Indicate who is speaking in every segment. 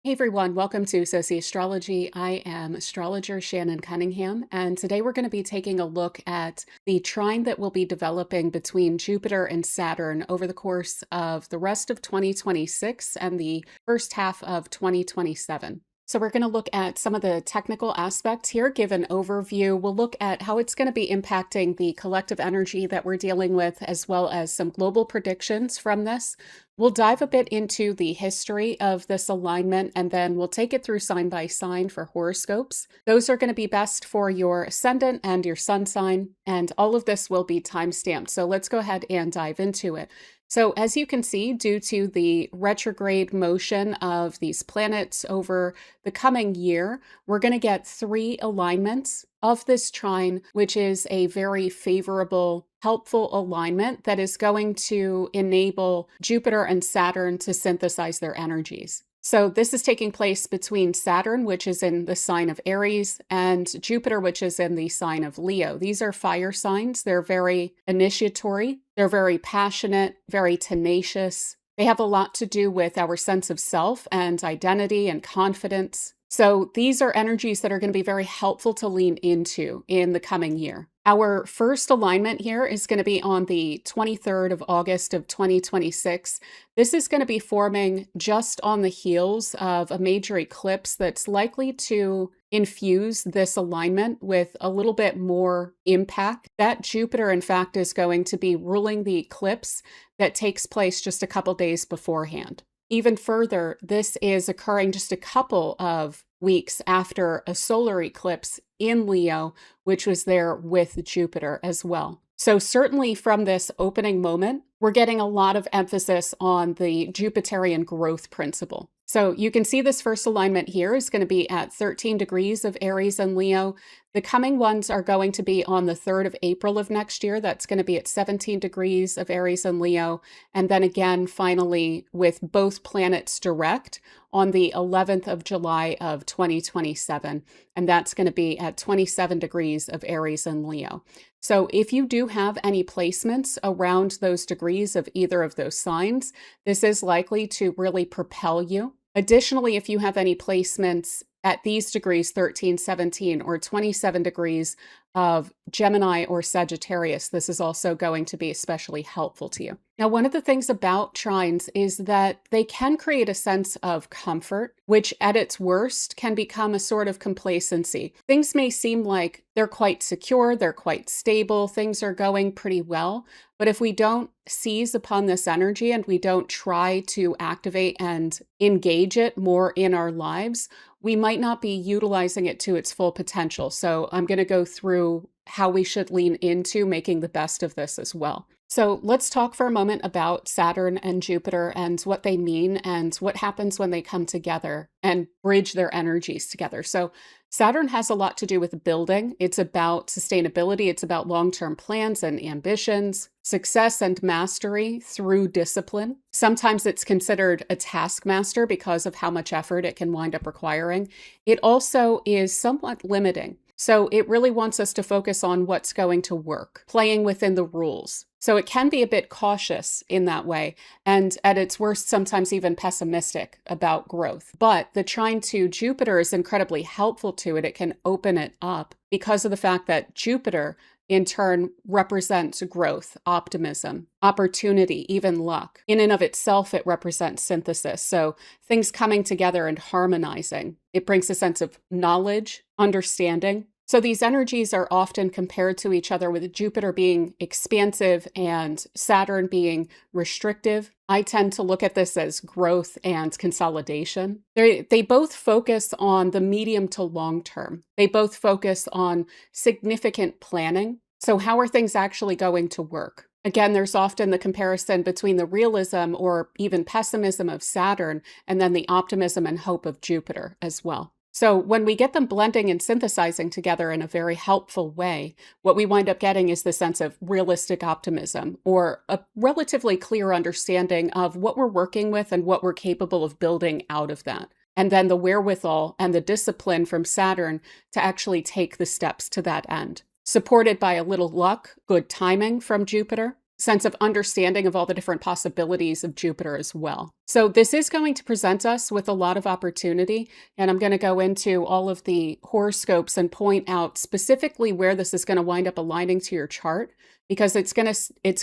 Speaker 1: Hey everyone, welcome to Sociastrology. I am astrologer Shannon Cunningham, and today we're going to be taking a look at the trine that will be developing between Jupiter and Saturn over the course of the rest of 2026 and the first half of 2027. So we're going to look at some of the technical aspects here, give an overview. We'll look at how it's going to be impacting the collective energy that we're dealing with, as well as some global predictions from this. We'll dive a bit into the history of this alignment, and then we'll take it through sign by sign for horoscopes. Those are going to be best for your ascendant and your sun sign, and all of this will be time-stamped. So let's go ahead and dive into it. So as you can see, due to the retrograde motion of these planets over the coming year, we're going to get 3 alignments of this trine, which is a very favorable, helpful alignment that is going to enable Jupiter and Saturn to synthesize their energies. So this is taking place between Saturn, which is in the sign of Aries, and Jupiter, which is in the sign of Leo. These are fire signs. They're very initiatory. They're very passionate, very tenacious. They have a lot to do with our sense of self and identity and confidence. So these are energies that are going to be very helpful to lean into in the coming year. Our first alignment here is going to be on the 23rd of August of 2026. This is going to be forming just on the heels of a major eclipse that's likely to infuse this alignment with a little bit more impact. That Jupiter, in fact, is going to be ruling the eclipse that takes place just a couple days beforehand. Even further, this is occurring just a couple of weeks after a solar eclipse in Leo, which was there with Jupiter as well. So certainly from this opening moment, we're getting a lot of emphasis on the Jupiterian growth principle. So you can see this first alignment here is going to be at 13 degrees of Aries and Leo. The coming ones are going to be on the 3rd of April of next year. That's going to be at 17 degrees of Aries and Leo. And then again, finally, with both planets direct on the 11th of July of 2027. And that's going to be at 27 degrees of Aries and Leo. So if you do have any placements around those degrees of either of those signs, this is likely to really propel you. Additionally, if you have any placements at these degrees, 13, 17, or 27 degrees of Gemini or Sagittarius, this is also going to be especially helpful to you. Now, one of the things about trines is that they can create a sense of comfort, which at its worst can become a sort of complacency. Things may seem like they're quite secure, they're quite stable, things are going pretty well. But if we don't seize upon this energy and we don't try to activate and engage it more in our lives, we might not be utilizing it to its full potential. So I'm going to go through how we should lean into making the best of this as well. So let's talk for a moment about Saturn and Jupiter and what they mean and what happens when they come together and bridge their energies together. So Saturn has a lot to do with building. It's about sustainability. It's about long-term plans and ambitions, success and mastery through discipline. Sometimes it's considered a taskmaster because of how much effort it can wind up requiring. It also is somewhat limiting. So it really wants us to focus on what's going to work, playing within the rules. So it can be a bit cautious in that way, and at its worst, sometimes even pessimistic about growth. But the trine to Jupiter is incredibly helpful to it. It can open it up because of the fact that Jupiter, in turn, represents growth, optimism, opportunity, even luck. In and of itself, it represents synthesis. So things coming together and harmonizing. It brings a sense of knowledge, understanding. So these energies are often compared to each other, with Jupiter being expansive and Saturn being restrictive. I tend to look at this as growth and consolidation. They both focus on the medium to long term. They both focus on significant planning. So how are things actually going to work? Again, there's often the comparison between the realism or even pessimism of Saturn and then the optimism and hope of Jupiter as well. So when we get them blending and synthesizing together in a very helpful way, what we wind up getting is the sense of realistic optimism, or a relatively clear understanding of what we're working with and what we're capable of building out of that. And then the wherewithal and the discipline from Saturn to actually take the steps to that end. Supported by a little luck, good timing from Jupiter, sense of understanding of all the different possibilities of Jupiter as well. So this is going to present us with a lot of opportunity, and I'm going to go into all of the horoscopes and point out specifically where this is going to wind up aligning to your chart, because it's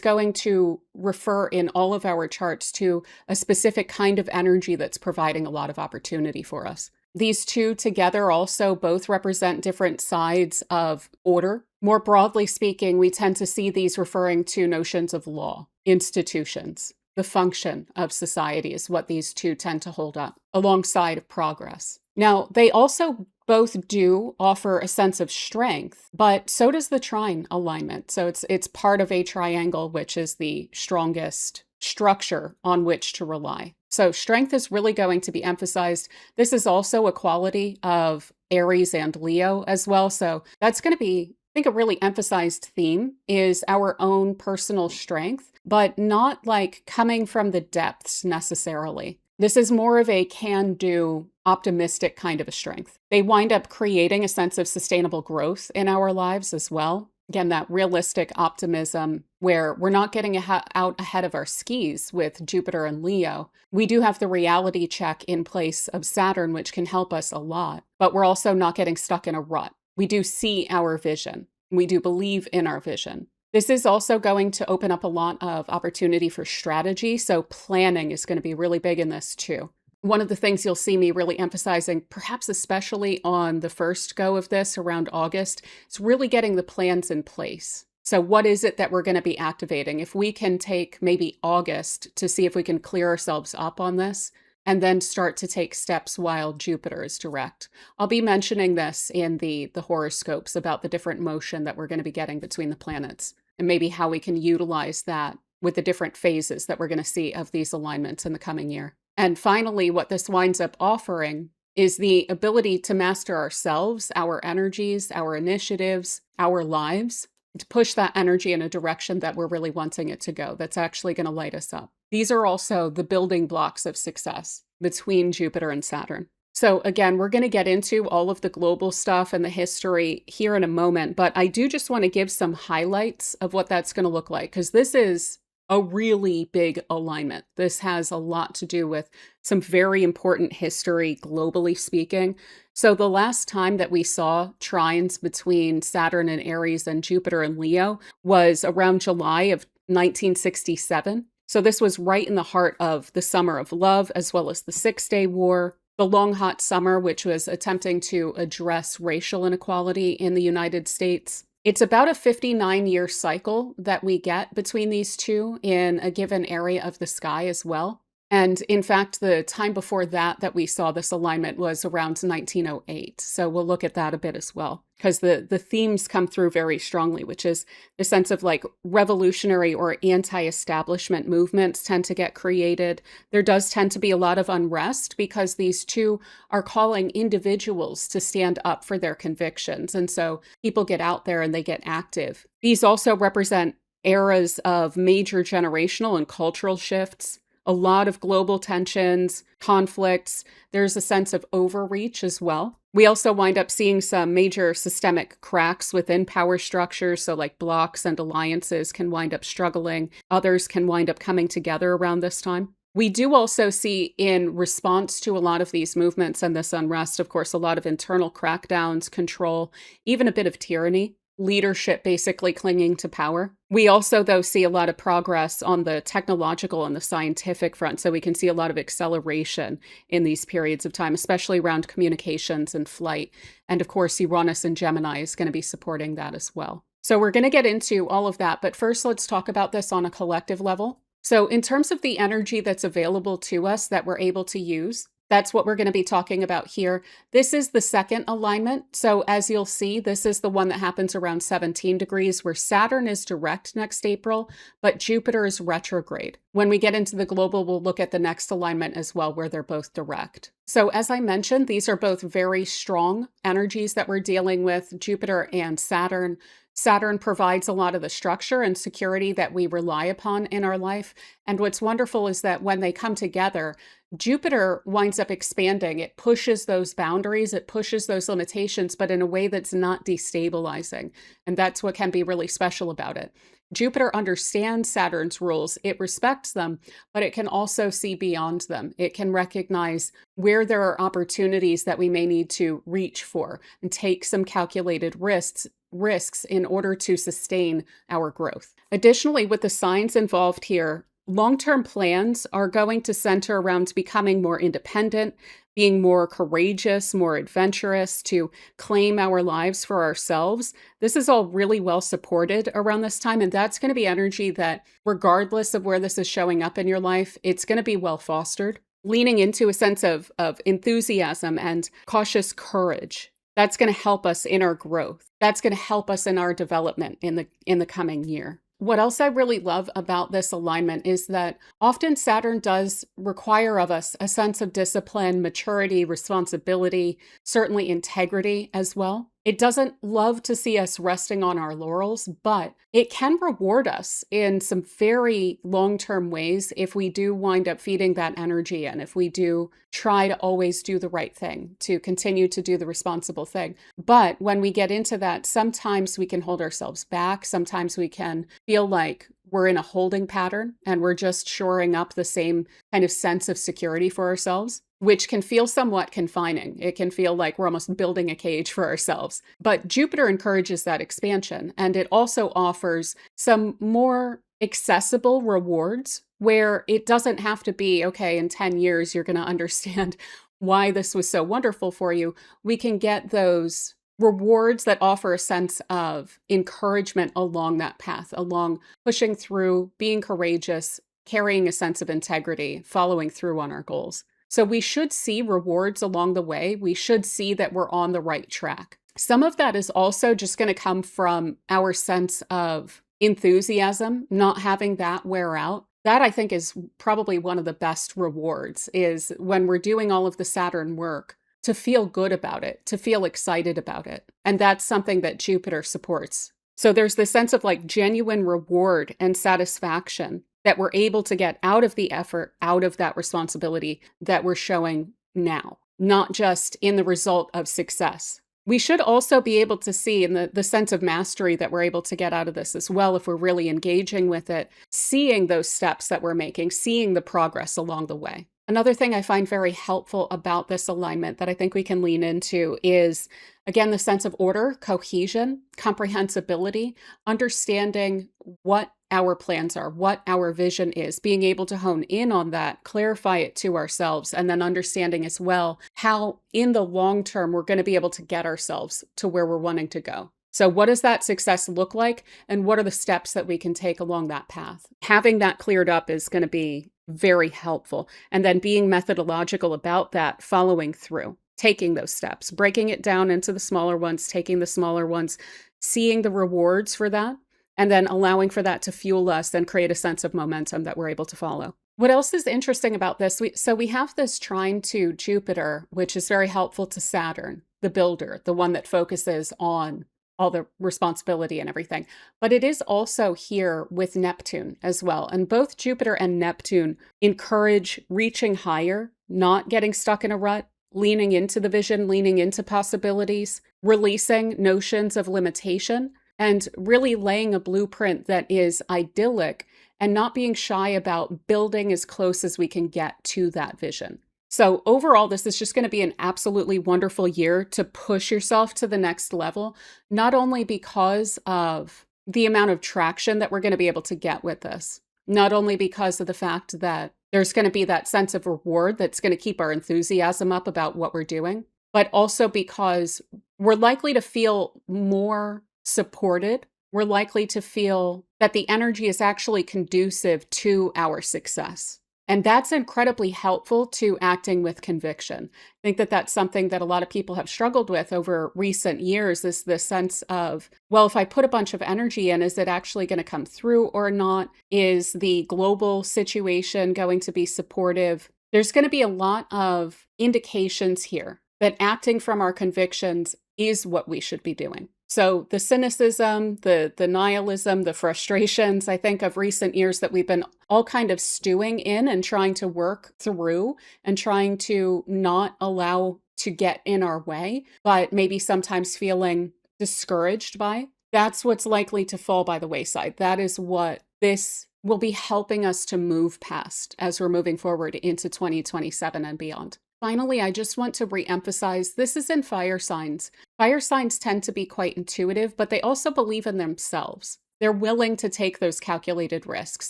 Speaker 1: going to refer in all of our charts to a specific kind of energy that's providing a lot of opportunity for us. These two together also both represent different sides of order. More broadly speaking, we tend to see these referring to notions of law, institutions. The function of society is what these two tend to hold up, alongside of progress. Now, they also both do offer a sense of strength, but so does the trine alignment. So it's part of a triangle, which is the strongest structure on which to rely. So strength is really going to be emphasized. This is also a quality of Aries and Leo as well. So that's going to be, I think, a really emphasized theme is our own personal strength, but not like coming from the depths necessarily. This is more of a can-do, optimistic kind of a strength. They wind up creating a sense of sustainable growth in our lives as well. Again, that realistic optimism where we're not getting out ahead of our skis with Jupiter and Leo. We do have the reality check in place of Saturn, which can help us a lot, but we're also not getting stuck in a rut. We do see our vision. We do believe in our vision. This is also going to open up a lot of opportunity for strategy. So planning is going to be really big in this too. One of the things you'll see me really emphasizing, perhaps especially on the first go of this around August, is really getting the plans in place. So what is it that we're going to be activating? If we can take maybe August to see if we can clear ourselves up on this, and then start to take steps while Jupiter is direct. I'll be mentioning this in the horoscopes about the different motion that we're going to be getting between the planets, and maybe how we can utilize that with the different phases that we're going to see of these alignments in the coming year. And finally, what this winds up offering is the ability to master ourselves, our energies, our initiatives, our lives, to push that energy in a direction that we're really wanting it to go, that's actually going to light us up. These are also the building blocks of success between Jupiter and Saturn. So again, we're going to get into all of the global stuff and the history here in a moment, but I do just want to give some highlights of what that's going to look like, because this is a really big alignment. This has a lot to do with some very important history, globally speaking. So the last time that we saw trines between Saturn and Aries and Jupiter and Leo was around July of 1967. So this was right in the heart of the Summer of Love, as well as the Six-Day War, the Long Hot Summer, which was attempting to address racial inequality in the United States. It's about a 59-year cycle that we get between these two in a given area of the sky as well. And in fact, the time before that we saw this alignment was around 1908. So we'll look at that a bit as well, because the themes come through very strongly, which is the sense of like revolutionary or anti-establishment movements tend to get created. There does tend to be a lot of unrest because these two are calling individuals to stand up for their convictions. And so people get out there and they get active. These also represent eras of major generational and cultural shifts. A lot of global tensions, conflicts. There's a sense of overreach as well. We also wind up seeing some major systemic cracks within power structures. So like blocs and alliances can wind up struggling. Others can wind up coming together around this time. We do also see, in response to a lot of these movements and this unrest, of course, a lot of internal crackdowns, control, even a bit of tyranny. Leadership basically clinging to power. We also, though, see a lot of progress on the technological and the scientific front. So we can see a lot of acceleration in these periods of time, especially around communications and flight. And of course, Uranus and Gemini is going to be supporting that as well. So we're going to get into all of that. But first, let's talk about this on a collective level. So in terms of the energy that's available to us that we're able to use, that's what we're going to be talking about here. This is the second alignment. So as you'll see, this is the one that happens around 17 degrees, where Saturn is direct next April, but Jupiter is retrograde. When we get into the global, we'll look at the next alignment as well, where they're both direct. So as I mentioned, these are both very strong energies that we're dealing with, Jupiter and Saturn. Saturn provides a lot of the structure and security that we rely upon in our life. And what's wonderful is that when they come together, Jupiter winds up expanding. It pushes those boundaries, it pushes those limitations, but in a way that's not destabilizing. And that's what can be really special about it. Jupiter understands Saturn's rules, it respects them, but it can also see beyond them. It can recognize where there are opportunities that we may need to reach for and take some calculated risks in order to sustain our growth. Additionally, with the signs involved here, long-term plans are going to center around becoming more independent, being more courageous, more adventurous, to claim our lives for ourselves. This is all really well supported around this time, and that's going to be energy that, regardless of where this is showing up in your life, it's going to be well fostered. Leaning into a sense of enthusiasm and cautious courage. That's going to help us in our growth. That's going to help us in our development in the coming year. What else I really love about this alignment is that often Saturn does require of us a sense of discipline, maturity, responsibility, certainly integrity as well. It doesn't love to see us resting on our laurels, but it can reward us in some very long-term ways if we do wind up feeding that energy and if we do try to always do the right thing, to continue to do the responsible thing. But when we get into that, sometimes we can hold ourselves back. Sometimes we can feel like we're in a holding pattern and we're just shoring up the same kind of sense of security for ourselves, which can feel somewhat confining. It can feel like we're almost building a cage for ourselves. But Jupiter encourages that expansion, and it also offers some more accessible rewards where it doesn't have to be, okay, in 10 years, you're going to understand why this was so wonderful for you. We can get those rewards that offer a sense of encouragement along that path, along pushing through, being courageous, carrying a sense of integrity, following through on our goals. So we should see rewards along the way. We should see that we're on the right track. Some of that is also just going to come from our sense of enthusiasm, not having that wear out. That, I think, is probably one of the best rewards, is when we're doing all of the Saturn work, to feel good about it, to feel excited about it. And that's something that Jupiter supports. So there's this sense of like genuine reward and satisfaction that we're able to get out of the effort, out of that responsibility that we're showing now, not just in the result of success. We should also be able to see in the sense of mastery that we're able to get out of this as well, if we're really engaging with it, seeing those steps that we're making, seeing the progress along the way. Another thing I find very helpful about this alignment that I think we can lean into is, again, the sense of order, cohesion, comprehensibility, understanding what our plans are, what our vision is, being able to hone in on that, clarify it to ourselves, and then understanding as well how in the long term we're going to be able to get ourselves to where we're wanting to go. So what does that success look like? And what are the steps that we can take along that path? Having that cleared up is going to be very helpful. And then being methodological about that, following through, taking those steps, breaking it down into the smaller ones, taking the smaller ones, seeing the rewards for that, and then allowing for that to fuel us and create a sense of momentum that we're able to follow. What else is interesting about this? We have this trine to Jupiter, which is very helpful to Saturn, the builder, the one that focuses on all the responsibility and everything. But it is also here with Neptune as well. And both Jupiter and Neptune encourage reaching higher, not getting stuck in a rut, leaning into the vision, leaning into possibilities, releasing notions of limitation, and really laying a blueprint that is idyllic and not being shy about building as close as we can get to that vision. So overall, this is just going to be an absolutely wonderful year to push yourself to the next level, not only because of the amount of traction that we're going to be able to get with this, not only because of the fact that there's going to be that sense of reward that's going to keep our enthusiasm up about what we're doing, but also because we're likely to feel more supported. We're likely to feel that the energy is actually conducive to our success. And that's incredibly helpful to acting with conviction. I think that that's something that a lot of people have struggled with over recent years, is this sense of, well, if I put a bunch of energy in, is it actually going to come through or not? Is the global situation going to be supportive? There's going to be a lot of indications here that acting from our convictions is what we should be doing. So the cynicism, the nihilism, the frustrations, I think, of recent years that we've been all kind of stewing in and trying to work through and trying to not allow to get in our way, but maybe sometimes feeling discouraged by. That's what's likely to fall by the wayside. That is what this will be helping us to move past as we're moving forward into 2027 and beyond. Finally, I just want to reemphasize this is in fire signs. Fire signs tend to be quite intuitive, but they also believe in themselves. They're willing to take those calculated risks.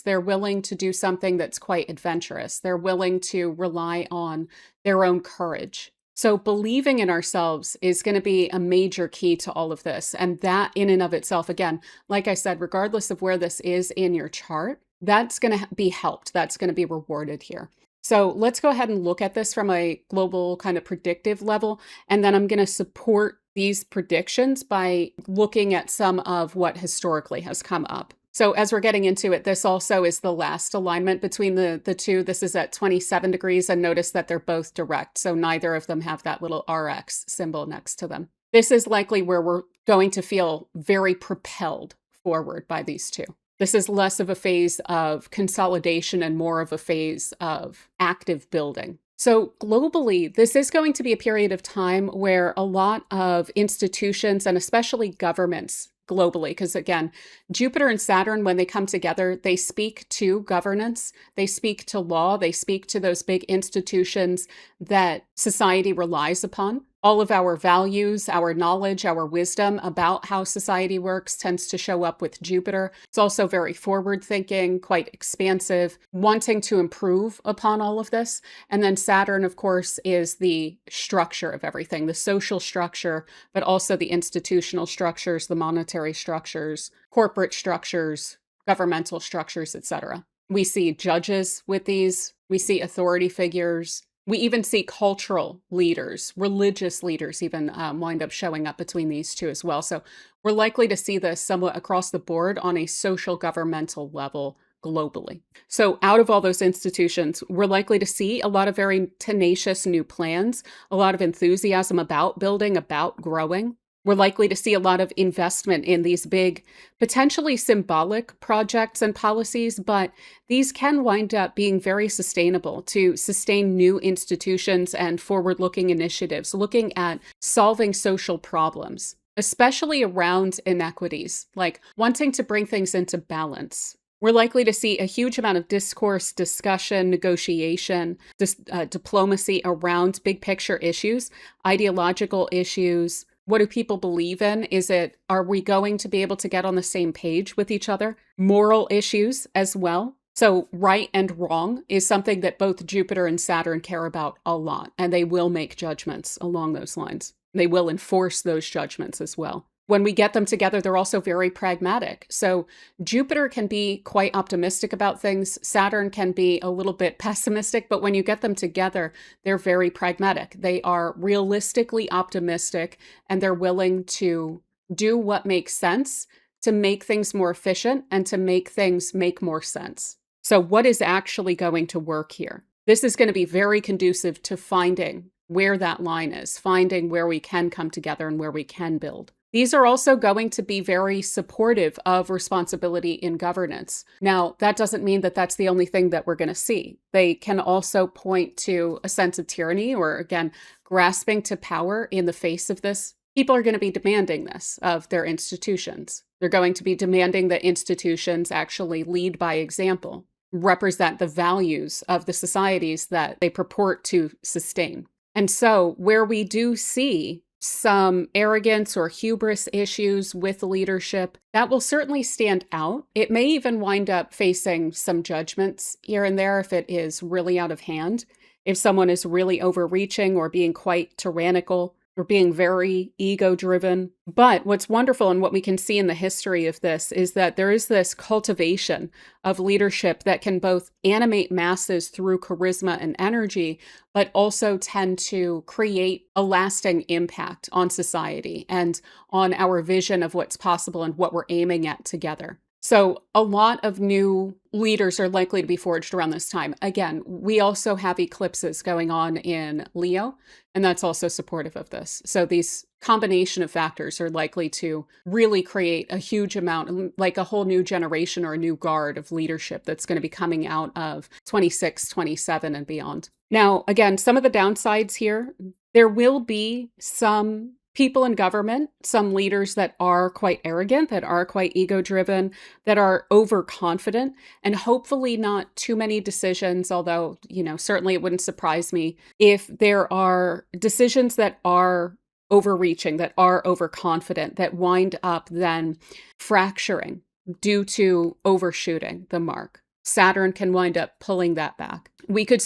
Speaker 1: They're willing to do something that's quite adventurous. They're willing to rely on their own courage. So believing in ourselves is going to be a major key to all of this. And that in and of itself, again, like I said, regardless of where this is in your chart, that's going to be helped. That's going to be rewarded here. So let's go ahead and look at this from a global kind of predictive level. And then I'm going to support these predictions by looking at some of what historically has come up. So as we're getting into it, this also is the last alignment between the two. This is at 27 degrees, and notice that they're both direct. So neither of them have that little RX symbol next to them. This is likely where we're going to feel very propelled forward by these two. This is less of a phase of consolidation and more of a phase of active building. So globally, this is going to be a period of time where a lot of institutions and especially governments globally, because again, Jupiter and Saturn, when they come together, they speak to governance, they speak to law, they speak to those big institutions that society relies upon. All of our values, our knowledge, our wisdom about how society works tends to show up with Jupiter. It's also very forward thinking, quite expansive, wanting to improve upon all of this. And then Saturn, of course, is the structure of everything, the social structure, but also the institutional structures, the monetary structures, corporate structures, governmental structures, etc. We see judges with these, we see authority figures. We even see cultural leaders, religious leaders even wind up showing up between these two as well. So we're likely to see this somewhat across the board on a social governmental level globally. So out of all those institutions, we're likely to see a lot of very tenacious new plans, a lot of enthusiasm about building, about growing. We're likely to see a lot of investment in these big, potentially symbolic projects and policies, but these can wind up being very sustainable to sustain new institutions and forward-looking initiatives, looking at solving social problems, especially around inequities, like wanting to bring things into balance. We're likely to see a huge amount of discourse, discussion, negotiation, diplomacy around big picture issues, ideological issues. What do people believe in? Are we going to be able to get on the same page with each other? Moral issues as well. So right and wrong is something that both Jupiter and Saturn care about a lot, and they will make judgments along those lines. They will enforce those judgments as well. When we get them together, they're also very pragmatic. So Jupiter can be quite optimistic about things. Saturn can be a little bit pessimistic, but when you get them together, they're very pragmatic. They are realistically optimistic, and they're willing to do what makes sense to make things more efficient and to make things make more sense. So what is actually going to work here? This is going to be very conducive to finding where that line is, finding where we can come together and where we can build. These are also going to be very supportive of responsibility in governance. Now, that doesn't mean that that's the only thing that we're going to see. They can also point to a sense of tyranny or, again, grasping to power in the face of this. People are going to be demanding this of their institutions. They're going to be demanding that institutions actually lead by example, represent the values of the societies that they purport to sustain. And so where we do see some arrogance or hubris issues with leadership, that will certainly stand out. It may even wind up facing some judgments here and there if it is really out of hand. If someone is really overreaching or being quite tyrannical or being very ego-driven. But what's wonderful and what we can see in the history of this is that there is this cultivation of leadership that can both animate masses through charisma and energy, but also tend to create a lasting impact on society and on our vision of what's possible and what we're aiming at together. So a lot of new leaders are likely to be forged around this time. Again, we also have eclipses going on in Leo, and that's also supportive of this. So these combination of factors are likely to really create a huge amount, like a whole new generation or a new guard of leadership that's going to be coming out of 26, 27 and beyond. Now, again, some of the downsides here, there will be some people in government, some leaders that are quite arrogant, that are quite ego-driven, that are overconfident, and hopefully not too many decisions, although, certainly it wouldn't surprise me if there are decisions that are overreaching, that are overconfident, that wind up then fracturing due to overshooting the mark. Saturn can wind up pulling that back. We could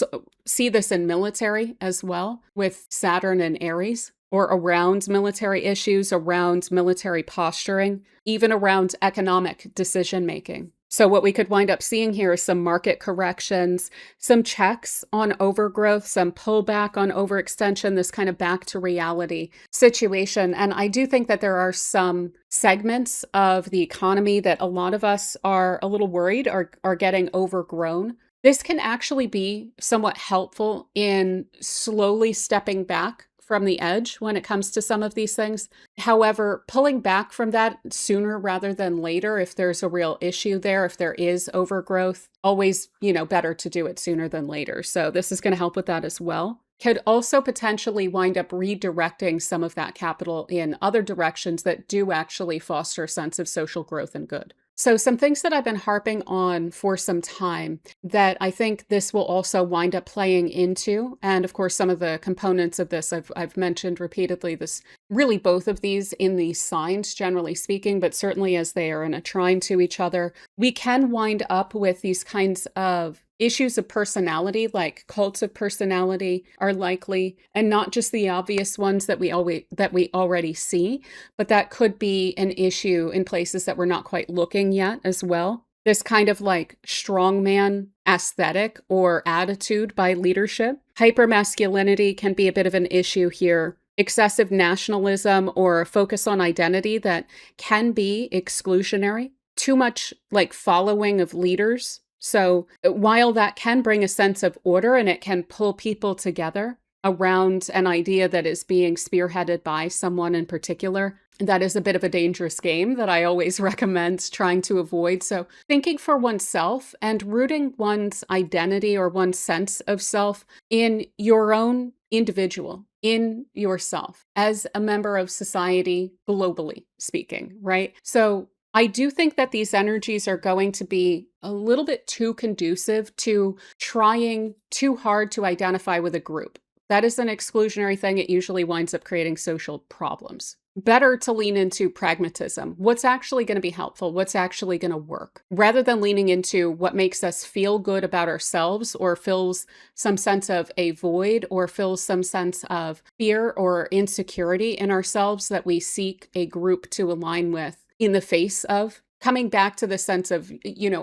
Speaker 1: see this in military as well with Saturn and Aries, or around military issues, around military posturing, even around economic decision making. So what we could wind up seeing here is some market corrections, some checks on overgrowth, some pullback on overextension, this kind of back to reality situation. And I do think that there are some segments of the economy that a lot of us are a little worried are getting overgrown. This can actually be somewhat helpful in slowly stepping back from the edge when it comes to some of these things. However, pulling back from that sooner rather than later, if there's a real issue there, if there is overgrowth, always, better to do it sooner than later. So this is going to help with that as well. Could also potentially wind up redirecting some of that capital in other directions that do actually foster a sense of social growth and good. So some things that I've been harping on for some time that I think this will also wind up playing into, and of course some of the components of this I've mentioned repeatedly, this really both of these in these signs generally speaking, but certainly as they are in a trine to each other, we can wind up with these kinds of issues of personality, like cults of personality are likely, and not just the obvious ones that we already see, but that could be an issue in places that we're not quite looking yet as well. This kind of like strongman aesthetic or attitude by leadership. Hypermasculinity can be a bit of an issue here. Excessive nationalism or focus on identity that can be exclusionary. Too much like following of leaders. So while that can bring a sense of order and it can pull people together around an idea that is being spearheaded by someone in particular, that is a bit of a dangerous game that I always recommend trying to avoid. So thinking for oneself and rooting one's identity or one's sense of self in your own individual, in yourself as a member of society, globally speaking, right? So I do think that these energies are going to be a little bit too conducive to trying too hard to identify with a group. That is an exclusionary thing. It usually winds up creating social problems. Better to lean into pragmatism. What's actually going to be helpful? What's actually going to work? Rather than leaning into what makes us feel good about ourselves or fills some sense of a void or fills some sense of fear or insecurity in ourselves that we seek a group to align with in the face of. Coming back to the sense of,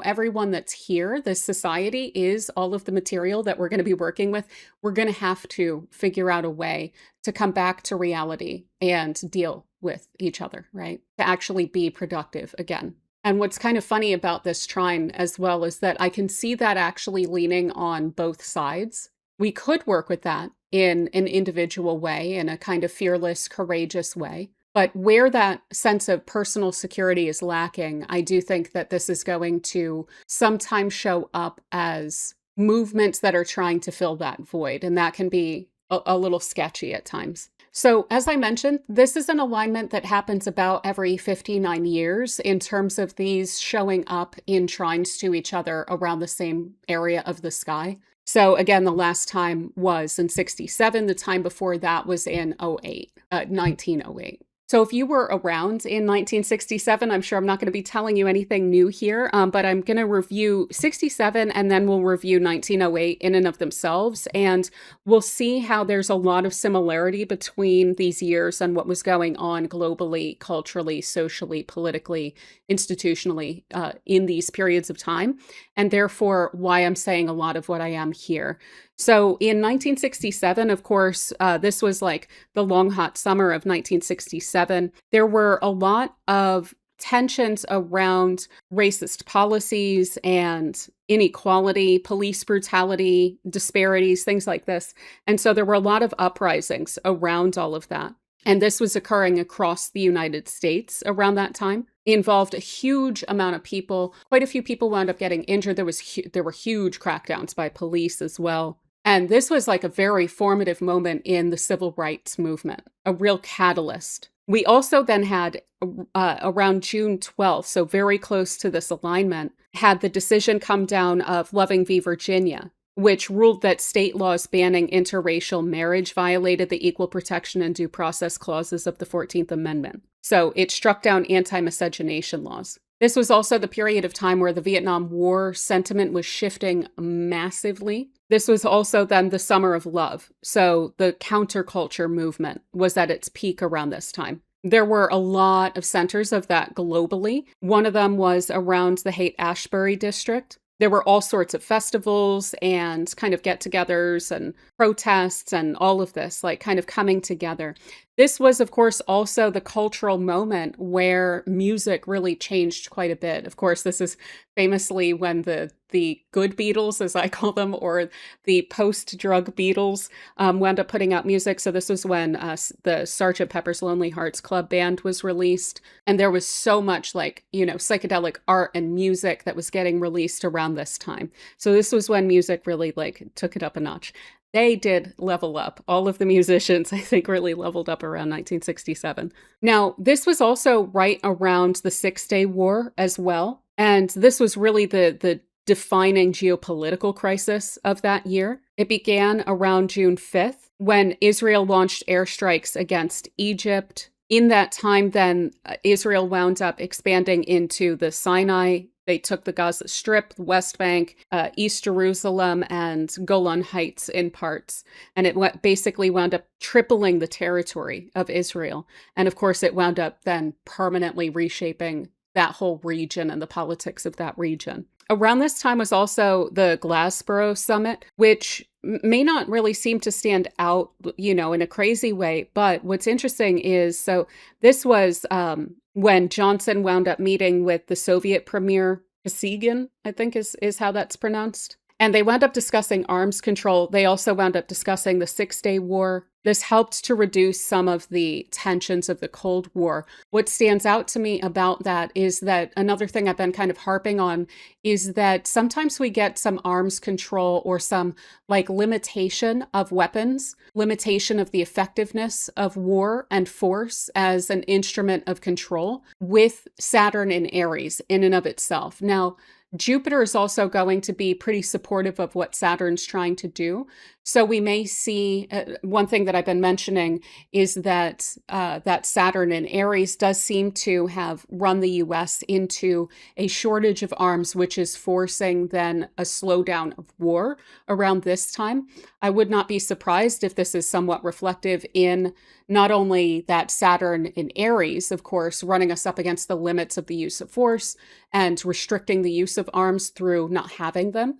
Speaker 1: everyone that's here, this society is all of the material that we're going to be working with. We're going to have to figure out a way to come back to reality and deal with each other, right? To actually be productive again. And what's kind of funny about this trine as well is that I can see that actually leaning on both sides. We could work with that in an individual way, in a kind of fearless, courageous way. But where that sense of personal security is lacking, I do think that this is going to sometimes show up as movements that are trying to fill that void. And that can be a little sketchy at times. So as I mentioned, this is an alignment that happens about every 59 years in terms of these showing up in trines to each other around the same area of the sky. So again, the last time was in 67. The time before that was in 1908. So if you were around in 1967, I'm sure I'm not going to be telling you anything new here, but I'm going to review 67 and then we'll review 1908 in and of themselves. And we'll see how there's a lot of similarity between these years and what was going on globally, culturally, socially, politically, institutionally in these periods of time. And therefore, why I'm saying a lot of what I am here. So in 1967, of course, this was like the long hot summer of 1967. There were a lot of tensions around racist policies and inequality, police brutality, disparities, things like this. And so there were a lot of uprisings around all of that. And this was occurring across the United States around that time. It involved a huge amount of people. Quite a few people wound up getting injured. There were huge crackdowns by police as well. And this was like a very formative moment in the civil rights movement, a real catalyst. We also then had around June 12th, so very close to this alignment, had the decision come down of Loving v. Virginia, which ruled that state laws banning interracial marriage violated the equal protection and due process clauses of the 14th Amendment. So it struck down anti-miscegenation laws. This was also the period of time where the Vietnam War sentiment was shifting massively. This was also then the summer of love. So the counterculture movement was at its peak around this time. There were a lot of centers of that globally. One of them was around the Haight-Ashbury district. There were all sorts of festivals and kind of get-togethers and protests and all of this, like kind of coming together. This was, of course, also the cultural moment where music really changed quite a bit. Of course, this is famously when the good Beatles, as I call them, or the post-drug Beatles wound up putting out music. So this was when the Sgt. Pepper's Lonely Hearts Club Band was released. And there was so much like, psychedelic art and music that was getting released around this time. So this was when music really like took it up a notch. They did level up. All of the musicians, I think, really leveled up around 1967. Now, this was also right around the Six-Day War as well. And this was really the defining geopolitical crisis of that year. It began around June 5th when Israel launched airstrikes against Egypt. In that time, then, Israel wound up expanding into the Sinai. They took the Gaza Strip, the West Bank, East Jerusalem, and Golan Heights in parts. And it basically wound up tripling the territory of Israel. And of course, it wound up then permanently reshaping that whole region and the politics of that region. Around this time was also the Glasgow Summit, which may not really seem to stand out, in a crazy way. But what's interesting is, so this was when Johnson wound up meeting with the Soviet Premier, Kosygin, I think is how that's pronounced. And they wound up discussing arms control. They also wound up discussing the Six-Day War. This helped to reduce some of the tensions of the Cold War. What stands out to me about that is that another thing I've been kind of harping on is that sometimes we get some arms control or some like limitation of weapons, limitation of the effectiveness of war and force as an instrument of control with Saturn in Aries in and of itself. Now, Jupiter is also going to be pretty supportive of what Saturn's trying to do. So we may see, one thing that I've been mentioning is that that Saturn in Aries does seem to have run the US into a shortage of arms, which is forcing then a slowdown of war around this time. I would not be surprised if this is somewhat reflective in not only that Saturn in Aries, of course, running us up against the limits of the use of force and restricting the use of arms through not having them,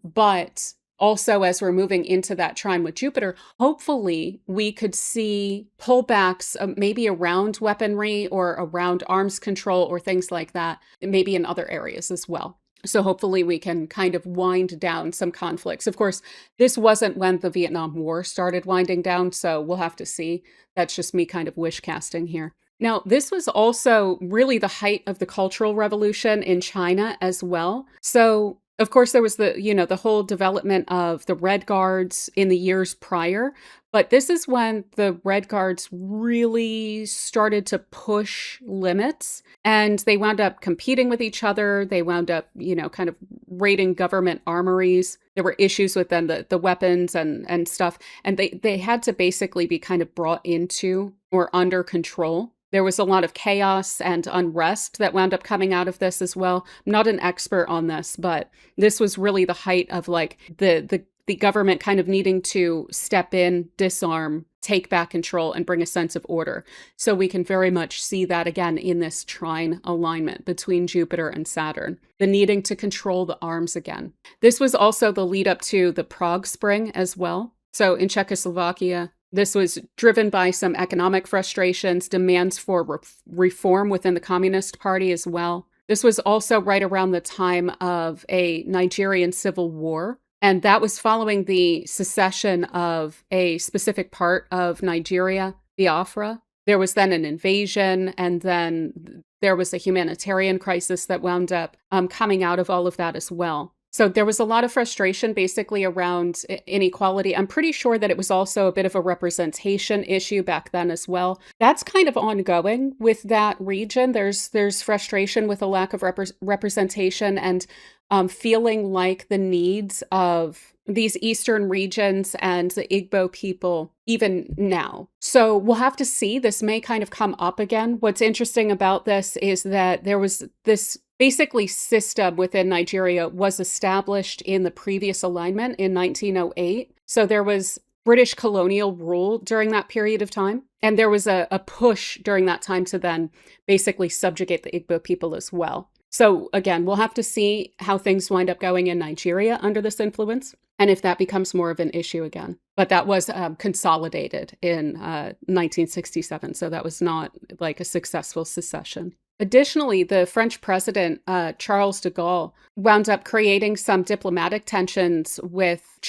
Speaker 1: but also, as we're moving into that trine with Jupiter, hopefully we could see pullbacks maybe around weaponry or around arms control or things like that, maybe in other areas as well. So hopefully we can kind of wind down some conflicts. Of course, this wasn't when the Vietnam War started winding down, so we'll have to see. That's just me kind of wish casting here. Now, this was also really the height of the Cultural Revolution in China as well. So of course, there was the whole development of the Red Guards in the years prior, but this is when the Red Guards really started to push limits, and they wound up competing with each other. They wound up, kind of raiding government armories. There were issues with then the weapons and stuff, and they had to basically be kind of brought into or under control. There was a lot of chaos and unrest that wound up coming out of this as well. I'm not an expert on this, but this was really the height of like the government kind of needing to step in, disarm, take back control, and bring a sense of order. So we can very much see that again in this trine alignment between Jupiter and Saturn, the needing to control the arms again. This was also the lead up to the Prague Spring as well. So in Czechoslovakia, this was driven by some economic frustrations, demands for reform within the Communist Party as well. This was also right around the time of a Nigerian civil war, and that was following the secession of a specific part of Nigeria, Biafra. There was then an invasion, and then there was a humanitarian crisis that wound up coming out of all of that as well. So there was a lot of frustration basically around inequality. I'm pretty sure that it was also a bit of a representation issue back then as well. That's kind of ongoing with that region. There's frustration with a lack of representation and feeling like the needs of these eastern regions and the Igbo people even now. So we'll have to see. This may kind of come up again. What's interesting about this is that there was this basically system within Nigeria was established in the previous alignment in 1908. So there was British colonial rule during that period of time. And there was a push during that time to then basically subjugate the Igbo people as well. So again, we'll have to see how things wind up going in Nigeria under this influence and if that becomes more of an issue again. But that was consolidated in 1967. So that was not like a successful secession. Additionally, the French president, Charles de Gaulle, wound up creating some diplomatic tensions with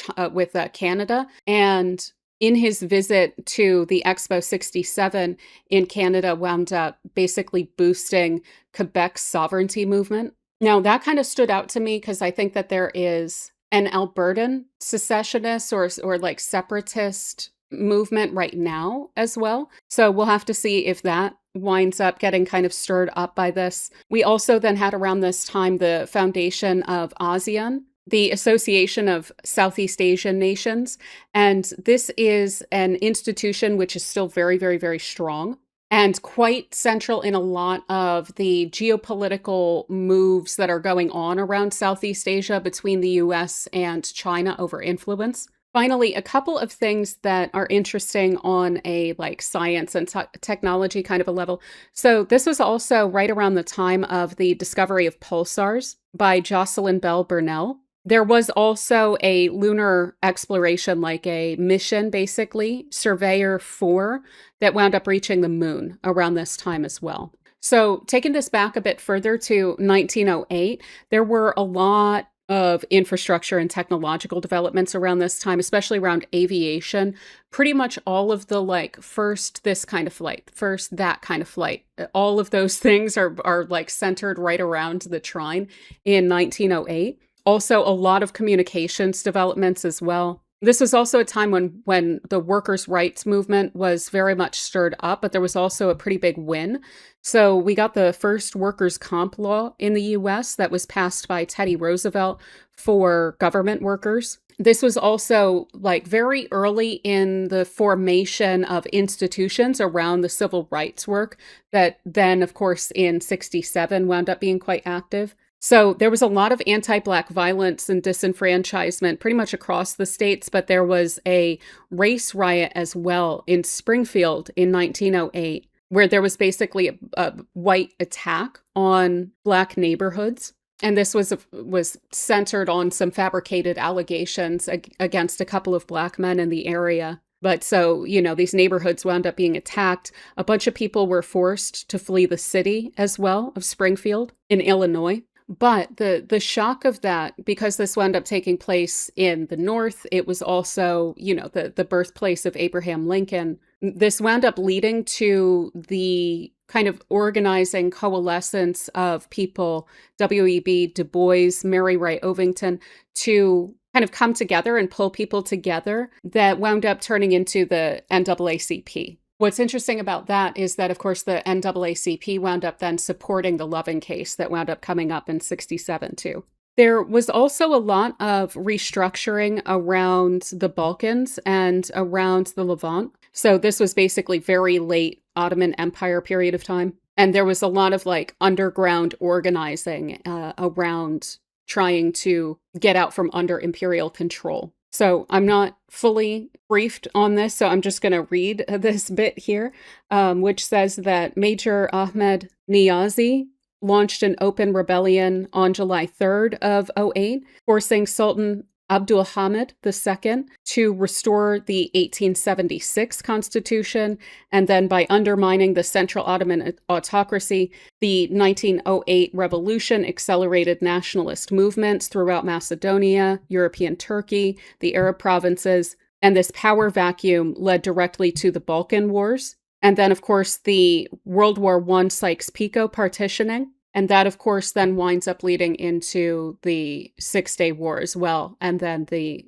Speaker 1: Canada. And in his visit to the Expo 67 in Canada, wound up basically boosting Quebec's sovereignty movement. Now, that kind of stood out to me because I think that there is an Albertan secessionist or like separatist movement right now as well. So we'll have to see if that winds up getting kind of stirred up by this. We also then had around this time the foundation of ASEAN, the Association of Southeast Asian Nations. And this is an institution which is still very, very, very strong and quite central in a lot of the geopolitical moves that are going on around Southeast Asia between the US and China over influence. Finally, a couple of things that are interesting on a like science and technology kind of a level. So this was also right around the time of the discovery of pulsars by Jocelyn Bell Burnell. There was also a lunar exploration, like a mission, basically, Surveyor 4, that wound up reaching the moon around this time as well. So taking this back a bit further to 1908, there were a lot of infrastructure and technological developments around this time, especially around aviation. Pretty much all of the like first this kind of flight, first that kind of flight, all of those things are like centered right around the trine in 1908. Also, a lot of communications developments as well. This was also a time when the workers' rights movement was very much stirred up, but there was also a pretty big win. So we got the first workers' comp law in the US that was passed by Teddy Roosevelt for government workers. This was also like very early in the formation of institutions around the civil rights work that then, of course, in 67 wound up being quite active. So there was a lot of anti-Black violence and disenfranchisement pretty much across the states, but there was a race riot as well in Springfield in 1908, where there was basically a white attack on Black neighborhoods. And this was centered on some fabricated allegations against a couple of Black men in the area. But so, these neighborhoods wound up being attacked. A bunch of people were forced to flee the city as well of Springfield in Illinois. But the shock of that, because this wound up taking place in the North, it was also, the birthplace of Abraham Lincoln. This wound up leading to the kind of organizing coalescence of people, W.E.B. Du Bois, Mary Ray Ovington, to kind of come together and pull people together that wound up turning into the NAACP. What's interesting about that is that, of course, the NAACP wound up then supporting the Loving case that wound up coming up in 67 too. There was also a lot of restructuring around the Balkans and around the Levant. So this was basically very late Ottoman Empire period of time. And there was a lot of like underground organizing around trying to get out from under imperial control. So I'm not fully briefed on this, so I'm just going to read this bit here, which says that Major Ahmed Niazi launched an open rebellion on July 3rd of 08, forcing Sultan Abdul Hamid II to restore the 1876 constitution, and then by undermining the Central Ottoman autocracy, the 1908 revolution accelerated nationalist movements throughout Macedonia, European Turkey, the Arab provinces, and this power vacuum led directly to the Balkan Wars. And then, of course, the World War I Sykes-Picot partitioning. And that, of course, then winds up leading into the Six-Day War as well. And then the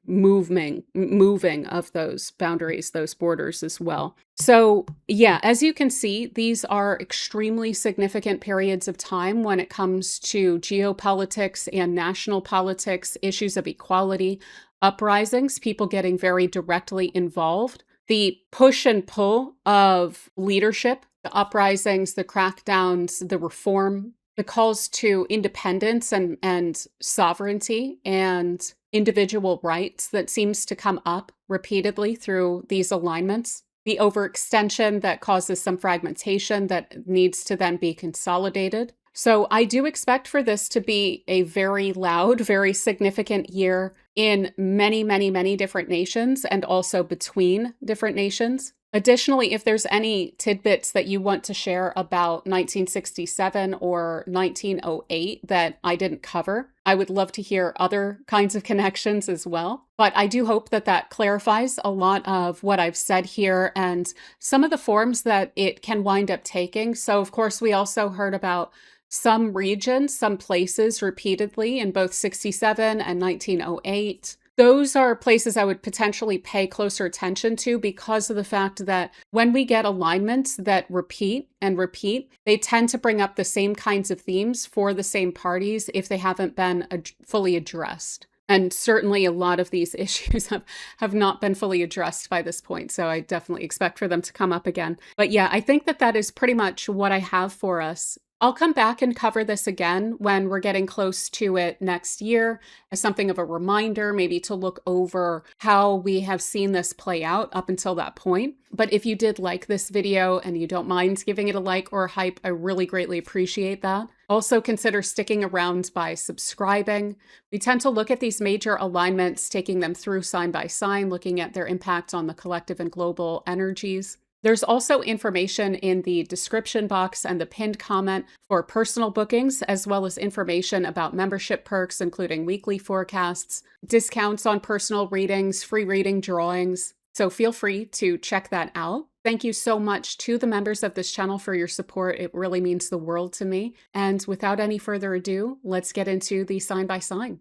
Speaker 1: moving of those boundaries, those borders as well. So yeah, as you can see, these are extremely significant periods of time when it comes to geopolitics and national politics, issues of equality, uprisings, people getting very directly involved, the push and pull of leadership, the uprisings, the crackdowns, the reform, the calls to independence and sovereignty and individual rights that seems to come up repeatedly through these alignments, the overextension that causes some fragmentation that needs to then be consolidated. So I do expect for this to be a very loud, very significant year in many, many, many different nations and also between different nations. Additionally, if there's any tidbits that you want to share about 1967 or 1908 that I didn't cover, I would love to hear other kinds of connections as well. But I do hope that that clarifies a lot of what I've said here and some of the forms that it can wind up taking. So, of course, we also heard about some regions, some places repeatedly in both 67 and 1908. Those are places I would potentially pay closer attention to because of the fact that when we get alignments that repeat and repeat, they tend to bring up the same kinds of themes for the same parties if they haven't been fully addressed. And certainly a lot of these issues have not been fully addressed by this point. So I definitely expect for them to come up again. But yeah, I think that that is pretty much what I have for us. I'll come back and cover this again when we're getting close to it next year as something of a reminder, maybe to look over how we have seen this play out up until that point. But if you did like this video and you don't mind giving it a like or a hype, I really greatly appreciate that. Also consider sticking around by subscribing. We tend to look at these major alignments, taking them through sign by sign, looking at their impact on the collective and global energies. There's also information in the description box and the pinned comment for personal bookings, as well as information about membership perks, including weekly forecasts, discounts on personal readings, free reading drawings. So feel free to check that out. Thank you so much to the members of this channel for your support. It really means the world to me. And without any further ado, let's get into the sign by sign.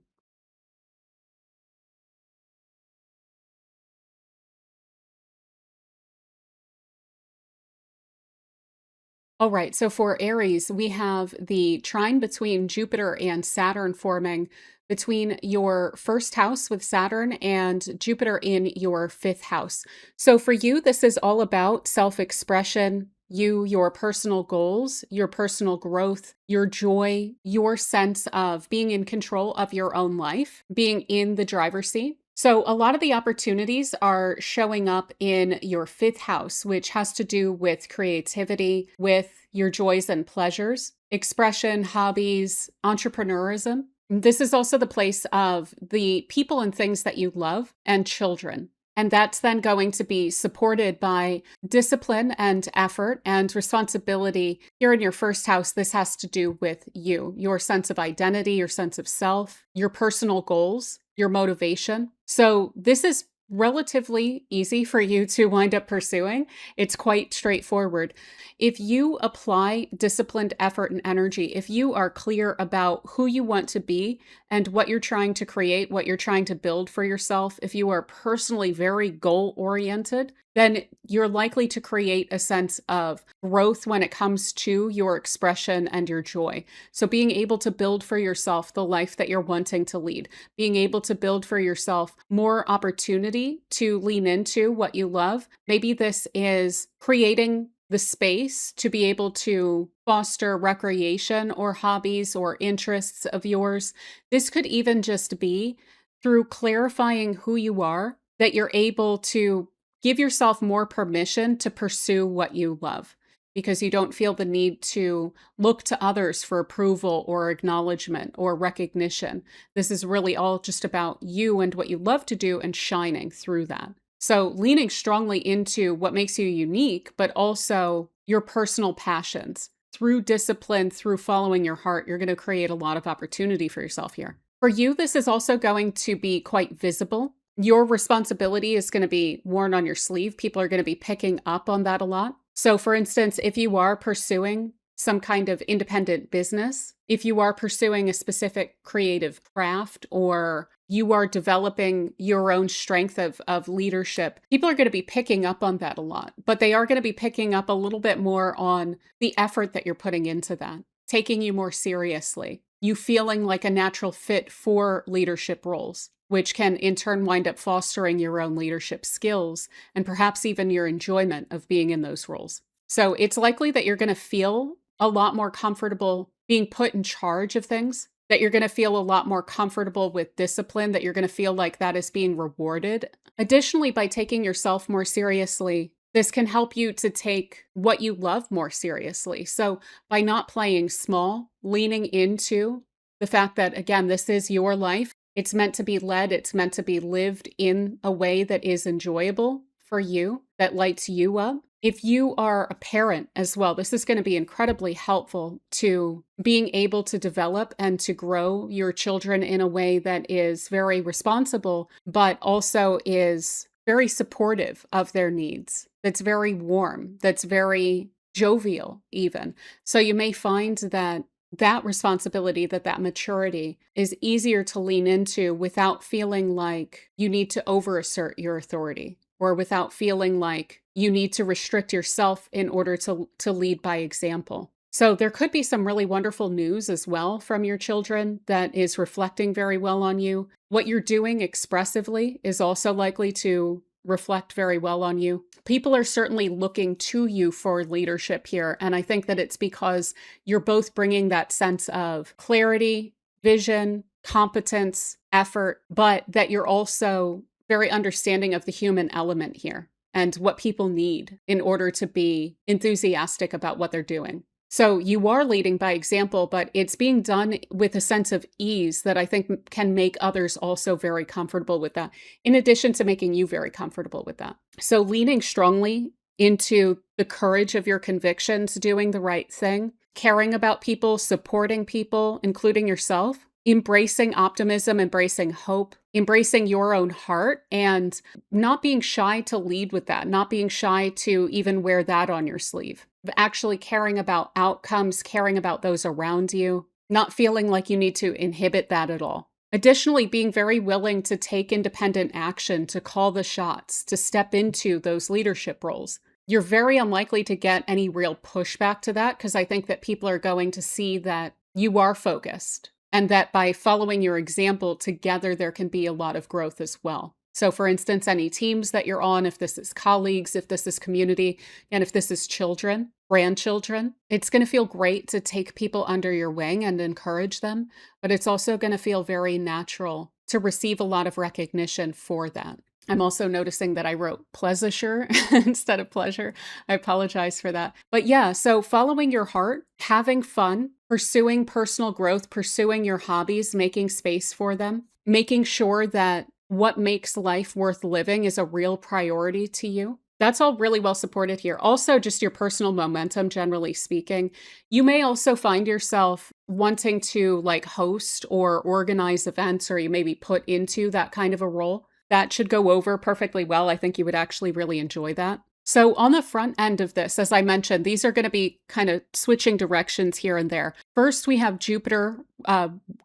Speaker 1: All right, so for Aries, we have the trine between Jupiter and Saturn forming between your first house with Saturn and Jupiter in your fifth house. So for you, this is all about self-expression, your personal goals, your personal growth, your joy, your sense of being in control of your own life, being in the driver's seat. So a lot of the opportunities are showing up in your fifth house, which has to do with creativity, with your joys and pleasures, expression, hobbies, entrepreneurism. This is also the place of the people and things that you love and children. And that's then going to be supported by discipline and effort and responsibility. Here in your first house, this has to do with you, your sense of identity, your sense of self, your personal goals, your motivation. So this is relatively easy for you to wind up pursuing. It's quite straightforward. If you apply disciplined effort and energy, if you are clear about who you want to be and what you're trying to create, what you're trying to build for yourself, if you are personally very goal-oriented, then you're likely to create a sense of growth when it comes to your expression and your joy. So being able to build for yourself the life that you're wanting to lead, being able to build for yourself more opportunity to lean into what you love. Maybe this is creating the space to be able to foster recreation or hobbies or interests of yours. This could even just be through clarifying who you are, that you're able to give yourself more permission to pursue what you love because you don't feel the need to look to others for approval or acknowledgement or recognition. This is really all just about you and what you love to do and shining through that. So leaning strongly into what makes you unique, but also your personal passions. Through discipline, through following your heart, you're going to create a lot of opportunity for yourself here. For you, this is also going to be quite visible. Your responsibility is going to be worn on your sleeve. People are going to be picking up on that a lot. So for instance, if you are pursuing some kind of independent business, if you are pursuing a specific creative craft, or you are developing your own strength of leadership, people are going to be picking up on that a lot, but they are going to be picking up a little bit more on the effort that you're putting into that, taking you more seriously, you feeling like a natural fit for leadership roles, which can in turn wind up fostering your own leadership skills and perhaps even your enjoyment of being in those roles. So it's likely that you're going to feel a lot more comfortable being put in charge of things, that you're going to feel a lot more comfortable with discipline, that you're going to feel like that is being rewarded. Additionally, by taking yourself more seriously, this can help you to take what you love more seriously. So by not playing small, leaning into the fact that, again, this is your life. It's meant to be led. It's meant to be lived in a way that is enjoyable for you, that lights you up. If you are a parent as well, this is going to be incredibly helpful to being able to develop and to grow your children in a way that is very responsible, but also is very supportive of their needs. That's very warm, that's very jovial even. So you may find that that responsibility, that maturity is easier to lean into without feeling like you need to overassert your authority, or without feeling like you need to restrict yourself in order to lead by example. So there could be some really wonderful news as well from your children that is reflecting very well on you. What you're doing expressively is also likely to reflect very well on you. People are certainly looking to you for leadership here. And I think that it's because you're both bringing that sense of clarity, vision, competence, effort, but that you're also very understanding of the human element here and what people need in order to be enthusiastic about what they're doing. So you are leading by example, but it's being done with a sense of ease that I think can make others also very comfortable with that, in addition to making you very comfortable with that. So leaning strongly into the courage of your convictions, doing the right thing, caring about people, supporting people, including yourself, embracing optimism, embracing hope, embracing your own heart, and not being shy to lead with that, not being shy to even wear that on your sleeve. Actually caring about outcomes, caring about those around you, not feeling like you need to inhibit that at all. Additionally, being very willing to take independent action, to call the shots, to step into those leadership roles. You're very unlikely to get any real pushback to that, because I think that people are going to see that you are focused, and that by following your example together, there can be a lot of growth as well. So for instance, any teams that you're on, if this is colleagues, if this is community, and if this is children, grandchildren, it's going to feel great to take people under your wing and encourage them, but it's also going to feel very natural to receive a lot of recognition for that. I'm also noticing that I wrote pleasure instead of pleasure. I apologize for that. But yeah, so following your heart, having fun, pursuing personal growth, pursuing your hobbies, making space for them, making sure that what makes life worth living is a real priority to you. That's all really well supported here. Also, just your personal momentum, generally speaking. You may also find yourself wanting to like host or organize events, or you may be put into that kind of a role. That should go over perfectly well. I think you would actually really enjoy that. So on the front end of this, as I mentioned, these are going to be kind of switching directions here and there. First, we have Jupiter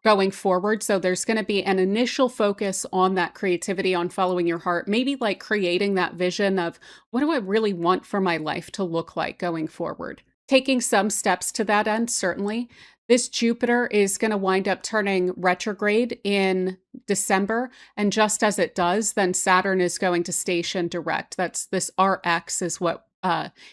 Speaker 1: going forward. So there's going to be an initial focus on that creativity, on following your heart, maybe like creating that vision of what do I really want for my life to look like going forward. Taking some steps to that end, certainly. This Jupiter is going to wind up turning retrograde in December. And just as it does, then Saturn is going to station direct. That's this RX is what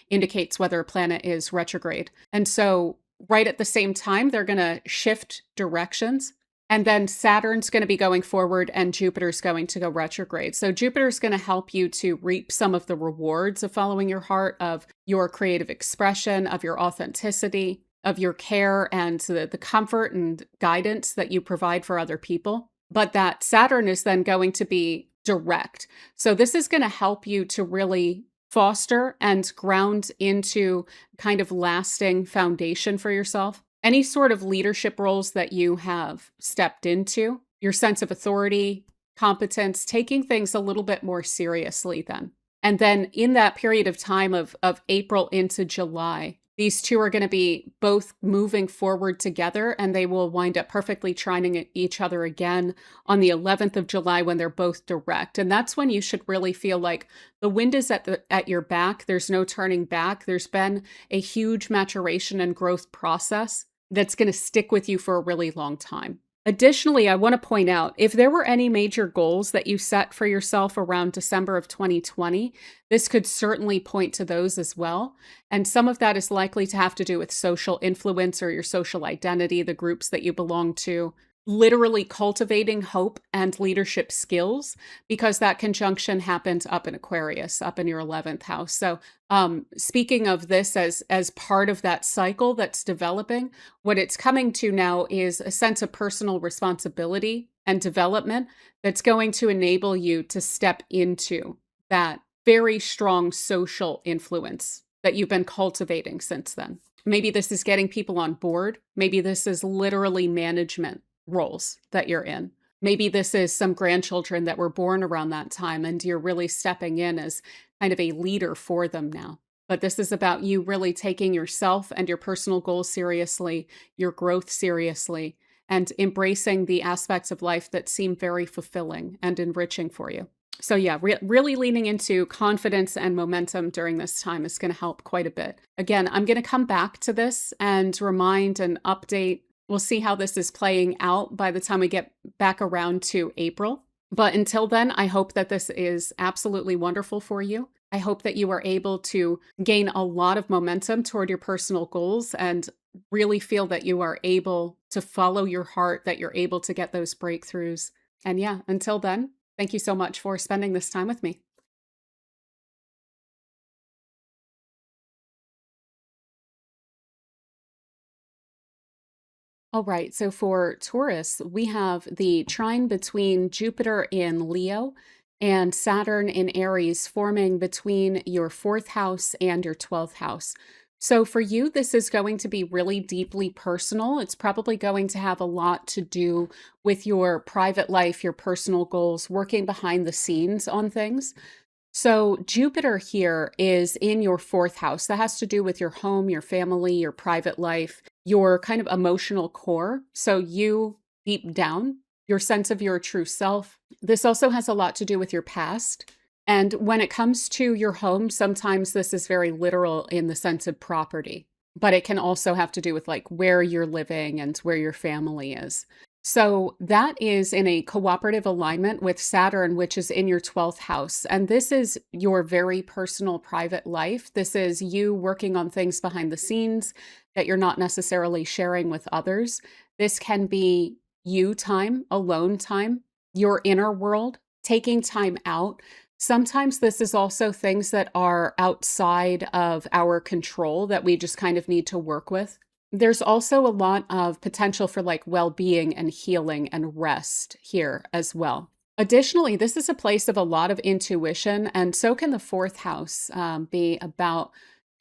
Speaker 1: indicates whether a planet is retrograde. And so right at the same time, they're going to shift directions. And then Saturn's going to be going forward and Jupiter's going to go retrograde. So Jupiter's going to help you to reap some of the rewards of following your heart, of your creative expression, of your authenticity, of your care and the comfort and guidance that you provide for other people. But that Saturn is then going to be direct. So this is going to help you to really foster and ground into kind of lasting foundation for yourself. Any sort of leadership roles that you have stepped into, your sense of authority, competence, taking things a little bit more seriously then. And then in that period of time of April into July, These two are going to be both moving forward together, and they will wind up perfectly trining each other again on the 11th of July when they're both direct. And that's when you should really feel like the wind is at your back. There's no turning back. There's been a huge maturation and growth process that's going to stick with you for a really long time. Additionally, I want to point out, if there were any major goals that you set for yourself around December of 2020, this could certainly point to those as well. And some of that is likely to have to do with social influence or your social identity, the groups that you belong to, literally cultivating hope and leadership skills, because that conjunction happens up in Aquarius, up in your 11th house. So speaking of this as part of that cycle that's developing, what it's coming to now is a sense of personal responsibility and development that's going to enable you to step into that very strong social influence that you've been cultivating since then. Maybe this is getting people on board. Maybe this is literally management roles that you're in. Maybe this is some grandchildren that were born around that time and you're really stepping in as kind of a leader for them now. But this is about you really taking yourself and your personal goals seriously, your growth seriously, and embracing the aspects of life that seem very fulfilling and enriching for you. So yeah, really leaning into confidence and momentum during this time is going to help quite a bit. Again, I'm going to come back to this and remind and update. We'll see how this is playing out by the time we get back around to April. But until then, I hope that this is absolutely wonderful for you. I hope that you are able to gain a lot of momentum toward your personal goals and really feel that you are able to follow your heart, that you're able to get those breakthroughs. And yeah, until then, thank you so much for spending this time with me. All right, so for Taurus, we have the trine between Jupiter in Leo and Saturn in Aries forming between your fourth house and your 12th house. So for you, this is going to be really deeply personal. It's probably going to have a lot to do with your private life, your personal goals, working behind the scenes on things. So Jupiter here is in your fourth house. That has to do with your home, your family, your private life, your kind of emotional core. So you deep down, your sense of your true self. This also has a lot to do with your past. And when it comes to your home, sometimes this is very literal in the sense of property, but it can also have to do with like where you're living and where your family is. So that is in a cooperative alignment with Saturn, which is in your 12th house. And this is your very personal private life. This is you working on things behind the scenes that you're not necessarily sharing with others. This can be you time, alone time, your inner world, taking time out. Sometimes this is also things that are outside of our control that we just kind of need to work with. There's also a lot of potential for like well-being and healing and rest here as well. Additionally, this is a place of a lot of intuition, and so can the fourth house be about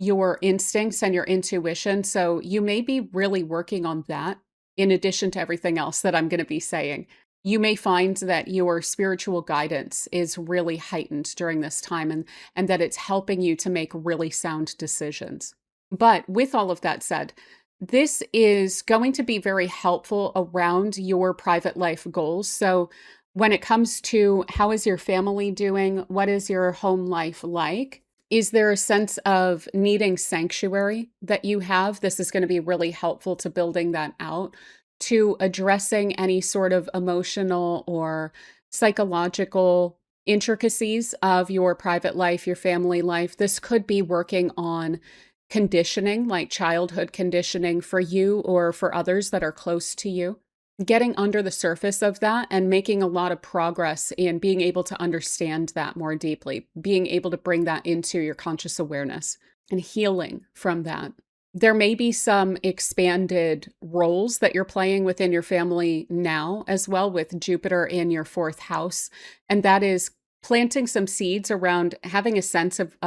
Speaker 1: your instincts and your intuition. So you may be really working on that in addition to everything else that I'm going to be saying. You may find that your spiritual guidance is really heightened during this time and that it's helping you to make really sound decisions. But with all of that said, this is going to be very helpful around your private life goals. So when it comes to how is your family doing? What is your home life like? Is there a sense of needing sanctuary that you have? This is going to be really helpful to building that out, to addressing any sort of emotional or psychological intricacies of your private life, your family life. This could be working on conditioning, like childhood conditioning for you or for others that are close to you. Getting under the surface of that and making a lot of progress in being able to understand that more deeply, being able to bring that into your conscious awareness and healing from that. There may be some expanded roles that you're playing within your family now as well, with Jupiter in your fourth house. And that is planting some seeds around having a sense of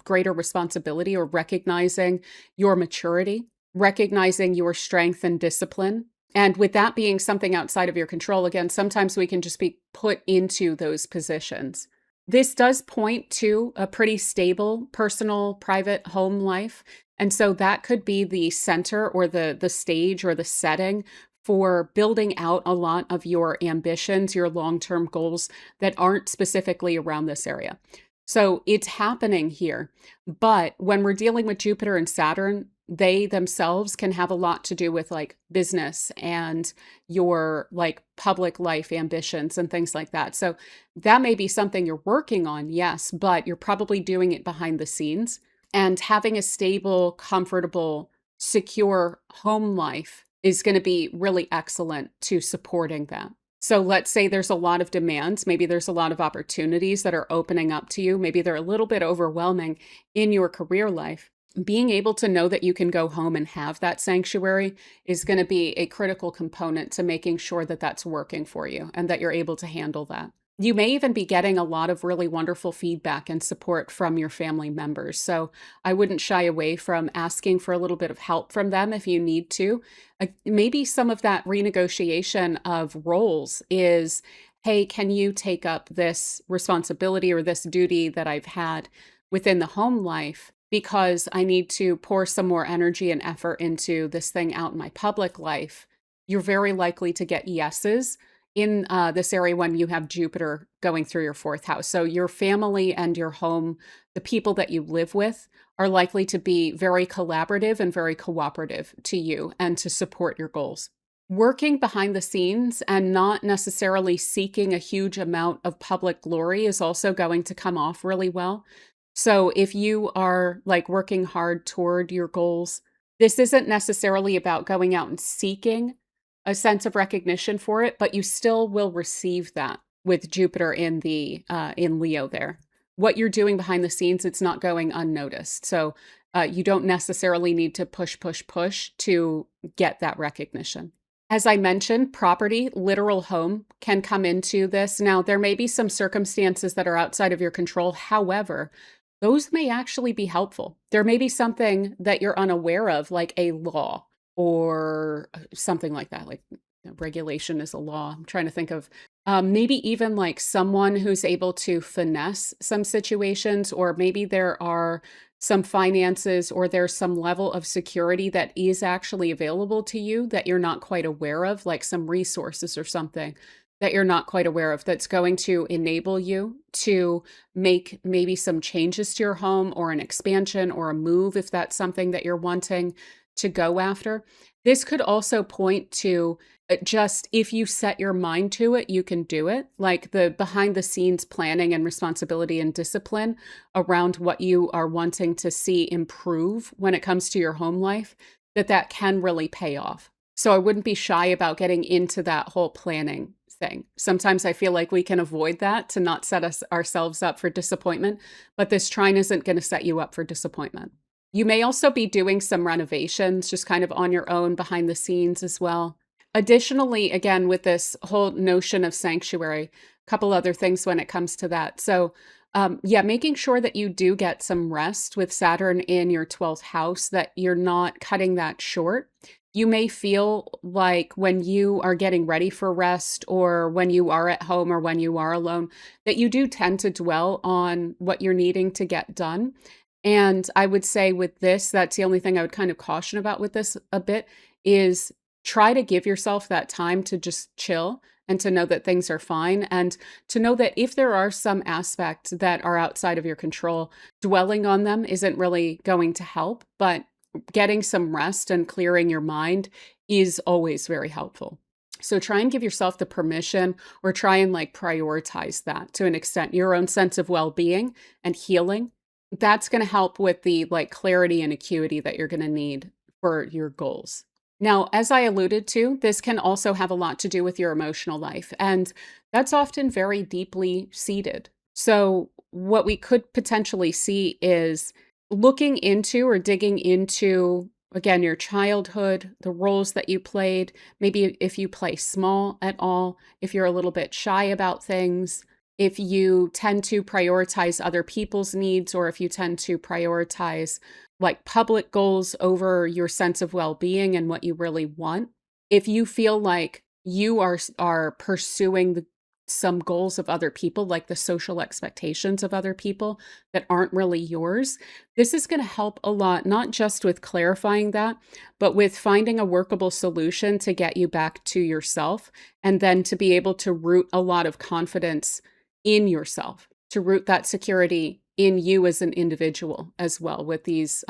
Speaker 1: greater responsibility, or recognizing your maturity, recognizing your strength and discipline. And with that being something outside of your control, again, sometimes we can just be put into those positions. This does point to a pretty stable personal private home life. And so that could be the center or the stage or the setting for building out a lot of your ambitions, your long-term goals that aren't specifically around this area. So it's happening here. But when we're dealing with Jupiter and Saturn, they themselves can have a lot to do with like business and your like public life ambitions and things like that. So that may be something you're working on, yes, but you're probably doing it behind the scenes. And having a stable, comfortable, secure home life is going to be really excellent to supporting that. So let's say there's a lot of demands. Maybe there's a lot of opportunities that are opening up to you. Maybe they're a little bit overwhelming in your career life. Being able to know that you can go home and have that sanctuary is going to be a critical component to making sure that that's working for you and that you're able to handle that. You may even be getting a lot of really wonderful feedback and support from your family members. So I wouldn't shy away from asking for a little bit of help from them if you need to. Maybe some of that renegotiation of roles is, hey, can you take up this responsibility or this duty that I've had within the home life? Because I need to pour some more energy and effort into this thing out in my public life. You're very likely to get yeses in this area when you have Jupiter going through your fourth house. So your family and your home, the people that you live with, are likely to be very collaborative and very cooperative to you and to support your goals. Working behind the scenes and not necessarily seeking a huge amount of public glory is also going to come off really well. So if you are like working hard toward your goals, this isn't necessarily about going out and seeking a sense of recognition for it, but you still will receive that with Jupiter in the in Leo there. What you're doing behind the scenes, it's not going unnoticed. So you don't necessarily need to push to get that recognition. As I mentioned, property, literal home can come into this. Now, there may be some circumstances that are outside of your control. However, those may actually be helpful. There may be something that you're unaware of, like a law or something like that. Like regulation is a law. I'm trying to think of maybe even like someone who's able to finesse some situations, or maybe there are some finances or there's some level of security that is actually available to you that you're not quite aware of, like some resources or something that you're not quite aware of that's going to enable you to make maybe some changes to your home or an expansion or a move if that's something that you're wanting to go after. This could also point to just if you set your mind to it, you can do it. Like the behind the scenes planning and responsibility and discipline around what you are wanting to see improve when it comes to your home life, that can really pay off. So I wouldn't be shy about getting into that whole planning thing. Sometimes I feel like we can avoid that to not set ourselves up for disappointment, but this trine isn't going to set you up for disappointment. You may also be doing some renovations just kind of on your own behind the scenes as well. Additionally, again, with this whole notion of sanctuary, a couple other things when it comes to that. So yeah, making sure that you do get some rest with Saturn in your 12th house, that you're not cutting that short. You may feel like when you are getting ready for rest or when you are at home or when you are alone, that you do tend to dwell on what you're needing to get done. And I would say with this, that's the only thing I would kind of caution about with this a bit is try to give yourself that time to just chill and to know that things are fine, and to know that if there are some aspects that are outside of your control, dwelling on them isn't really going to help, but getting some rest and clearing your mind is always very helpful. So try and give yourself the permission, or try and like prioritize that to an extent, your own sense of well-being and healing. That's going to help with the like clarity and acuity that you're going to need for your goals. Now, as I alluded to, this can also have a lot to do with your emotional life, and that's often very deeply seated. So what we could potentially see is looking into or digging into, again, your childhood, the roles that you played, maybe if you play small at all, if you're a little bit shy about things, if you tend to prioritize other people's needs, or if you tend to prioritize like public goals over your sense of well-being and what you really want. If you feel like you are pursuing some goals of other people, like the social expectations of other people that aren't really yours. This is going to help a lot, not just with clarifying that, but with finding a workable solution to get you back to yourself, and then to be able to root a lot of confidence in yourself, to root that security in you as an individual as well, with these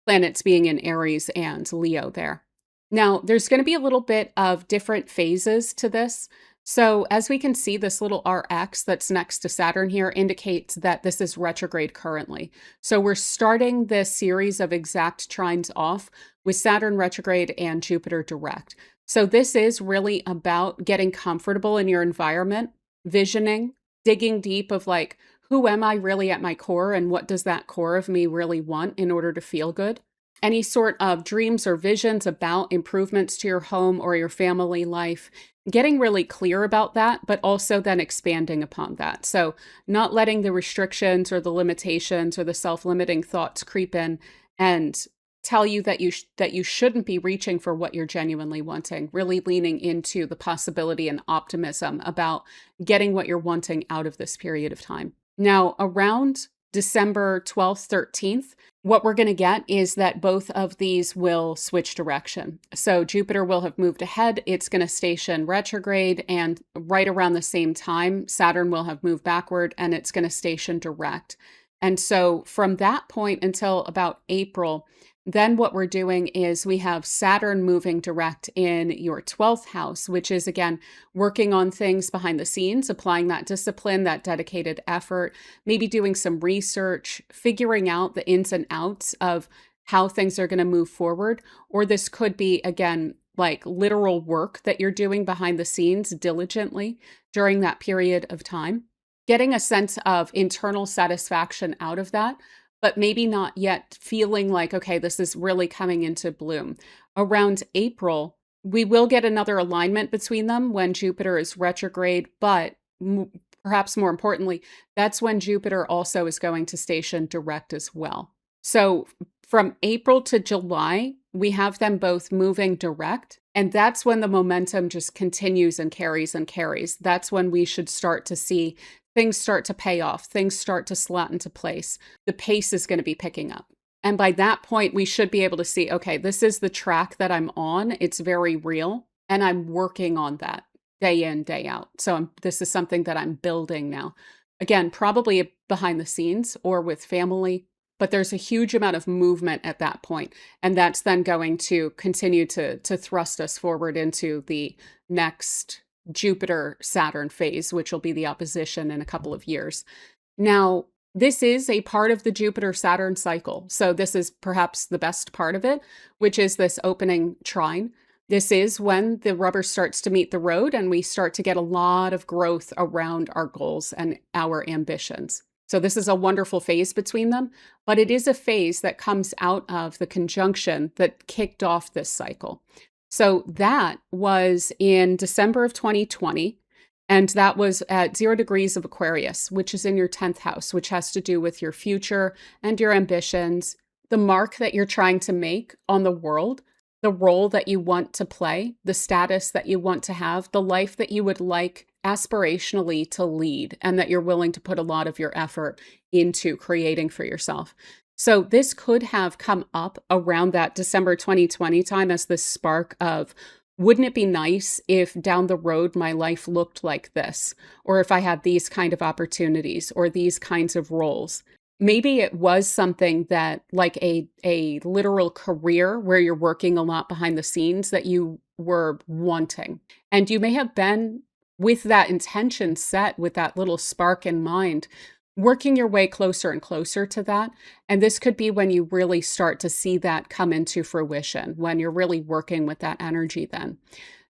Speaker 1: planets being in Aries and Leo there. Now, there's going to be a little bit of different phases to this. So as we can see, this little RX that's next to Saturn here indicates that this is retrograde currently. So we're starting this series of exact trines off with Saturn retrograde and Jupiter direct. So this is really about getting comfortable in your environment, visioning, digging deep of like, who am I really at my core, and what does that core of me really want in order to feel good? Any sort of dreams or visions about improvements to your home or your family life, getting really clear about that, but also then expanding upon that. So not letting the restrictions or the limitations or the self-limiting thoughts creep in and tell you that you shouldn't be reaching for what you're genuinely wanting, really leaning into the possibility and optimism about getting what you're wanting out of this period of time. Now, around December 12th, 13th, what we're going to get is that both of these will switch direction. So Jupiter will have moved ahead. It's going to station retrograde, and right around the same time, Saturn will have moved backward and it's going to station direct. And so from that point until about April, then what we're doing is we have Saturn moving direct in your 12th house, which is, again, working on things behind the scenes, applying that discipline, that dedicated effort, maybe doing some research, figuring out the ins and outs of how things are going to move forward. Or this could be, again, like literal work that you're doing behind the scenes diligently during that period of time, getting a sense of internal satisfaction out of that, but maybe not yet feeling like, okay, this is really coming into bloom. Around April, we will get another alignment between them when Jupiter is retrograde, but perhaps more importantly, that's when Jupiter also is going to station direct as well. So from April to July, we have them both moving direct, and that's when the momentum just continues and carries and carries. That's when we should start to see things start to pay off, things start to slot into place. The pace is going to be picking up. And by that point, we should be able to see, okay, this is the track that I'm on. It's very real. And I'm working on that day in, day out. So this is something that I'm building now. Again, probably behind the scenes or with family, but there's a huge amount of movement at that point. And that's then going to continue to thrust us forward into the next Jupiter-Saturn phase, which will be the opposition in a couple of years. Now, this is a part of the Jupiter-Saturn cycle. So this is perhaps the best part of it, which is this opening trine. This is when the rubber starts to meet the road and we start to get a lot of growth around our goals and our ambitions. So this is a wonderful phase between them, but it is a phase that comes out of the conjunction that kicked off this cycle. So that was in December of 2020, and that was at 0 degrees of Aquarius, which is in your 10th house, which has to do with your future and your ambitions, the mark that you're trying to make on the world, the role that you want to play, the status that you want to have, the life that you would like aspirationally to lead, and that you're willing to put a lot of your effort into creating for yourself. So this could have come up around that December 2020 time as this spark of, wouldn't it be nice if down the road my life looked like this, or if I had these kind of opportunities or these kinds of roles? Maybe it was something that, like a literal career where you're working a lot behind the scenes, that you were wanting. And you may have been with that intention set, with that little spark in mind, working your way closer and closer to that. And this could be when you really start to see that come into fruition, when you're really working with that energy then.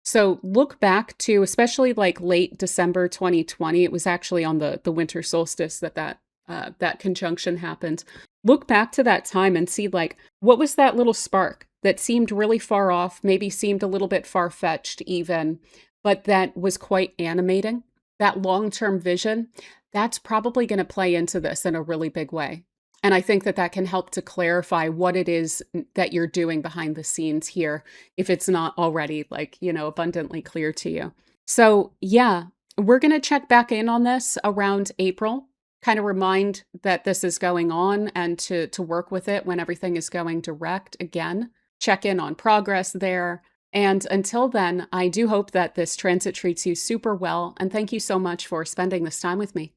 Speaker 1: So look back to, especially like late December 2020, it was actually on the winter solstice that conjunction happened. Look back to that time and see, like, what was that little spark that seemed really far off, maybe seemed a little bit far-fetched even, but that was quite animating. That long-term vision, that's probably going to play into this in a really big way. And I think that that can help to clarify what it is that you're doing behind the scenes here, if it's not already, like, abundantly clear to you. So yeah, We're going to check back in on this around April, kind of remind that this is going on and to work with it when everything is going direct again. Check in on progress there. And until then, I do hope that this transit treats you super well. And thank you so much for spending this time with me.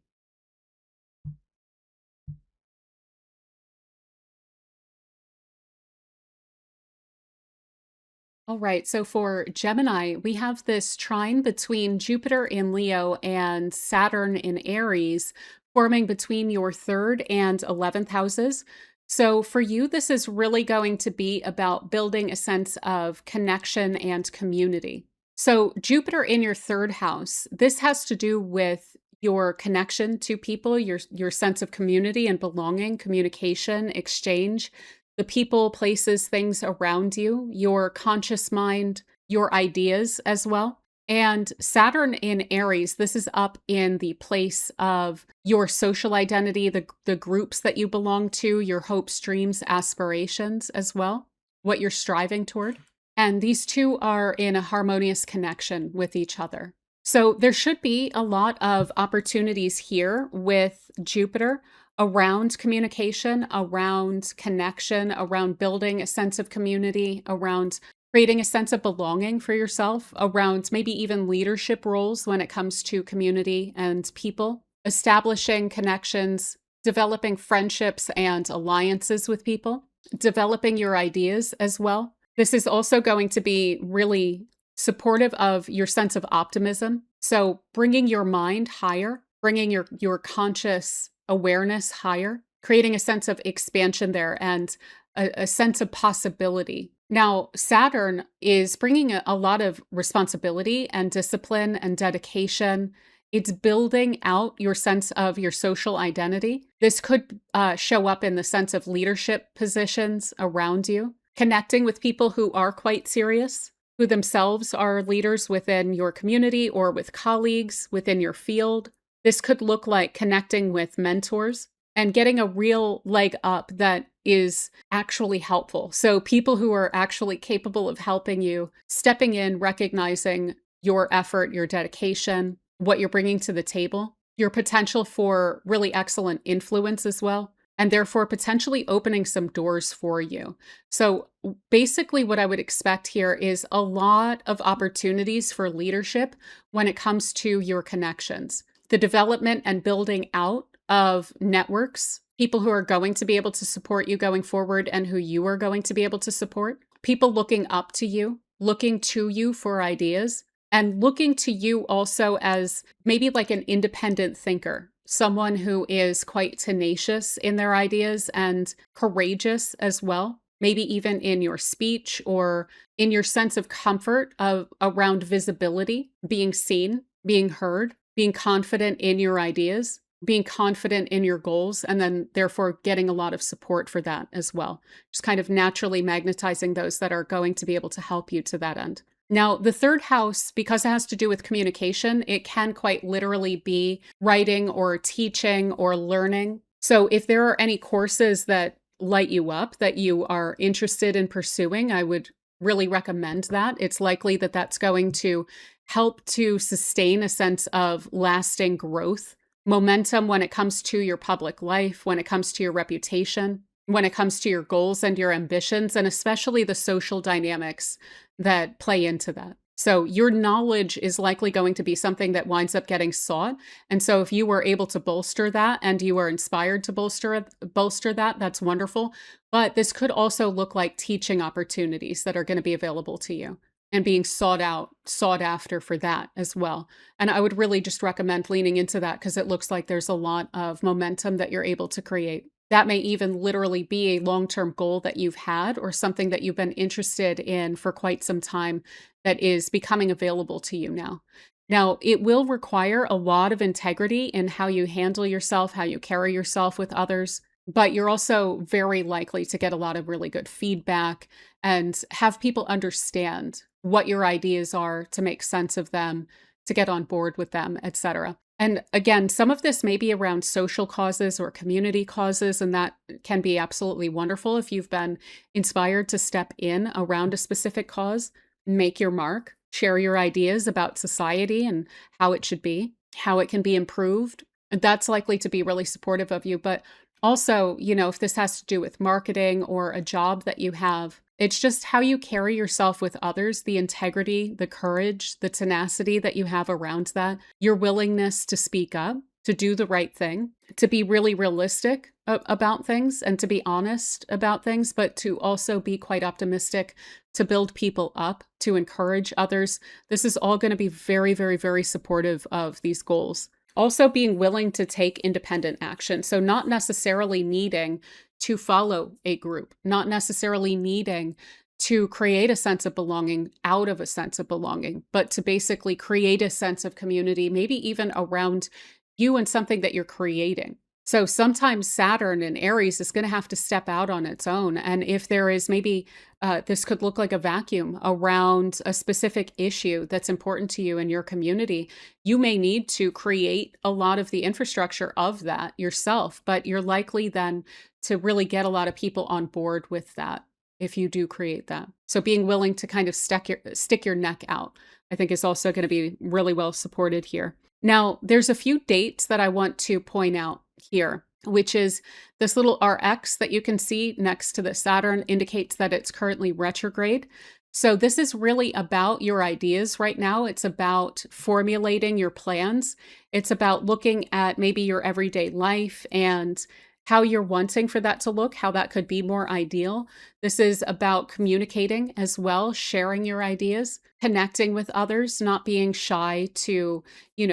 Speaker 1: All right. So for Gemini, we have this trine between Jupiter in Leo and Saturn in Aries, forming between your third and 11th houses. So for you, this is really going to be about building a sense of connection and community. So Jupiter in your third house, this has to do with your connection to people, your sense of community and belonging, communication, exchange, the people, places, things around you, your conscious mind, your ideas as well. And Saturn in Aries, this is up in the place of your social identity, the groups that you belong to, your hopes, dreams, aspirations as well, what you're striving toward. And these two are in a harmonious connection with each other. So there should be a lot of opportunities here with Jupiter around communication, around connection, around building a sense of community, around creating a sense of belonging for yourself, around maybe even leadership roles when it comes to community and people, establishing connections, developing friendships and alliances with people, developing your ideas as well. This is also going to be really supportive of your sense of optimism. So bringing your mind higher, bringing your conscious awareness higher, creating a sense of expansion there and a sense of possibility. Now, Saturn is bringing a lot of responsibility and discipline and dedication. It's building out your sense of your social identity. This could show up in the sense of leadership positions around you, connecting with people who are quite serious, who themselves are leaders within your community or with colleagues within your field. This could look like connecting with mentors and getting a real leg up that is actually helpful. So people who are actually capable of helping you, stepping in, recognizing your effort, your dedication, what you're bringing to the table, your potential for really excellent influence as well, and therefore potentially opening some doors for you. So basically what I would expect here is a lot of opportunities for leadership when it comes to your connections. The development and building out of networks, people who are going to be able to support you going forward and who you are going to be able to support, people looking up to you, looking to you for ideas, and looking to you also as maybe like an independent thinker, someone who is quite tenacious in their ideas and courageous as well, maybe even in your speech or in your sense of comfort of around visibility, being seen, being heard, being confident in your ideas, being confident in your goals, and then therefore getting a lot of support for that as well. Just kind of naturally magnetizing those that are going to be able to help you to that end. Now, the third house, because it has to do with communication, it can quite literally be writing or teaching or learning. So if there are any courses that light you up that you are interested in pursuing, I would really recommend that. It's likely that that's going to help to sustain a sense of lasting growth, momentum when it comes to your public life, when it comes to your reputation, when it comes to your goals and your ambitions, and especially the social dynamics that play into that. So your knowledge is likely going to be something that winds up getting sought. And so if you were able to bolster that and you are inspired to bolster that, that's wonderful. But this could also look like teaching opportunities that are going to be available to you and being sought after for that as well. And I would really just recommend leaning into that because it looks like there's a lot of momentum that you're able to create. That may even literally be a long-term goal that you've had or something that you've been interested in for quite some time that is becoming available to you now. Now, it will require a lot of integrity in how you handle yourself, how you carry yourself with others, but you're also very likely to get a lot of really good feedback and have people understand what your ideas are, to make sense of them, to get on board with them, etc. And again, some of this may be around social causes or community causes, and that can be absolutely wonderful if you've been inspired to step in around a specific cause, make your mark, share your ideas about society and how it should be. how it can be improved, that's likely to be really supportive of you. But also, if this has to do with marketing or a job that you have, it's just how you carry yourself with others, the integrity, the courage, the tenacity that you have around that, your willingness to speak up, to do the right thing, to be really realistic about things and to be honest about things, but to also be quite optimistic, to build people up, to encourage others. This is all going to be very, very, very supportive of these goals. Also, being willing to take independent action. So, not necessarily needing to follow a group, not necessarily needing to create a sense of belonging out of a sense of belonging, but to basically create a sense of community, maybe even around you and something that you're creating. So sometimes Saturn in Aries is going to have to step out on its own. And if there is maybe, this could look like a vacuum around a specific issue that's important to you in your community, you may need to create a lot of the infrastructure of that yourself, but you're likely then to really get a lot of people on board with that if you do create that. So being willing to kind of stick your neck out, I think is also going to be really well supported here. Now, there's a few dates that I want to point out here, which is this little RX that you can see next to the Saturn indicates that it's currently retrograde. So this is really about your ideas right now. It's about formulating your plans. It's about looking at maybe your everyday life and how you're wanting for that to look, how that could be more ideal. This is about communicating as well, sharing your ideas, connecting with others, not being shy to,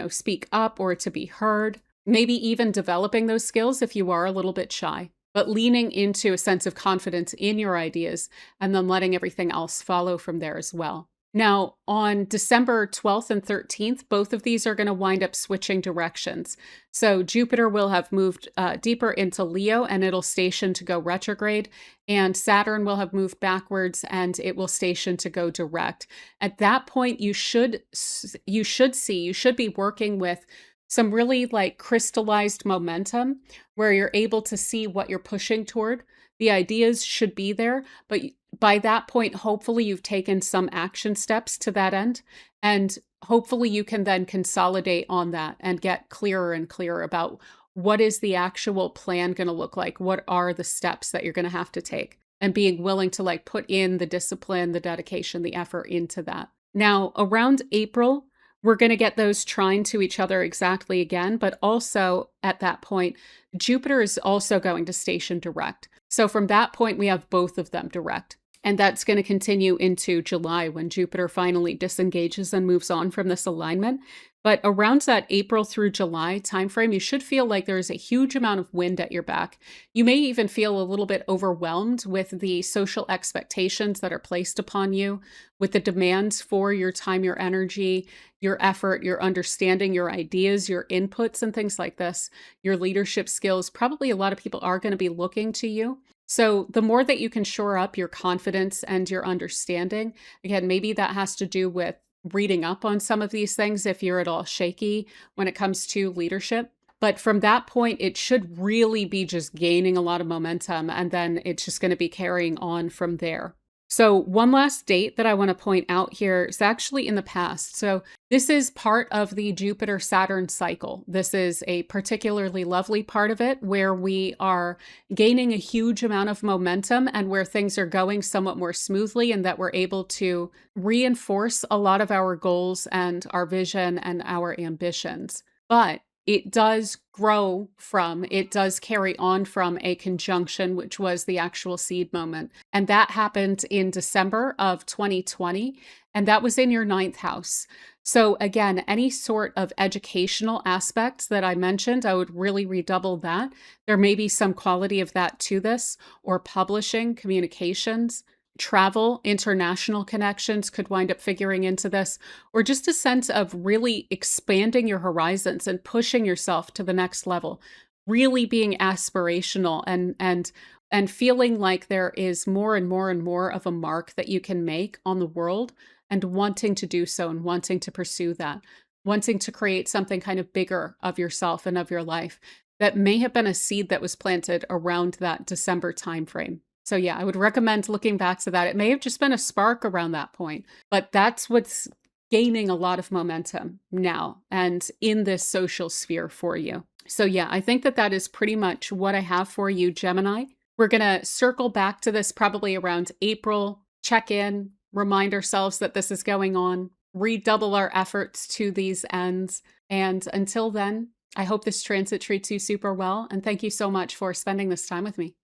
Speaker 1: speak up or to be heard, maybe even developing those skills if you are a little bit shy, but leaning into a sense of confidence in your ideas and then letting everything else follow from there as well. Now, on December 12th and 13th, both of these are going to wind up switching directions. So Jupiter will have moved deeper into Leo and it'll station to go retrograde, and Saturn will have moved backwards and it will station to go direct. At that point, you should be working with some really like crystallized momentum where you're able to see what you're pushing toward. The ideas should be there, but by that point, hopefully you've taken some action steps to that end. And hopefully you can then consolidate on that and get clearer and clearer about what is the actual plan going to look like? What are the steps that you're going to have to take? And being willing to like put in the discipline, the dedication, the effort into that. Now, around April, we're going to get those trine to each other exactly again, but also at that point, Jupiter is also going to station direct. So from that point, we have both of them direct. And that's going to continue into July when Jupiter finally disengages and moves on from this alignment. But around that April through July timeframe, you should feel like there's a huge amount of wind at your back. You may even feel a little bit overwhelmed with the social expectations that are placed upon you, with the demands for your time, your energy, your effort, your understanding, your ideas, your inputs, and things like this, your leadership skills. Probably a lot of people are going to be looking to you. So the more that you can shore up your confidence and your understanding, again, maybe that has to do with reading up on some of these things if you're at all shaky when it comes to leadership. But from that point, it should really be just gaining a lot of momentum, and then it's just going to be carrying on from there. So one last date that I want to point out here is actually in the past. So this is part of the Jupiter-Saturn cycle. This is a particularly lovely part of it where we are gaining a huge amount of momentum and where things are going somewhat more smoothly, and that we're able to reinforce a lot of our goals and our vision and our ambitions. But it does carry on from a conjunction, which was the actual seed moment. And that happened in December of 2020. And that was in your 9th house. So again, any sort of educational aspects that I mentioned, I would really redouble that. There may be some quality of that to this, or publishing, communications, travel, international connections could wind up figuring into this, or just a sense of really expanding your horizons and pushing yourself to the next level, really being aspirational and feeling like there is more and more and more of a mark that you can make on the world, and wanting to do so and wanting to pursue that, wanting to create something kind of bigger of yourself and of your life that may have been a seed that was planted around that December timeframe. So yeah, I would recommend looking back to that. It may have just been a spark around that point, but that's what's gaining a lot of momentum now and in this social sphere for you. So, yeah, I think that that is pretty much what I have for you, Gemini. We're going to circle back to this probably around April, check in, remind ourselves that this is going on, redouble our efforts to these ends. And until then, I hope this transit treats you super well. And thank you so much for spending this time with me.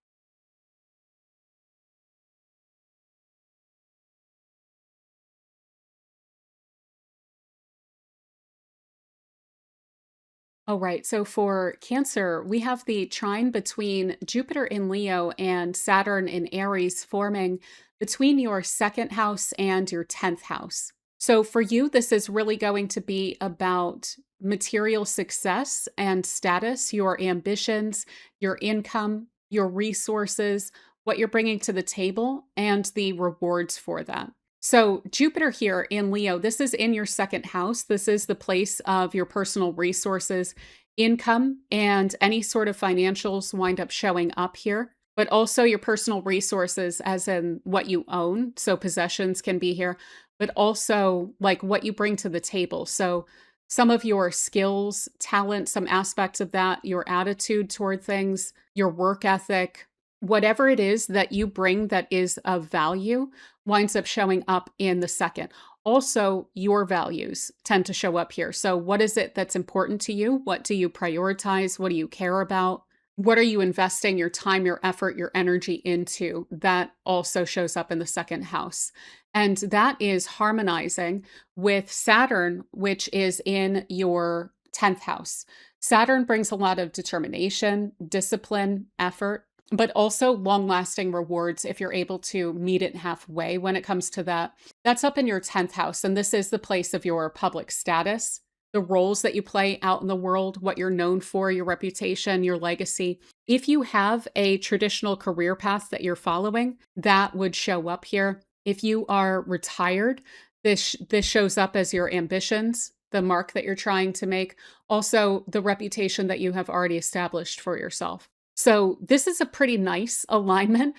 Speaker 1: Oh, right. So for Cancer, we have the trine between Jupiter in Leo and Saturn in Aries forming between your second house and your 10th house. So for you, this is really going to be about material success and status, your ambitions, your income, your resources, what you're bringing to the table, and the rewards for that. So, Jupiter here in Leo, this is in your second house. This is the place of your personal resources, income, and any sort of financials wind up showing up here, but also your personal resources, as in what you own. So, possessions can be here, but also like what you bring to the table. So, some of your skills, talent, some aspects of that, your attitude toward things, your work ethic, whatever it is that you bring that is of value winds up showing up in the second. Also, your values tend to show up here. So, what is it that's important to you? What do you prioritize? What do you care about? What are you investing your time, your effort, your energy into? That also shows up in the second house. And that is harmonizing with Saturn, which is in your 10th house. Saturn brings a lot of determination, discipline, effort, but also long lasting rewards if you're able to meet it halfway when it comes to that. That's up in your 10th house. And this is the place of your public status, the roles that you play out in the world, what you're known for, your reputation, your legacy. If you have a traditional career path that you're following, that would show up here. If you are retired, this shows up as your ambitions, the mark that you're trying to make, also the reputation that you have already established for yourself. So this is a pretty nice alignment.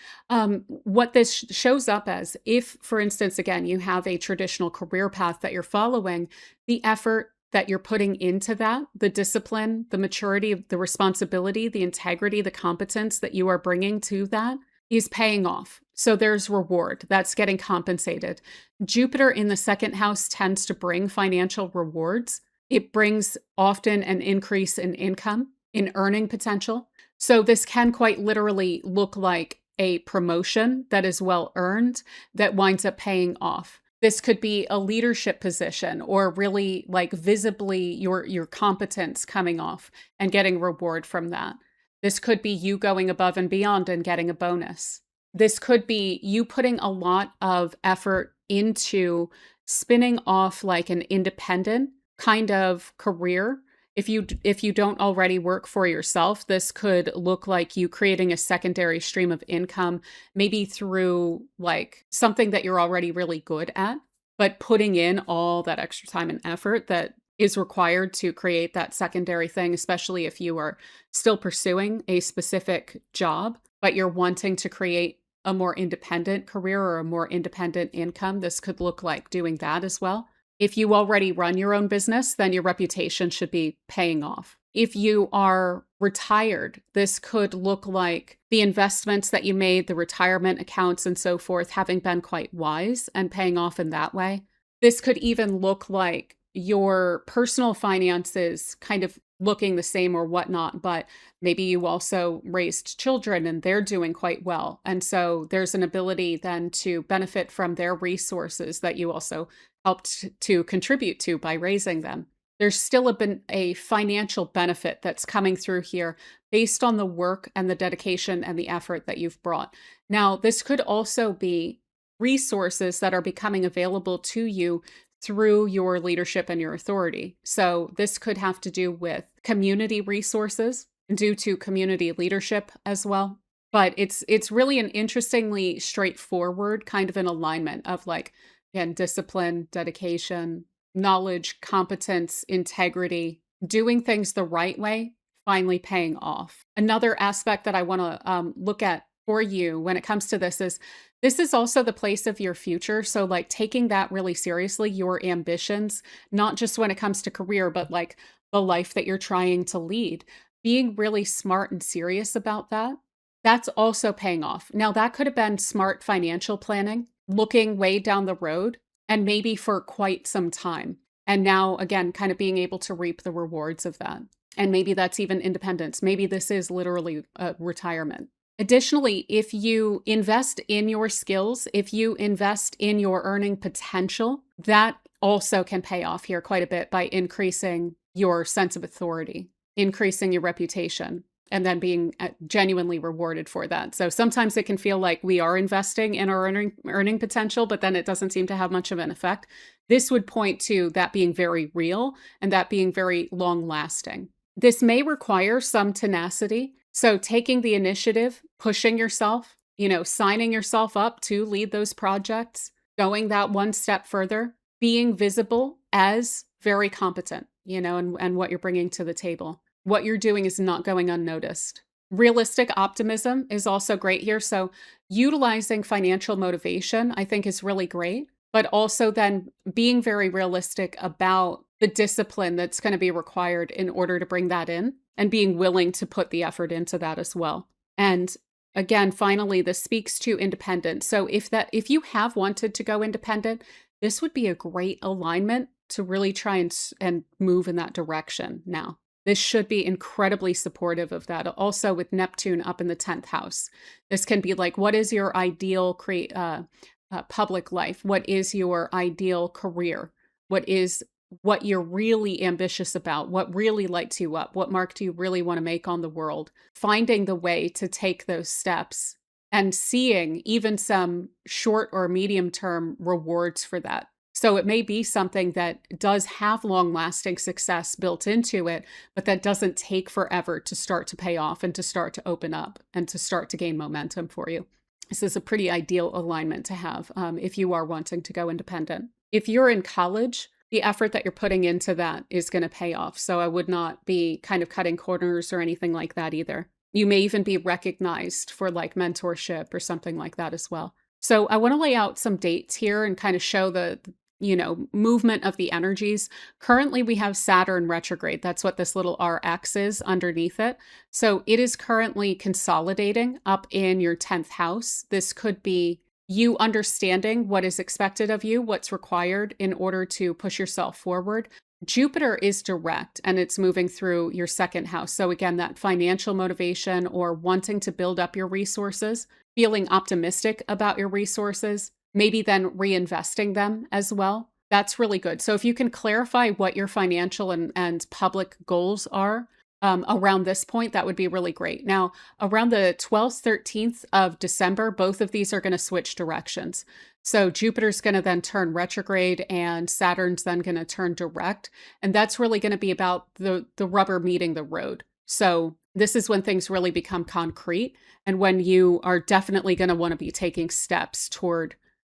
Speaker 1: What this shows up as, if, for instance, again, you have a traditional career path that you're following, the effort that you're putting into that, the discipline, the maturity, the responsibility, the integrity, the competence that you are bringing to that is paying off. So there's reward that's getting compensated. Jupiter in the second house tends to bring financial rewards. It brings often an increase in income, in earning potential. So this can quite literally look like a promotion that is well earned that winds up paying off. This could be a leadership position or really like visibly your competence coming off and getting reward from that. This could be you going above and beyond and getting a bonus. This could be you putting a lot of effort into spinning off like an independent kind of career. If you don't already work for yourself, this could look like you creating a secondary stream of income, maybe through like something that you're already really good at, but putting in all that extra time and effort that is required to create that secondary thing, especially if you are still pursuing a specific job, but you're wanting to create a more independent career or a more independent income. This could look like doing that as well. If you already run your own business, then your reputation should be paying off. If you are retired, this could look like the investments that you made, the retirement accounts and so forth, having been quite wise and paying off in that way. This could even look like your personal finances kind of looking the same or whatnot, but maybe you also raised children and they're doing quite well. And so there's an ability then to benefit from their resources that you also helped to contribute to by raising them. There's still a financial benefit that's coming through here based on the work and the dedication and the effort that you've brought. Now, this could also be resources that are becoming available to you through your leadership and your authority. So this could have to do with community resources due to community leadership as well. But it's really an interestingly straightforward kind of an alignment of like, again, discipline, dedication, knowledge, competence, integrity, doing things the right way, finally paying off. Another aspect that I want to look at for you when it comes to this is also the place of your future. So like taking that really seriously, your ambitions, not just when it comes to career, but like the life that you're trying to lead, being really smart and serious about that. That's also paying off. Now, that could have been smart financial planning, looking way down the road and maybe for quite some time. And now, again, kind of being able to reap the rewards of that. And maybe that's even independence. Maybe this is literally a retirement. Additionally, if you invest in your skills, if you invest in your earning potential, that also can pay off here quite a bit by increasing your sense of authority, increasing your reputation, and then being genuinely rewarded for that. So sometimes it can feel like we are investing in our earning potential, but then it doesn't seem to have much of an effect. This would point to that being very real and that being very long lasting. This may require some tenacity. So taking the initiative, pushing yourself, signing yourself up to lead those projects, going that one step further, being visible as very competent, and what you're bringing to the table. What you're doing is not going unnoticed. Realistic optimism is also great here. So utilizing financial motivation, I think, is really great, but also then being very realistic about the discipline that's going to be required in order to bring that in and being willing to put the effort into that as well. And again, finally, this speaks to independence. So if you have wanted to go independent, this would be a great alignment to really try and move in that direction now. This should be incredibly supportive of that. Also with Neptune up in the 10th house. This can be like, what is your ideal public life? What is your ideal career? What you're really ambitious about? What really lights you up? What mark do you really want to make on the world? Finding the way to take those steps and seeing even some short or medium term rewards for that. So it may be something that does have long-lasting success built into it, but that doesn't take forever to start to pay off and to start to open up and to start to gain momentum for you. This is a pretty ideal alignment to have if you are wanting to go independent. If you're in college, the effort that you're putting into that is going to pay off. So I would not be kind of cutting corners or anything like that either. You may even be recognized for like mentorship or something like that as well. So I want to lay out some dates here and kind of show the movement of the energies. Currently, we have Saturn retrograde. That's what this little RX is underneath it. So it is currently consolidating up in your 10th house. This could be you understanding what is expected of you, what's required in order to push yourself forward. Jupiter is direct and it's moving through your 2nd house. So again, that financial motivation or wanting to build up your resources, feeling optimistic about your resources, maybe then reinvesting them as well. That's really good. So if you can clarify what your financial and public goals are around this point, that would be really great. Now, around the 12th, 13th of December, both of these are going to switch directions. So Jupiter's going to then turn retrograde and Saturn's then going to turn direct. And that's really going to be about the rubber meeting the road. So this is when things really become concrete and when you are definitely going to want to be taking steps toward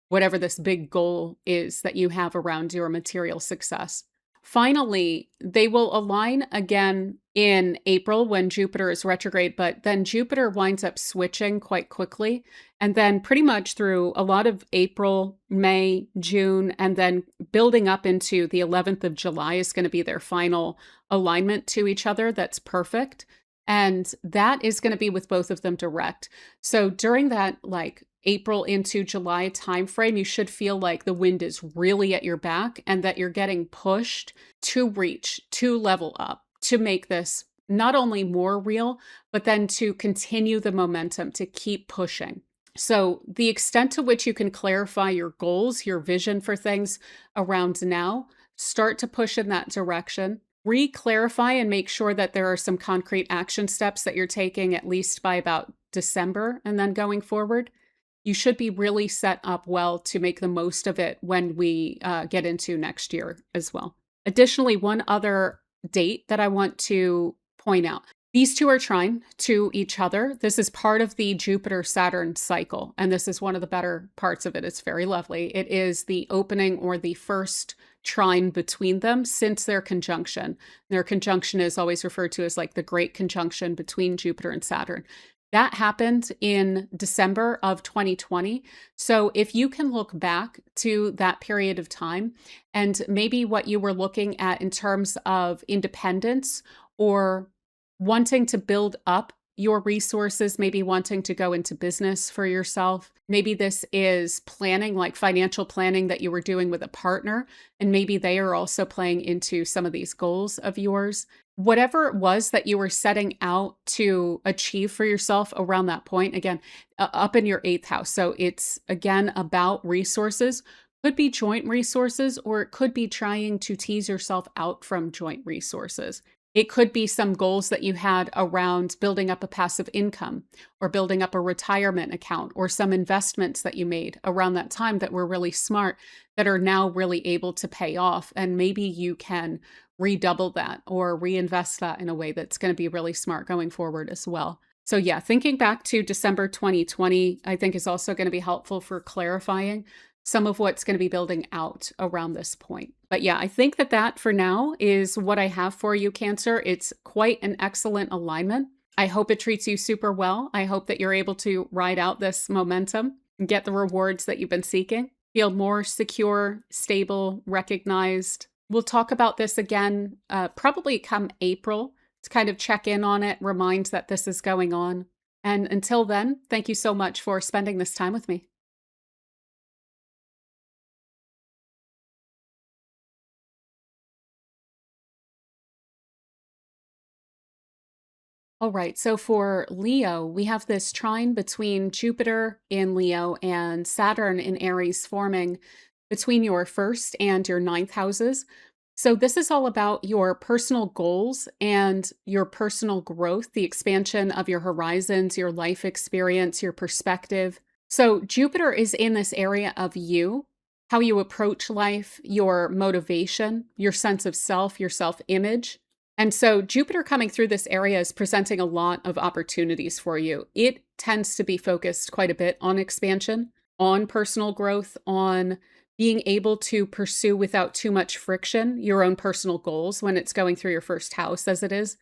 Speaker 1: whatever this big goal is that you have around your material success. Finally, they will align again in April when Jupiter is retrograde, but then Jupiter winds up switching quite quickly. And then pretty much through a lot of April, May, June, and then building up into the 11th of July is going to be their final alignment to each other. That's perfect. And that is going to be with both of them direct. So during that April into July timeframe, you should feel like the wind is really at your back and that you're getting pushed to reach, to level up, to make this not only more real, but then to continue the momentum, to keep pushing. So the extent to which you can clarify your goals, your vision for things around now, start to push in that direction. Re-clarify and make sure that there are some concrete action steps that you're taking at least by about December and then going forward. You should be really set up well to make the most of it when we get into next year as well. Additionally, one other date that I want to point out. These two are trine to each other. This is part of the Jupiter-Saturn cycle, and this is one of the better parts of it. It's very lovely. It is the opening or the first trine between them since their conjunction. Their conjunction is always referred to as like the great conjunction between Jupiter and Saturn. That happened in December of 2020. So if you can look back to that period of time and maybe what you were looking at in terms of independence or wanting to build up your resources, maybe wanting to go into business for yourself. Maybe this is planning, like financial planning that you were doing with a partner, and maybe they are also playing into some of these goals of yours. Whatever it was that you were setting out to achieve for yourself around that point, again, up in your eighth house. So it's again about resources, could be joint resources, or it could be trying to tease yourself out from joint resources. It could be some goals that you had around building up a passive income or building up a retirement account or some investments that you made around that time that were really smart that are now really able to pay off. And maybe you can redouble that or reinvest that in a way that's going to be really smart going forward as well. So yeah, thinking back to December 2020, I think is also going to be helpful for clarifying some of what's going to be building out around this point. But yeah, I think that that for now is what I have for you, Cancer. It's quite an excellent alignment. I hope it treats you super well. I hope that you're able to ride out this momentum and get the rewards that you've been seeking. Feel more secure, stable, recognized. We'll talk about this again, probably come April to kind of check in on it, remind that this is going on. And until then, thank you so much for spending this time with me. All right. So for Leo, we have this trine between Jupiter in Leo and Saturn in Aries forming between your first and your ninth houses. So this is all about your personal goals and your personal growth, the expansion of your horizons, your life experience, your perspective. So Jupiter is in this area of you, how you approach life, your motivation, your sense of self, your self image. And so Jupiter coming through this area is presenting a lot of opportunities for you. It tends to be focused quite a bit on expansion, on personal growth, on being able to pursue without too much friction your own personal goals when it's going through your first house, as it is.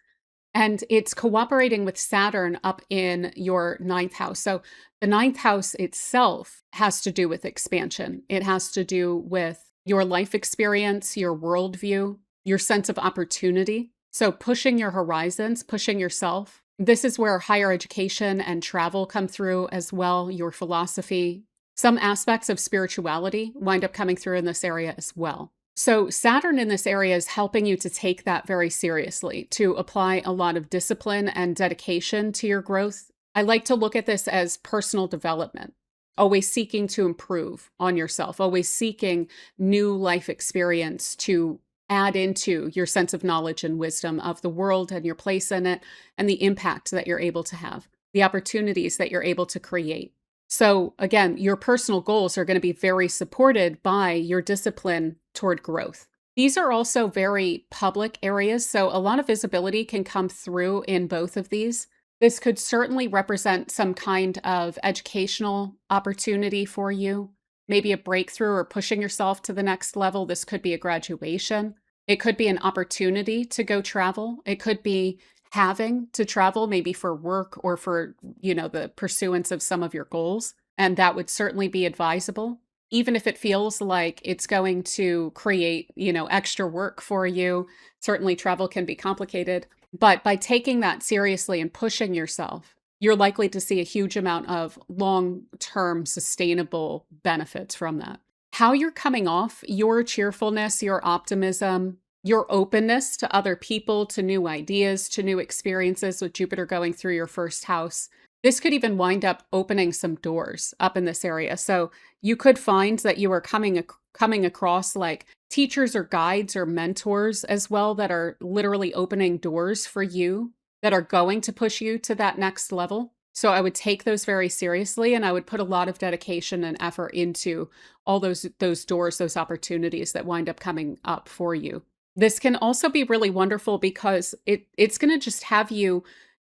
Speaker 1: And it's cooperating with Saturn up in your ninth house. So the ninth house itself has to do with expansion, it has to do with your life experience, your worldview, your sense of opportunity. So pushing your horizons, pushing yourself. This is where higher education and travel come through as well, your philosophy. Some aspects of spirituality wind up coming through in this area as well. So Saturn in this area is helping you to take that very seriously, to apply a lot of discipline and dedication to your growth. I like to look at this as personal development, always seeking to improve on yourself, always seeking new life experience to add into your sense of knowledge and wisdom of the world and your place in it and the impact that you're able to have, the opportunities that you're able to create. So again, your personal goals are going to be very supported by your discipline toward growth. These are also very public areas, so a lot of visibility can come through in both of these. This could certainly represent some kind of educational opportunity for you, maybe a breakthrough or pushing yourself to the next level. This could be a graduation. It could be an opportunity to go travel. It could be having to travel maybe for work or for, the pursuance of some of your goals. And that would certainly be advisable, even if it feels like it's going to create, extra work for you. Certainly travel can be complicated, but by taking that seriously and pushing yourself, you're likely to see a huge amount of long-term sustainable benefits from that. How you're coming off, your cheerfulness, your optimism, your openness to other people, to new ideas, to new experiences with Jupiter going through your first house. This could even wind up opening some doors up in this area. So you could find that you are coming across like teachers or guides or mentors as well that are literally opening doors for you that are going to push you to that next level. So I would take those very seriously, and I would put a lot of dedication and effort into all those doors, those opportunities that wind up coming up for you. This can also be really wonderful because it's going to just have you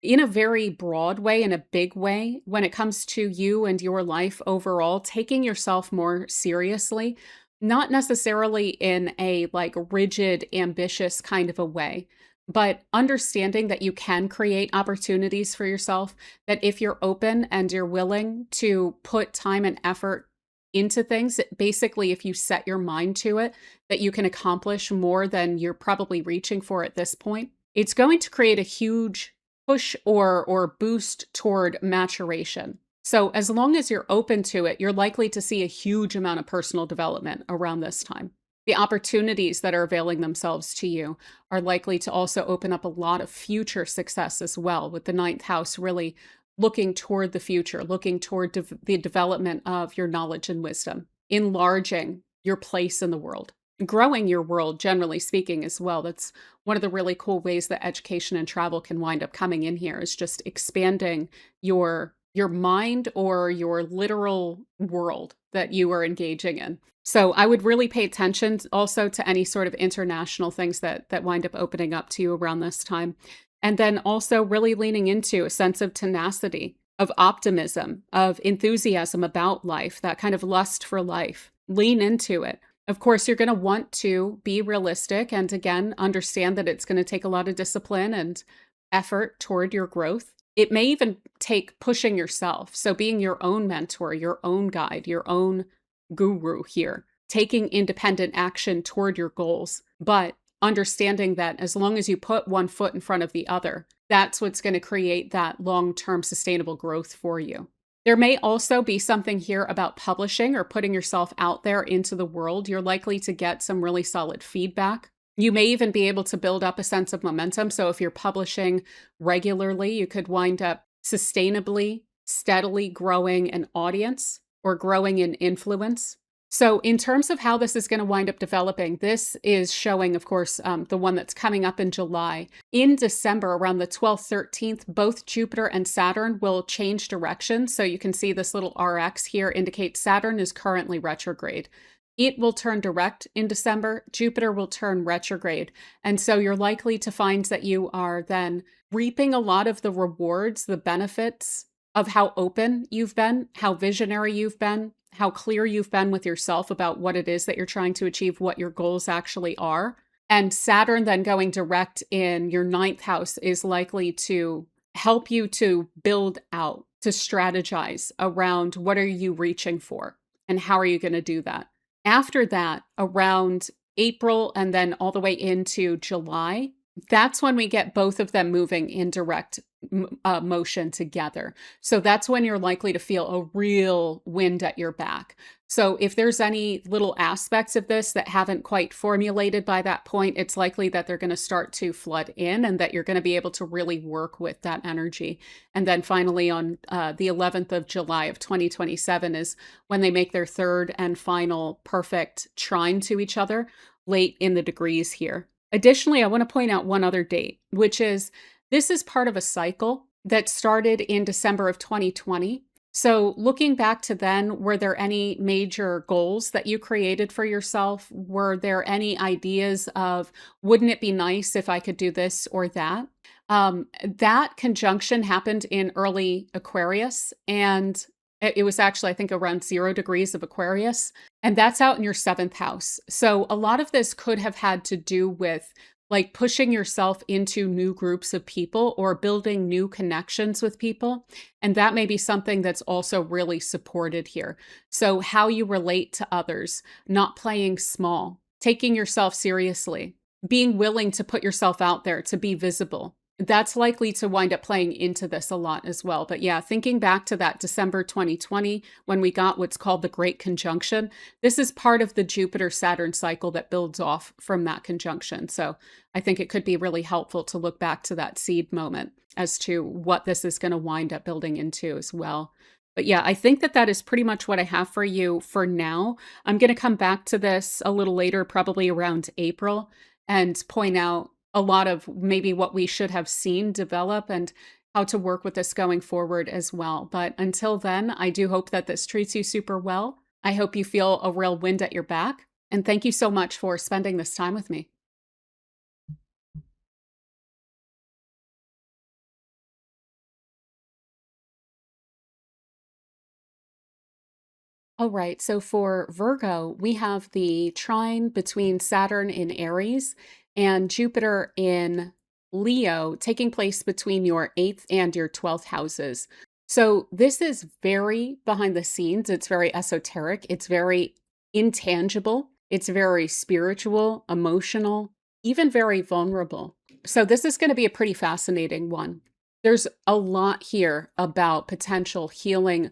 Speaker 1: in a very broad way, in a big way, when it comes to you and your life overall, taking yourself more seriously, not necessarily in a like rigid, ambitious kind of a way, but understanding that you can create opportunities for yourself, that if you're open and you're willing to put time and effort into things, basically, if you set your mind to it, that you can accomplish more than you're probably reaching for at this point. It's going to create a huge push or boost toward maturation. So as long as you're open to it, you're likely to see a huge amount of personal development around this time. The opportunities that are availing themselves to you are likely to also open up a lot of future success as well, with the ninth house really looking toward the future, looking toward the development of your knowledge and wisdom, enlarging your place in the world, growing your world, generally speaking, as well. That's one of the really cool ways that education and travel can wind up coming in here, is just expanding your mind or your literal world that you are engaging in. So I would really pay attention also to any sort of international things that wind up opening up to you around this time. And then also really leaning into a sense of tenacity, of optimism, of enthusiasm about life, that kind of lust for life. Lean into it. Of course, you're going to want to be realistic and, again, understand that it's going to take a lot of discipline and effort toward your growth. It may even take pushing yourself. So being your own mentor, your own guide, your own guru here, taking independent action toward your goals, but understanding that as long as you put one foot in front of the other, that's what's going to create that long-term sustainable growth for you. There may also be something here about publishing or putting yourself out there into the world. You're likely to get some really solid feedback. You may even be able to build up a sense of momentum. So if you're publishing regularly, you could wind up sustainably, steadily growing an audience or growing in influence. So in terms of how this is going to wind up developing, this is showing, of course, the one that's coming up in July. In December, around the 12th, 13th, both Jupiter and Saturn will change direction. So you can see this little RX here indicates Saturn is currently retrograde. It will turn direct in December. Jupiter will turn retrograde. And so you're likely to find that you are then reaping a lot of the rewards, the benefits of how open you've been, how visionary you've been, how clear you've been with yourself about what it is that you're trying to achieve, what your goals actually are. And Saturn then going direct in your ninth house is likely to help you to build out, to strategize around what are you reaching for and how are you going to do that. After that, around April and then all the way into July, that's when we get both of them moving in direct motion together. So that's when you're likely to feel a real wind at your back. So if there's any little aspects of this that haven't quite formulated by that point, it's likely that they're going to start to flood in and that you're going to be able to really work with that energy. And then finally on the 11th of July of 2027 is when they make their third and final perfect trine to each other late in the degrees here. Additionally, I want to point out one other date, which is this is part of a cycle that started in December of 2020. So looking back to then, were there any major goals that you created for yourself? Were there any ideas of, wouldn't it be nice if I could do this or that? That conjunction happened in early Aquarius, and it was actually, I think, around 0 degrees of Aquarius, and that's out in your 7th house. So a lot of this could have had to do with like pushing yourself into new groups of people or building new connections with people. And that may be something that's also really supported here. So how you relate to others, not playing small, taking yourself seriously, being willing to put yourself out there, to be visible. That's likely to wind up playing into this a lot as well. But yeah, thinking back to that December 2020, when we got what's called the Great Conjunction, this is part of the Jupiter-Saturn cycle that builds off from that conjunction. So I think it could be really helpful to look back to that seed moment as to what this is going to wind up building into as well. But yeah, I think that that is pretty much what I have for you for now. I'm going to come back to this a little later, probably around April, and point out a lot of maybe what we should have seen develop and how to work with this going forward as well. But until then, I do hope that this treats you super well. I hope you feel a real wind at your back. And thank you so much for spending this time with me. All right, so for Virgo, we have the trine between Saturn in Aries and Jupiter in Leo taking place between your 8th and your 12th houses. So this is very behind the scenes. It's very esoteric. It's very intangible. It's very spiritual, emotional, even very vulnerable. So this is going to be a pretty fascinating one. There's a lot here about potential healing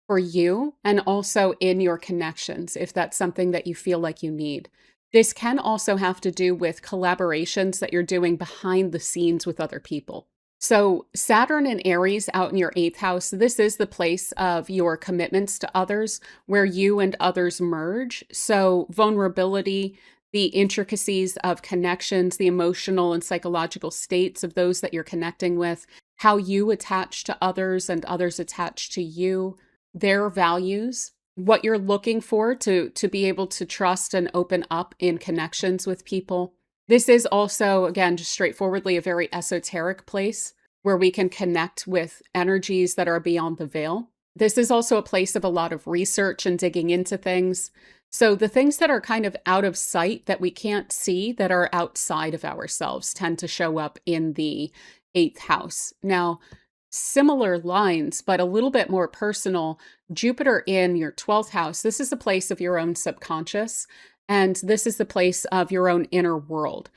Speaker 1: for you and also in your connections, if that's something that you feel like you need. This can also have to do with collaborations that you're doing behind the scenes with other people. So, Saturn and Aries out in your 8th house, this is the place of your commitments to others where you and others merge. So, vulnerability, the intricacies of connections, the emotional and psychological states of those that you're connecting with, how you attach to others and others attach to you, their values, what you're looking for to be able to trust and open up in connections with people. This is also, again, just straightforwardly a very esoteric place where we can connect with energies that are beyond the veil. This is also a place of a lot of research and digging into things. So the things that are kind of out of sight that we can't see that are outside of ourselves tend to show up in the 8th house. Now, similar lines, but a little bit more personal, Jupiter in your 12th house. This is a place of your own subconscious, and this is the place of your own inner world.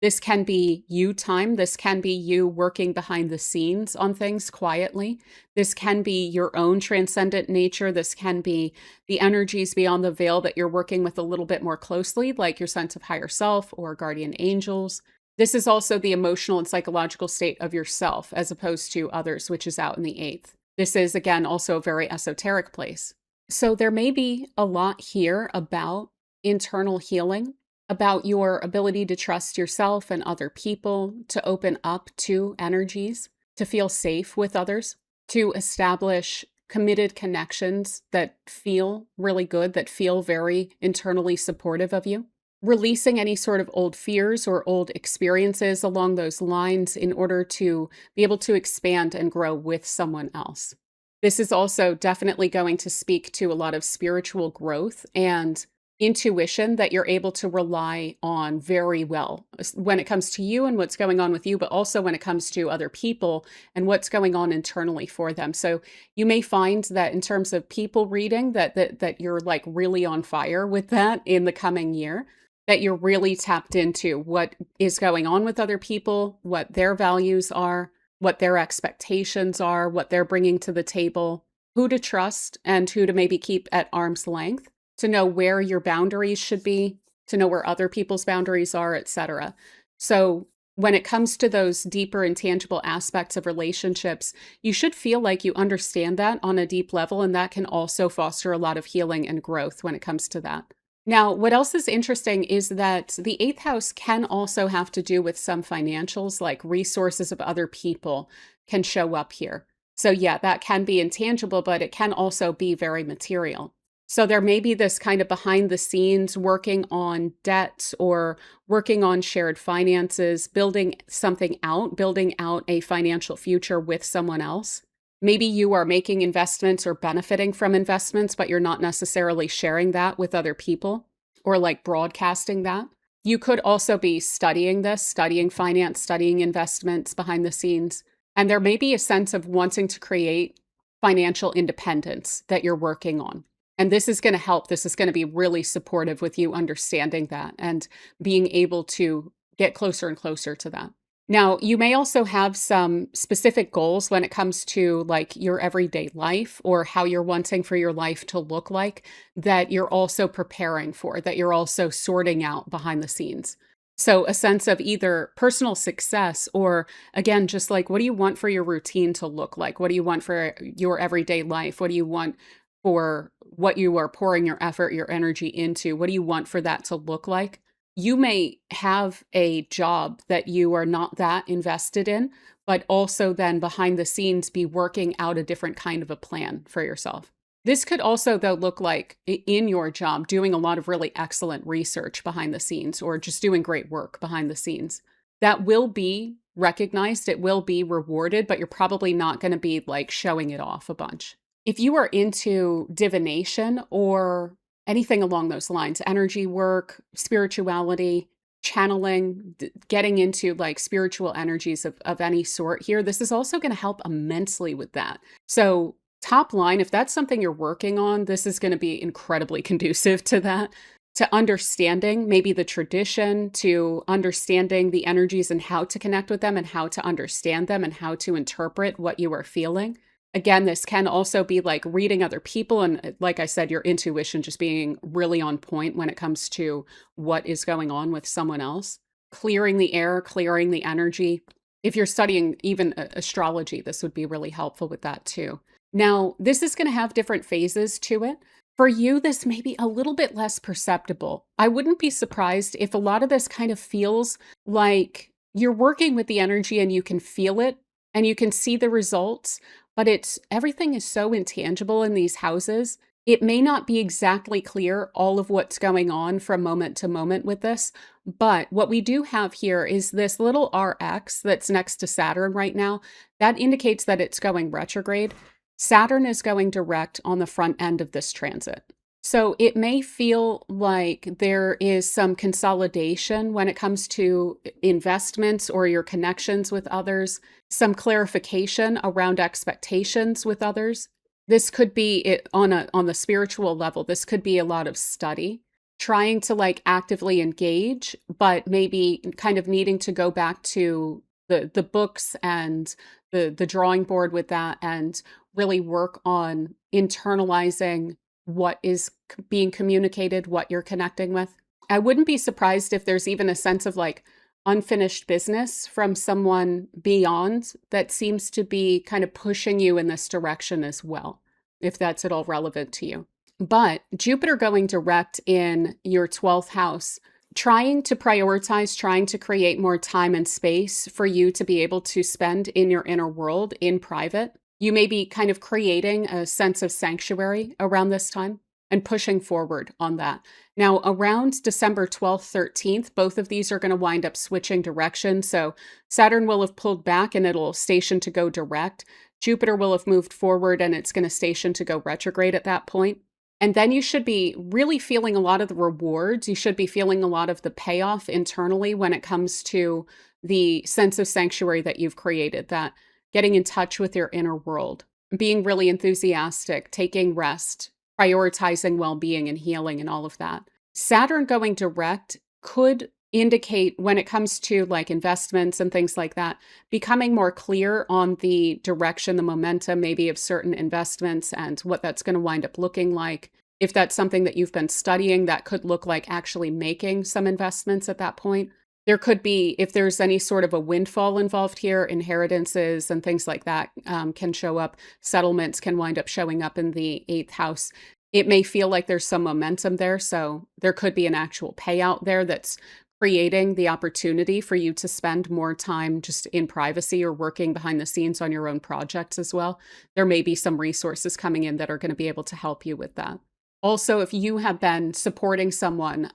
Speaker 1: This can be you time. This can be you working behind the scenes on things quietly. This can be your own transcendent nature. This can be the energies beyond the veil that you're working with a little bit more closely, like your sense of higher self or guardian angels. This is also the emotional and psychological state of yourself as opposed to others, which is out in the 8th. This is, again, also a very esoteric place. So there may be a lot here about internal healing, about your ability to trust yourself and other people, to open up to energies, to feel safe with others, to establish committed connections that feel really good, that feel very internally supportive of you. Releasing any sort of old fears or old experiences along those lines in order to be able to expand and grow with someone else. This is also definitely going to speak to a lot of spiritual growth and intuition that you're able to rely on very well when it comes to you and what's going on with you, but also when it comes to other people and what's going on internally for them. So you may find that in terms of people reading that you're like really on fire with that in the coming year, that you're really tapped into what is going on with other people, what their values are, what their expectations are, what they're bringing to the table, who to trust and who to maybe keep at arm's length, to know where your boundaries should be, to know where other people's boundaries are, etc. So when it comes to those deeper and tangible aspects of relationships, you should feel like you understand that on a deep level, and that can also foster a lot of healing and growth when it comes to that. Now, what else is interesting is that the 8th house can also have to do with some financials, like resources of other people can show up here. So yeah, that can be intangible, but it can also be very material. So there may be this kind of behind the scenes working on debts or working on shared finances, building something out, building out a financial future with someone else. Maybe you are making investments or benefiting from investments, but you're not necessarily sharing that with other people or like broadcasting that. You could also be studying this, studying finance, studying investments behind the scenes. And there may be a sense of wanting to create financial independence that you're working on. And this is going to help. This is going to be really supportive with you understanding that and being able to get closer and closer to that. Now, you may also have some specific goals when it comes to like your everyday life or how you're wanting for your life to look like that you're also preparing for, that you're also sorting out behind the scenes. So a sense of either personal success or, again, just like what do you want for your routine to look like? What do you want for your everyday life? What do you want for what you are pouring your effort, your energy into? What do you want for that to look like? You may have a job that you are not that invested in, but also then behind the scenes be working out a different kind of a plan for yourself. This could also, though, look like in your job, doing a lot of really excellent research behind the scenes or just doing great work behind the scenes. That will be recognized, it will be rewarded, but you're probably not going to be like showing it off a bunch. If you are into divination or anything along those lines, energy work, spirituality, channeling, getting into like spiritual energies of any sort here, this is also going to help immensely with that. So, top line, if that's something you're working on, this is going to be incredibly conducive to that, to understanding maybe the tradition, to understanding the energies and how to connect with them and how to understand them and how to interpret what you are feeling. Again, this can also be like reading other people. And like I said, your intuition just being really on point when it comes to what is going on with someone else, clearing the air, clearing the energy. If you're studying even astrology, this would be really helpful with that too. Now, this is going to have different phases to it. For you, this may be a little bit less perceptible. I wouldn't be surprised if a lot of this kind of feels like you're working with the energy and you can feel it and you can see the results, but it's everything is so intangible in these houses. It may not be exactly clear all of what's going on from moment to moment with this, but what we do have here is this little RX that's next to Saturn right now. That indicates that it's going retrograde. Saturn is going direct on the front end of this transit. So it may feel like there is some consolidation when it comes to investments or your connections with others, some clarification around expectations with others. This could be it on the spiritual level. This could be a lot of study, trying to like actively engage, but maybe kind of needing to go back to the books and the drawing board with that and really work on internalizing what is being communicated, what you're connecting with. I wouldn't be surprised if there's even a sense of like unfinished business from someone beyond that seems to be kind of pushing you in this direction as well, if that's at all relevant to you. But Jupiter going direct in your 12th house, trying to prioritize, trying to create more time and space for you to be able to spend in your inner world in private. You may be kind of creating a sense of sanctuary around this time and pushing forward on that. Now, around December 12th, 13th, both of these are going to wind up switching direction. So Saturn will have pulled back and it'll station to go direct. Jupiter will have moved forward and it's going to station to go retrograde at that point. And then you should be really feeling a lot of the rewards. You should be feeling a lot of the payoff internally when it comes to the sense of sanctuary that you've created, that getting in touch with your inner world, being really enthusiastic, taking rest, prioritizing well-being and healing and all of that. Saturn going direct could indicate when it comes to like investments and things like that, becoming more clear on the direction, the momentum maybe of certain investments and what that's going to wind up looking like. If that's something that you've been studying, that could look like actually making some investments at that point. There could be, if there's any sort of a windfall involved here, inheritances and things like that can show up. Settlements can wind up showing up in the 8th house. It may feel like there's some momentum there. So there could be an actual payout there that's creating the opportunity for you to spend more time just in privacy or working behind the scenes on your own projects as well. There may be some resources coming in that are going to be able to help you with that. Also, if you have been supporting someone,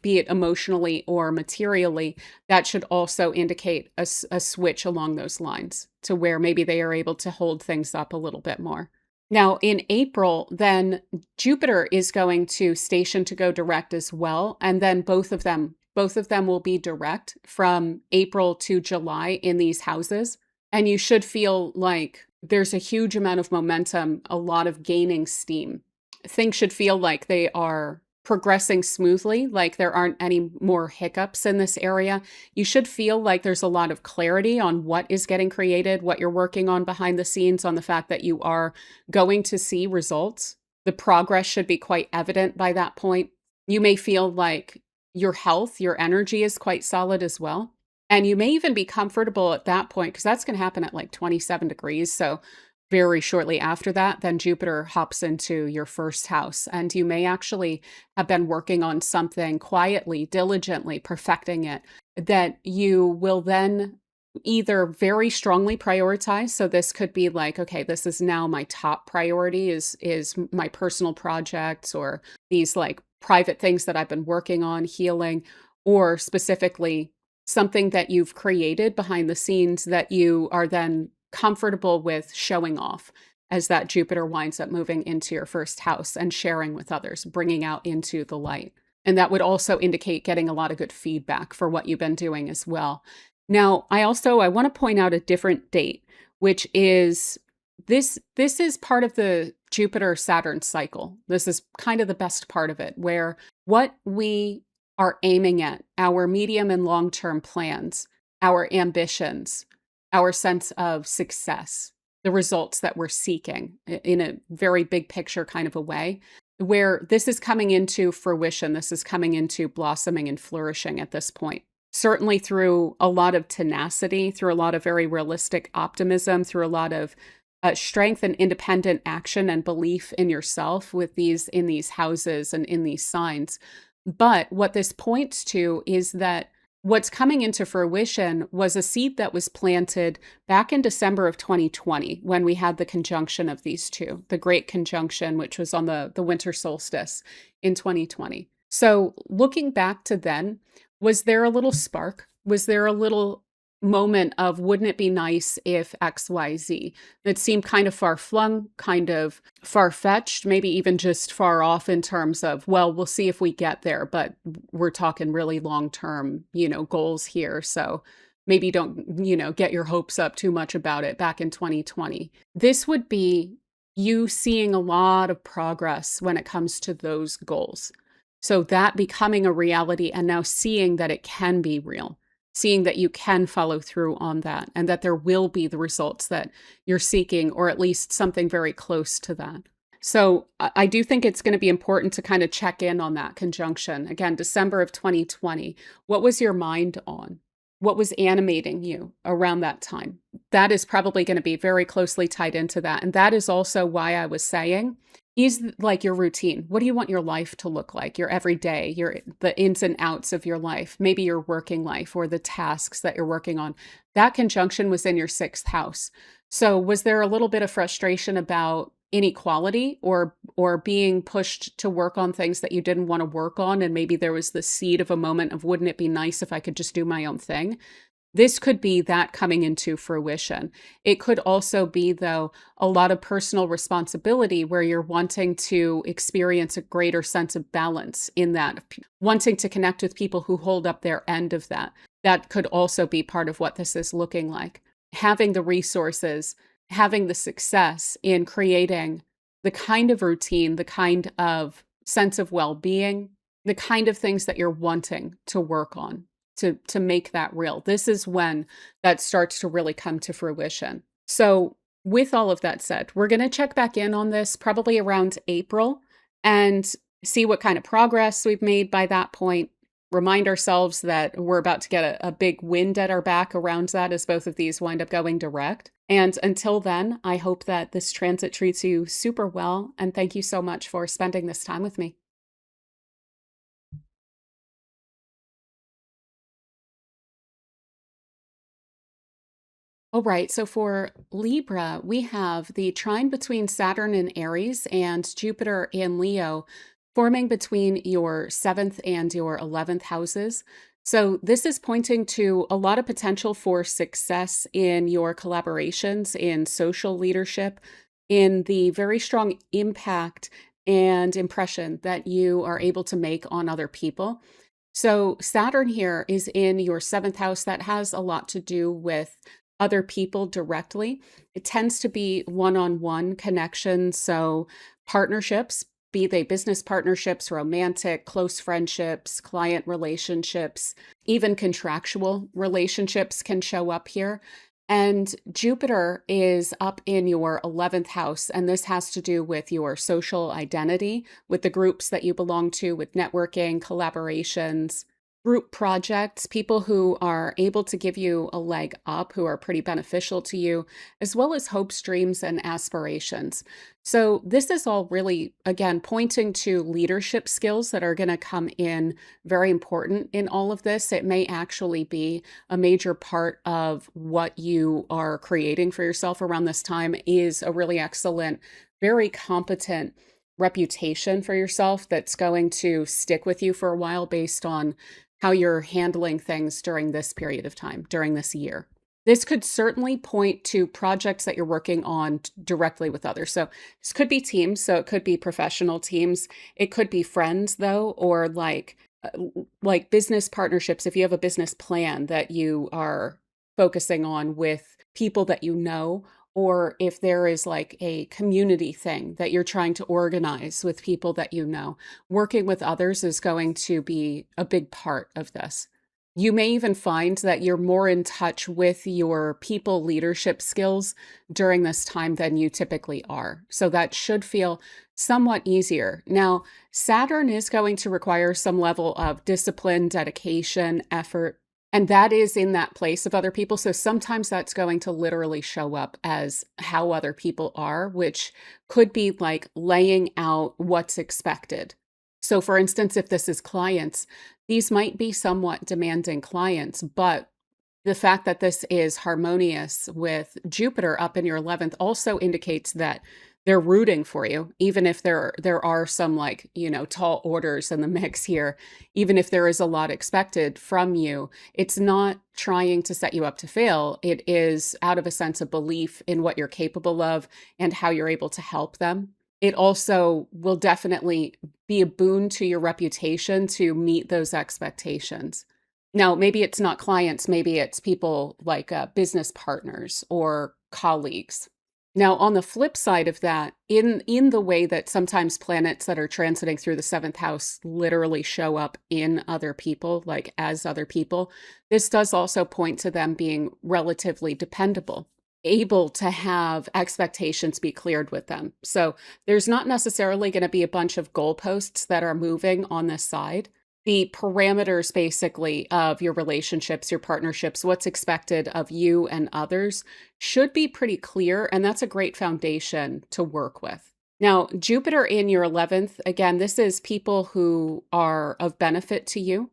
Speaker 1: be it emotionally or materially, that should also indicate a switch along those lines to where maybe they are able to hold things up a little bit more. Now, in April, then Jupiter is going to station to go direct as well. And then both of them will be direct from April to July in these houses. And you should feel like there's a huge amount of momentum, a lot of gaining steam. Things should feel like they are progressing smoothly, like there aren't any more hiccups in this area. You should feel like there's a lot of clarity on what is getting created, what you're working on behind the scenes, on the fact that you are going to see results. The progress should be quite evident by that point. You may feel like your health, your energy is quite solid as well. And you may even be comfortable at that point because that's going to happen at like 27 degrees. So very shortly after that, then Jupiter hops into your first house. And you may actually have been working on something quietly, diligently, perfecting it, that you will then either very strongly prioritize. So this could be like, okay, this is now my top priority is my personal projects or these like private things that I've been working on, healing, or specifically something that you've created behind the scenes that you are then comfortable with showing off as that Jupiter winds up moving into your first house and sharing with others, bringing out into the light. And that would also indicate getting a lot of good feedback for what you've been doing as well. Now, I want to point out a different date, which is this is part of the Jupiter Saturn cycle. This is kind of the best part of it, where what we are aiming at, our medium and long-term plans, our ambitions, our sense of success, the results that we're seeking in a very big picture kind of a way, where this is coming into fruition, this is coming into blossoming and flourishing at this point. Certainly through a lot of tenacity, through a lot of very realistic optimism, through a lot of strength and independent action and belief in yourself with in these houses and in these signs. But what this points to is that what's coming into fruition was a seed that was planted back in December of 2020 when we had the conjunction of these two, the Great Conjunction, which was on the winter solstice in 2020. So looking back to then, was there a little spark? Was there a little moment of, wouldn't it be nice if XYZ? That seemed kind of far-flung, kind of far-fetched, maybe even just far off in terms of, well, we'll see if we get there, but we're talking really long-term, goals here. So maybe don't, get your hopes up too much about it back in 2020. This would be you seeing a lot of progress when it comes to those goals. So that becoming a reality and now seeing that it can be real, seeing that you can follow through on that and that there will be the results that you're seeking, or at least something very close to that. So I do think it's going to be important to kind of check in on that conjunction. Again, December of 2020, what was your mind on? What was animating you around that time? That is probably going to be very closely tied into that. And that is also why I was saying, is like your routine. What do you want your life to look like? Your everyday, the ins and outs of your life, maybe your working life or the tasks that you're working on. That conjunction was in your 6th house. So was there a little bit of frustration about inequality or being pushed to work on things that you didn't want to work on? And maybe there was the seed of a moment of, wouldn't it be nice if I could just do my own thing? This could be that coming into fruition. It could also be, though, a lot of personal responsibility where you're wanting to experience a greater sense of balance in that, wanting to connect with people who hold up their end of that. That could also be part of what this is looking like. Having the resources, having the success in creating the kind of routine, the kind of sense of well-being, the kind of things that you're wanting to work on. To make that real. This is when that starts to really come to fruition. So with all of that said, we're going to check back in on this probably around April and see what kind of progress we've made by that point. Remind ourselves that we're about to get a big wind at our back around that as both of these wind up going direct. And until then, I hope that this transit treats you super well. And thank you so much for spending this time with me. All right, so for Libra, we have the trine between Saturn and Aries and Jupiter in Leo forming between your 7th and your 11th houses. So this is pointing to a lot of potential for success in your collaborations, in social leadership, in the very strong impact and impression that you are able to make on other people. So Saturn here is in your 7th house. That has a lot to do with other people directly. It tends to be one-on-one connections. So partnerships, be they business partnerships, romantic, close friendships, client relationships, even contractual relationships can show up here. And Jupiter is up in your 11th house, and this has to do with your social identity, with the groups that you belong to, with networking, collaborations, group projects, people who are able to give you a leg up, who are pretty beneficial to you, as well as hopes, dreams, and aspirations. So this is all really, again, pointing to leadership skills that are going to come in very important in all of this. It may actually be a major part of what you are creating for yourself around this time is a really excellent, very competent reputation for yourself that's going to stick with you for a while based on how you're handling things during this period of time, during this year. This could certainly point to projects that you're working on directly with others. So this could be teams, so it could be professional teams. It could be friends though, or like business partnerships. If you have a business plan that you are focusing on with people that you know, or if there is like a community thing that you're trying to organize with people that you know, working with others is going to be a big part of this. You may even find that you're more in touch with your people leadership skills during this time than you typically are. So that should feel somewhat easier. Now, Saturn is going to require some level of discipline, dedication, effort, and that is in that place of other people. So sometimes that's going to literally show up as how other people are, which could be like laying out what's expected. So, for instance, if this is clients, these might be somewhat demanding clients, but the fact that this is harmonious with Jupiter up in your 11th also indicates that they're rooting for you, even if there are some like, tall orders in the mix here, even if there is a lot expected from you. It's not trying to set you up to fail. It is out of a sense of belief in what you're capable of and how you're able to help them. It also will definitely be a boon to your reputation to meet those expectations. Now, maybe it's not clients, maybe it's people like business partners or colleagues. Now, on the flip side of that, in the way that sometimes planets that are transiting through the seventh house literally show up in other people, like as other people, this does also point to them being relatively dependable, able to have expectations be cleared with them. So there's not necessarily going to be a bunch of goalposts that are moving on this side. The parameters basically of your relationships, your partnerships, what's expected of you and others should be pretty clear. And that's a great foundation to work with. Now, Jupiter in your 11th, again, this is people who are of benefit to you.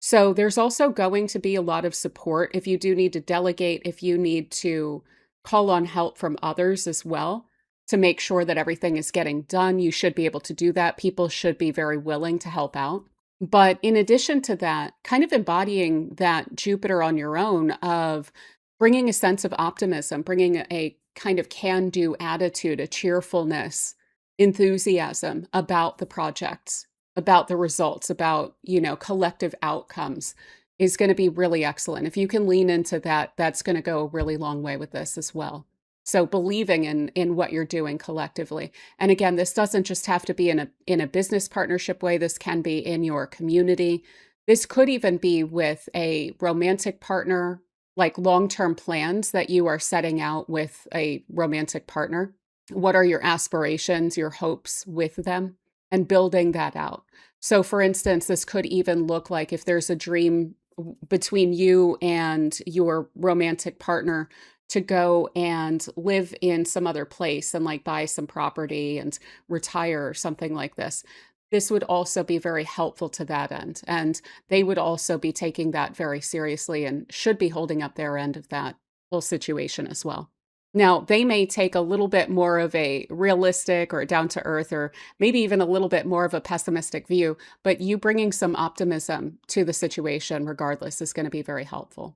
Speaker 1: So there's also going to be a lot of support if you do need to delegate, if you need to call on help from others as well to make sure that everything is getting done. You should be able to do that. People should be very willing to help out. But in addition to that, kind of embodying that Jupiter on your own of bringing a sense of optimism, bringing a kind of can-do attitude, a cheerfulness, enthusiasm about the projects, about the results, about, collective outcomes is going to be really excellent. If you can lean into that, that's going to go a really long way with this as well. So believing in what you're doing collectively. And again, this doesn't just have to be in a business partnership way. This can be in your community. This could even be with a romantic partner, like long-term plans that you are setting out with a romantic partner. What are your aspirations, your hopes with them, and building that out. So for instance, this could even look like if there's a dream between you and your romantic partner to go and live in some other place and like buy some property and retire or something like this. This would also be very helpful to that end. And they would also be taking that very seriously and should be holding up their end of that whole situation as well. Now, they may take a little bit more of a realistic or down to earth, or maybe even a little bit more of a pessimistic view, but you bringing some optimism to the situation, regardless, is going to be very helpful.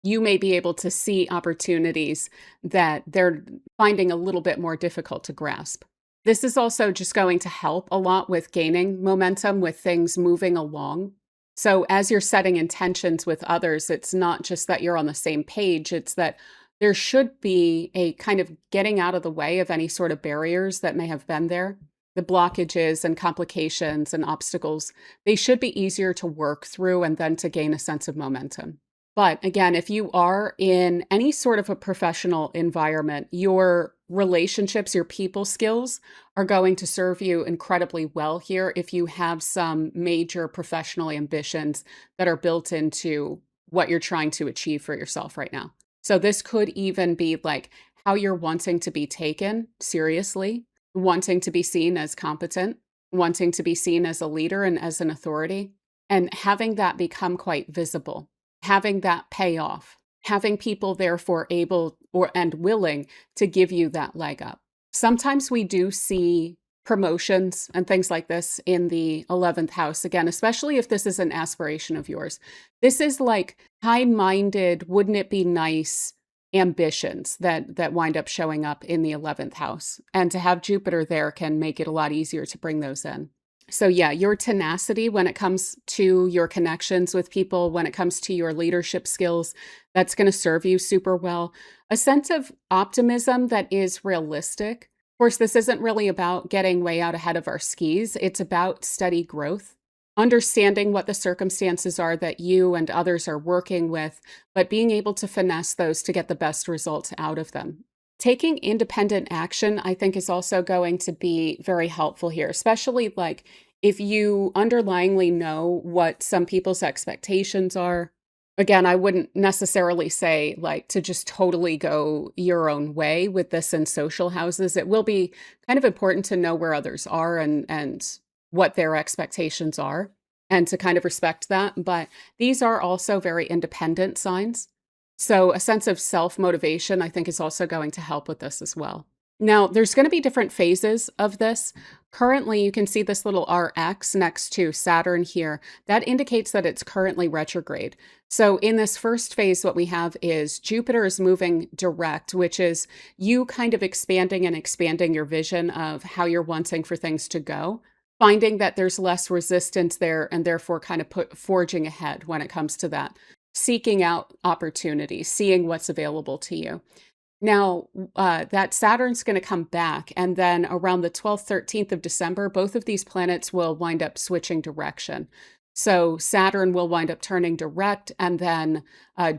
Speaker 1: You may be able to see opportunities that they're finding a little bit more difficult to grasp. This is also just going to help a lot with gaining momentum, with things moving along. So as you're setting intentions with others, it's not just that you're on the same page, it's that there should be a kind of getting out of the way of any sort of barriers that may have been there. The blockages and complications and obstacles, they should be easier to work through and then to gain a sense of momentum. But again, if you are in any sort of a professional environment, your relationships, your people skills are going to serve you incredibly well here if you have some major professional ambitions that are built into what you're trying to achieve for yourself right now. So this could even be like how you're wanting to be taken seriously, wanting to be seen as competent, wanting to be seen as a leader and as an authority, and having that become quite visible, having that pay off, having people therefore able or and willing to give you that leg up. Sometimes we do see promotions and things like this in the 11th house, again, especially if this is an aspiration of yours. This is like high-minded, wouldn't it be nice ambitions that wind up showing up in the 11th house. And to have Jupiter there can make it a lot easier to bring those in. So yeah, your tenacity when it comes to your connections with people, when it comes to your leadership skills, that's going to serve you super well. A sense of optimism that is realistic. Of course, this isn't really about getting way out ahead of our skis. It's about steady growth, understanding what the circumstances are that you and others are working with, but being able to finesse those to get the best results out of them. Taking independent action, I think, is also going to be very helpful here, especially like if you underlyingly know what some people's expectations are. Again, I wouldn't necessarily say like to just totally go your own way with this in social houses. It will be kind of important to know where others are and what their expectations are and to kind of respect that. But these are also very independent signs. So a sense of self-motivation, I think, is also going to help with this as well. Now, there's going to be different phases of this. Currently, you can see this little RX next to Saturn here. That indicates that it's currently retrograde. So in this first phase, what we have is Jupiter is moving direct, which is you kind of expanding and expanding your vision of how you're wanting for things to go, finding that there's less resistance there and therefore kind of forging ahead when it comes to that. Seeking out opportunities, seeing what's available to you. Now, that Saturn's going to come back, and then around the 12th, 13th of December, both of these planets will wind up switching direction. So Saturn will wind up turning direct, and then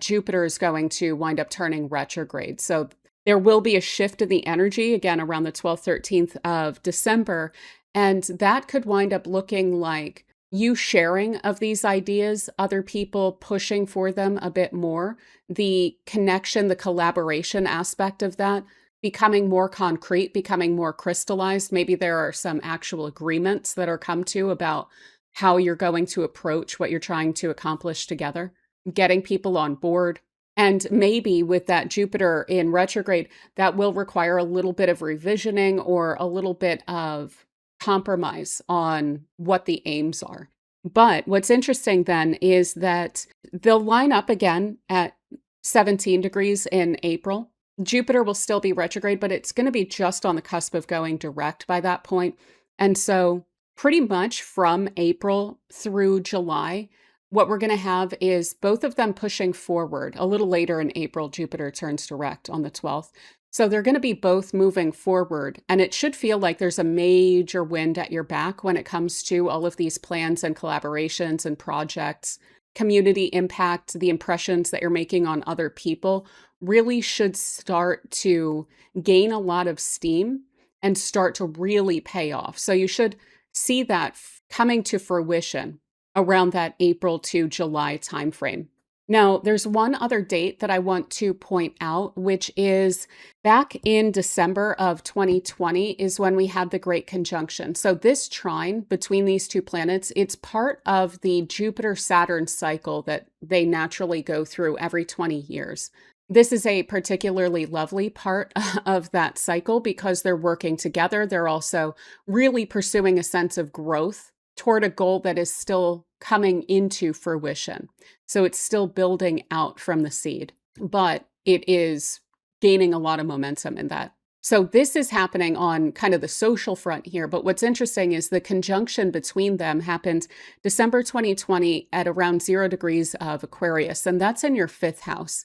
Speaker 1: Jupiter is going to wind up turning retrograde. So there will be a shift in the energy, again, around the 12th, 13th of December, and that could wind up looking like you sharing of these ideas, other people pushing for them a bit more, the connection, the collaboration aspect of that becoming more concrete, becoming more crystallized. Maybe there are some actual agreements that are come to about how you're going to approach what you're trying to accomplish together, getting people on board. And maybe with that Jupiter in retrograde, that will require a little bit of revisioning or a little bit of compromise on what the aims are. But what's interesting then is that they'll line up again at 17 degrees in April. Jupiter will still be retrograde, but it's going to be just on the cusp of going direct by that point. And so pretty much from April through July, what we're going to have is both of them pushing forward. A little later in April, Jupiter turns direct on the 12th. So they're going to be both moving forward, and it should feel like there's a major wind at your back when it comes to all of these plans and collaborations and projects. Community impact, the impressions that you're making on other people really should start to gain a lot of steam and start to really pay off. So you should see that coming to fruition around that April to July timeframe. Now, there's one other date that I want to point out, which is back in December of 2020 is when we had the Great Conjunction. So this trine between these two planets, it's part of the Jupiter-Saturn cycle that they naturally go through every 20 years. This is a particularly lovely part of that cycle because they're working together. They're also really pursuing a sense of growth toward a goal that is still coming into fruition. So it's still building out from the seed, but it is gaining a lot of momentum in that. So this is happening on kind of the social front here. But what's interesting is the conjunction between them happened December 2020 at around 0 degrees of Aquarius, and that's in your 5th house.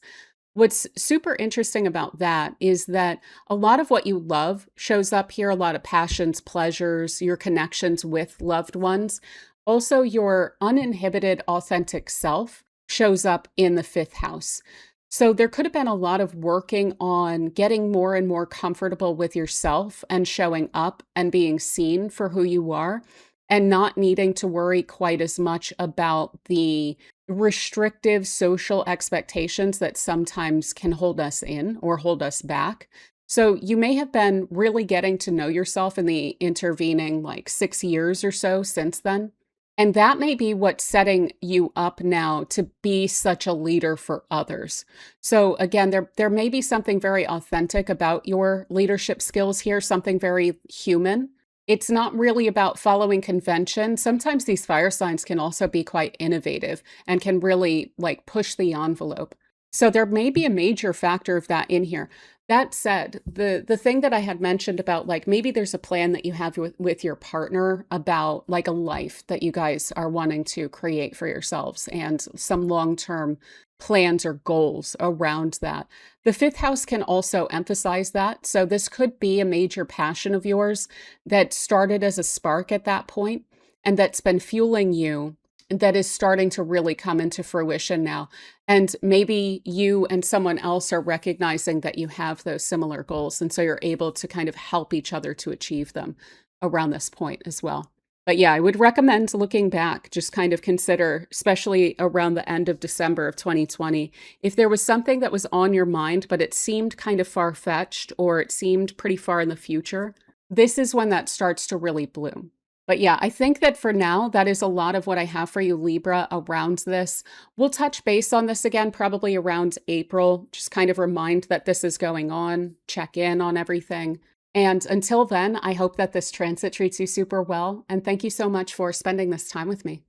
Speaker 1: What's super interesting about that is that a lot of what you love shows up here, a lot of passions, pleasures, your connections with loved ones. Also, your uninhibited, authentic self shows up in the 5th house. So there could have been a lot of working on getting more and more comfortable with yourself and showing up and being seen for who you are and not needing to worry quite as much about the restrictive social expectations that sometimes can hold us in or hold us back. So you may have been really getting to know yourself in the intervening like 6 years or so since then. And that may be what's setting you up now to be such a leader for others. So again, there may be something very authentic about your leadership skills here, something very human. It's not really about following convention. Sometimes these fire signs can also be quite innovative and can really like push the envelope. So there may be a major factor of that in here. That said, the thing that I had mentioned about like maybe there's a plan that you have with your partner about like a life that you guys are wanting to create for yourselves and some long-term plans or goals around that. The fifth house can also emphasize that. So this could be a major passion of yours that started as a spark at that point and that's been fueling you, that is starting to really come into fruition now. And maybe you and someone else are recognizing that you have those similar goals. And so you're able to kind of help each other to achieve them around this point as well. But yeah, I would recommend looking back, just kind of consider, especially around the end of December of 2020, if there was something that was on your mind, but it seemed kind of far-fetched or it seemed pretty far in the future, this is when that starts to really bloom. But yeah, I think that for now, that is a lot of what I have for you, Libra, around this. We'll touch base on this again, probably around April, just kind of remind that this is going on, check in on everything. And until then, I hope that this transit treats you super well. And thank you so much for spending this time with me.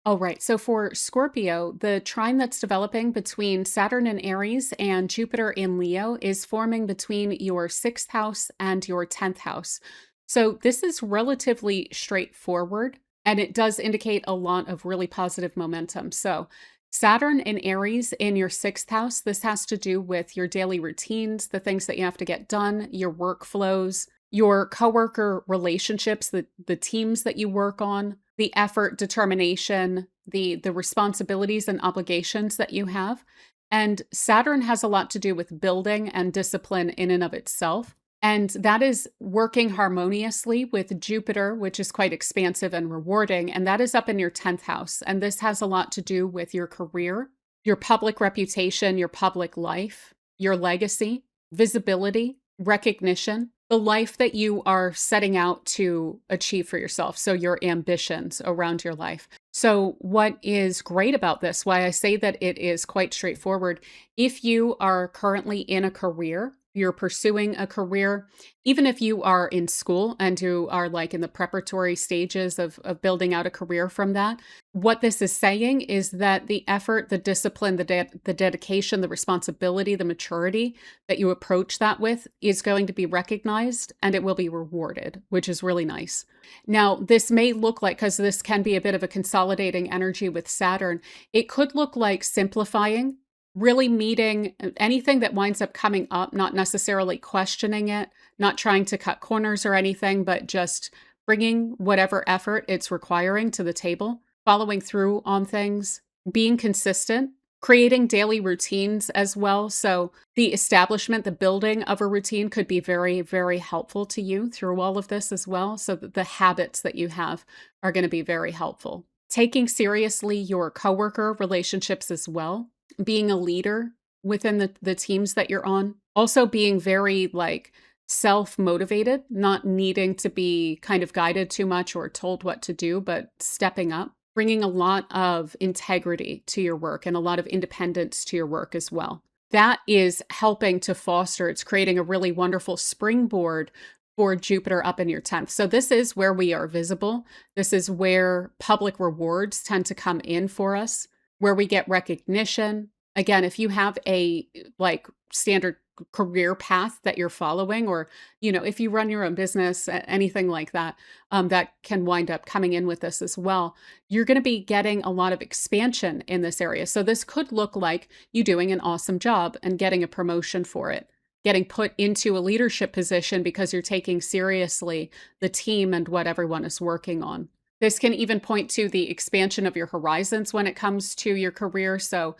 Speaker 1: All right. So for Scorpio, the trine that's developing between Saturn and Aries and Jupiter in Leo is forming between your sixth house and your 10th house. So this is relatively straightforward and it does indicate a lot of really positive momentum. So Saturn in Aries in your sixth house, this has to do with your daily routines, the things that you have to get done, your workflows, your coworker relationships, the teams that you work on, the effort, determination, the responsibilities and obligations that you have. And Saturn has a lot to do with building and discipline in and of itself. And that is working harmoniously with Jupiter, which is quite expansive and rewarding. And that is up in your 10th house. And this has a lot to do with your career, your public reputation, your public life, your legacy, visibility, recognition, the life that you are setting out to achieve for yourself. So your ambitions around your life. So what is great about this, why I say that it is quite straightforward, if you are currently in a career, you're pursuing a career, even if you are in school and you are like in the preparatory stages of building out a career from that, what this is saying is that the effort, the discipline, the dedication, the responsibility, the maturity that you approach that with is going to be recognized and it will be rewarded, which is really nice. Now, this may look like, because this can be a bit of a consolidating energy with Saturn, it could look like simplifying, really meeting anything that winds up coming up, not necessarily questioning it, not trying to cut corners or anything, but just bringing whatever effort it's requiring to the table, following through on things, being consistent, creating daily routines as well. So the establishment, the building of a routine could be very, very helpful to you through all of this as well. So that the habits that you have are going to be very helpful. Taking seriously your coworker relationships as well, being a leader within the teams that you're on, also being very like self-motivated, not needing to be kind of guided too much or told what to do, but stepping up, bringing a lot of integrity to your work and a lot of independence to your work as well. That is helping to foster, it's creating a really wonderful springboard for Jupiter up in your 10th. So this is where we are visible. This is where public rewards tend to come in for us, where we get recognition. Again, if you have a like standard career path that you're following, or, you know, if you run your own business, anything like that, that can wind up coming in with this as well, you're going to be getting a lot of expansion in this area. So this could look like you doing an awesome job and getting a promotion for it, getting put into a leadership position because you're taking seriously the team and what everyone is working on. This can even point to the expansion of your horizons when it comes to your career. So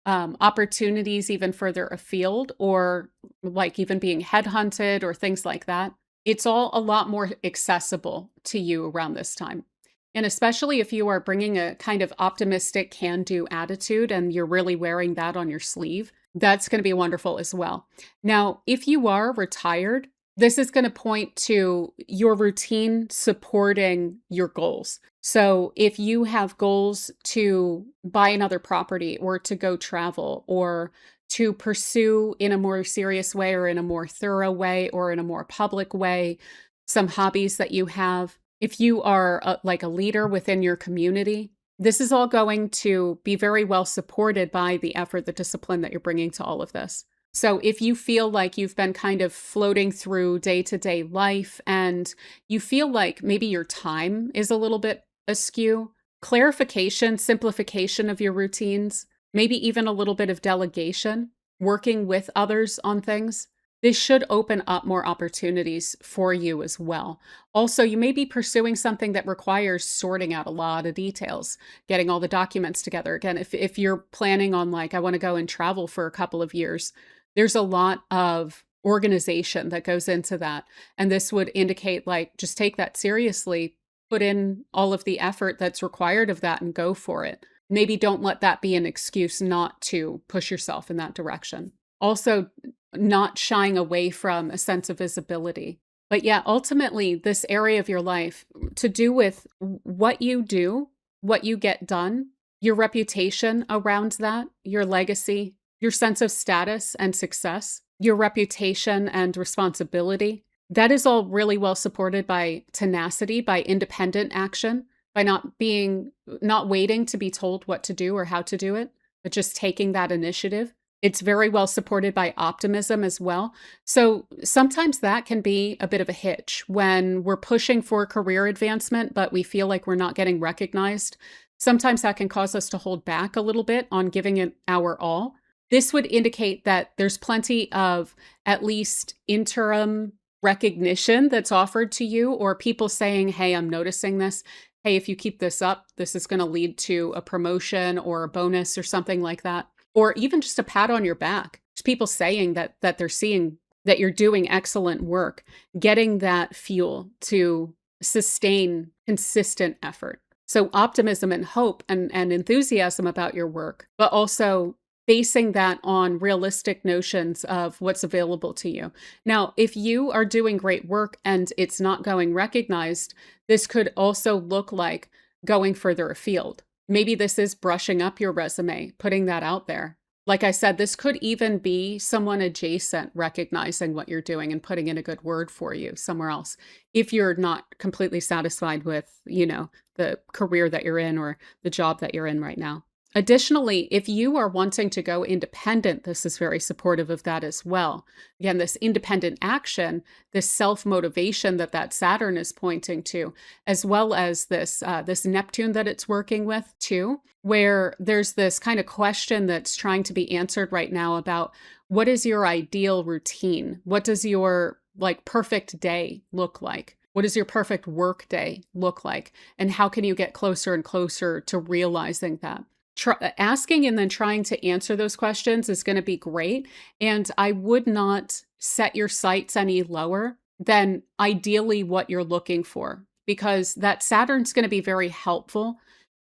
Speaker 1: opportunities even further afield, or like even being headhunted or things like that. It's all a lot more accessible to you around this time. And especially if you are bringing a kind of optimistic can-do attitude and you're really wearing that on your sleeve, that's going to be wonderful as well. Now, if you are retired, this is going to point to your routine supporting your goals. So if you have goals to buy another property or to go travel or to pursue in a more serious way or in a more thorough way or in a more public way, some hobbies that you have. If you are like a leader within your community, this is all going to be very well supported by the effort, the discipline that you're bringing to all of this. So if you feel like you've been kind of floating through day-to-day life and you feel like maybe your time is a little bit askew, clarification, simplification of your routines, maybe even a little bit of delegation, working with others on things, this should open up more opportunities for you as well. Also, you may be pursuing something that requires sorting out a lot of details, getting all the documents together. Again, if you're planning on like, I want to go and travel for a couple of years, there's a lot of organization that goes into that. And this would indicate like, just take that seriously, put in all of the effort that's required of that and go for it. Maybe don't let that be an excuse not to push yourself in that direction. Also, not shying away from a sense of visibility. But yeah, ultimately, this area of your life to do with what you do, what you get done, your reputation around that, your legacy, your sense of status and success, your reputation and responsibility. That is all really well supported by tenacity, by independent action, by not waiting to be told what to do or how to do it, but just taking that initiative. It's very well supported by optimism as well. So sometimes that can be a bit of a hitch when we're pushing for career advancement, but we feel like we're not getting recognized. Sometimes that can cause us to hold back a little bit on giving it our all. This would indicate that there's plenty of at least interim recognition that's offered to you, or people saying, hey, I'm noticing this. Hey, if you keep this up, this is going to lead to a promotion or a bonus or something like that. Or even just a pat on your back. Just people saying that they're seeing that you're doing excellent work, getting that fuel to sustain consistent effort. So optimism and hope and enthusiasm about your work, but also basing that on realistic notions of what's available to you. Now, if you are doing great work and it's not going recognized, this could also look like going further afield. Maybe this is brushing up your resume, putting that out there. Like I said, this could even be someone adjacent recognizing what you're doing and putting in a good word for you somewhere else. If you're not completely satisfied with, the career that you're in or the job that you're in right now. Additionally, if you are wanting to go independent, this is very supportive of that as well. Again, this independent action, this self-motivation that Saturn is pointing to, as well as this Neptune that it's working with too, where there's this kind of question that's trying to be answered right now about what is your ideal routine? What does your perfect day look like? What does your perfect work day look like? And how can you get closer and closer to realizing that? Asking and then trying to answer those questions is going to be great. And I would not set your sights any lower than ideally what you're looking for, because that Saturn's going to be very helpful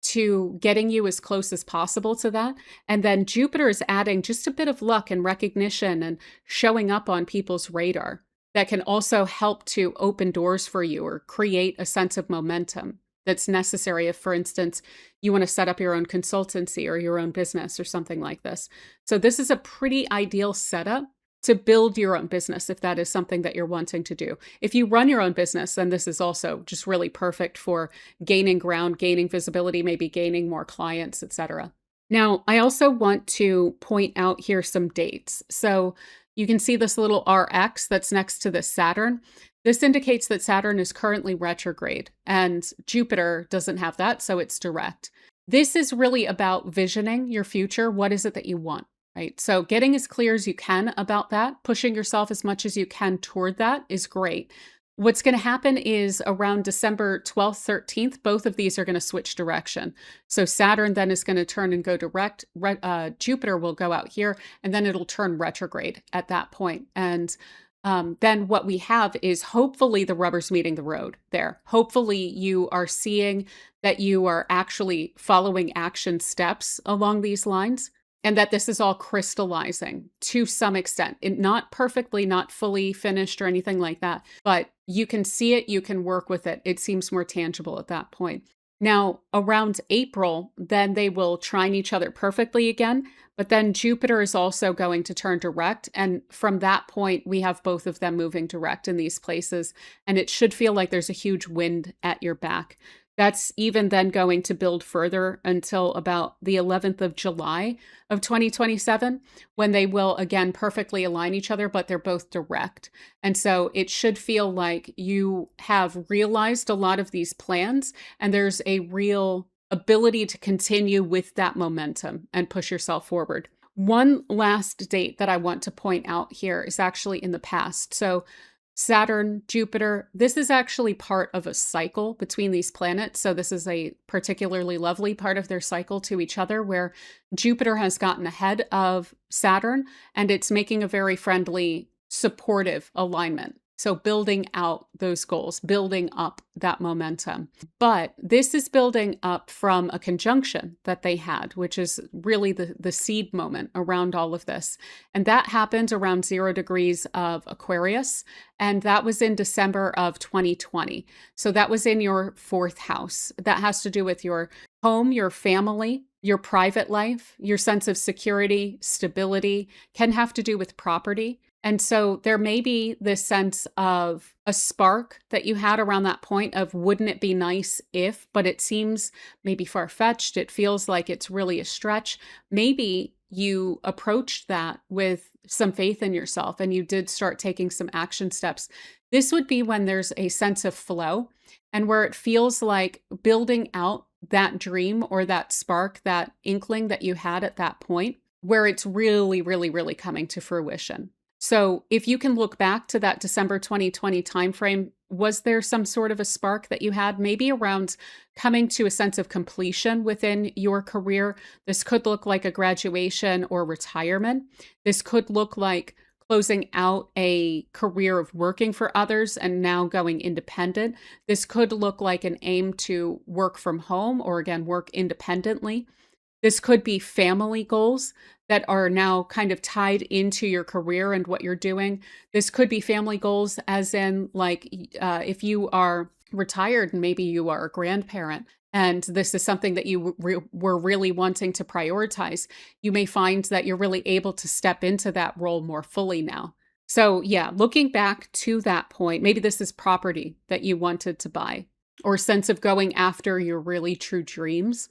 Speaker 1: to getting you as close as possible to that. And then Jupiter is adding just a bit of luck and recognition and showing up on people's radar that can also help to open doors for you or create a sense of momentum that's necessary if, for instance, you want to set up your own consultancy or your own business or something like this. So this is a pretty ideal setup to build your own business if that is something that you're wanting to do. If you run your own business, then this is also just really perfect for gaining ground, gaining visibility, maybe gaining more clients, etc. Now, I also want to point out here some dates. So you can see this little RX that's next to the Saturn. This indicates that Saturn is currently retrograde and Jupiter doesn't have that, so it's direct. This is really about visioning your future. What is it that you want, right? So getting as clear as you can about that, pushing yourself as much as you can toward that is great. What's going to happen is around December 12th, 13th, both of these are going to switch direction. So Saturn then is going to turn and go direct. Jupiter will go out here, and then it'll turn retrograde at that point. And then what we have is hopefully the rubber's meeting the road there. Hopefully you are seeing that you are actually following action steps along these lines and that this is all crystallizing to some extent. Not perfectly, not fully finished or anything like that, but you can see it, you can work with it. It seems more tangible at that point. Now, around April, then they will trine each other perfectly again. But then Jupiter is also going to turn direct. And from that point, we have both of them moving direct in these places. And it should feel like there's a huge wind at your back. That's even then going to build further until about the 11th of July of 2027, when they will again perfectly align each other, but they're both direct. And so it should feel like you have realized a lot of these plans, and there's a real ability to continue with that momentum and push yourself forward. One last date that I want to point out here is actually in the past. So Saturn, Jupiter, this is actually part of a cycle between these planets. So this is a particularly lovely part of their cycle to each other, where Jupiter has gotten ahead of Saturn and it's making a very friendly, supportive alignment. So building out those goals, building up that momentum. But this is building up from a conjunction that they had, which is really the seed moment around all of this. And that happened around 0 degrees of Aquarius. And that was in December of 2020. So that was in your 4th house. That has to do with your home, your family, your private life, your sense of security, stability, can have to do with property. And so there may be this sense of a spark that you had around that point of, wouldn't it be nice if, but it seems maybe far-fetched. It feels like it's really a stretch. Maybe you approached that with some faith in yourself and you did start taking some action steps. This would be when there's a sense of flow and where it feels like building out that dream or that spark, that inkling that you had at that point, where it's really, really, really coming to fruition. So if you can look back to that December 2020 timeframe, was there some sort of a spark that you had maybe around coming to a sense of completion within your career? This could look like a graduation or retirement. This could look like closing out a career of working for others and now going independent. This could look like an aim to work from home or again, work independently. This could be family goals that are now kind of tied into your career and what you're doing. This could be family goals as in like if you are retired and maybe you are a grandparent and this is something that you were really wanting to prioritize, you may find that you're really able to step into that role more fully now. So yeah, looking back to that point, maybe this is property that you wanted to buy or sense of going after your really true dreams.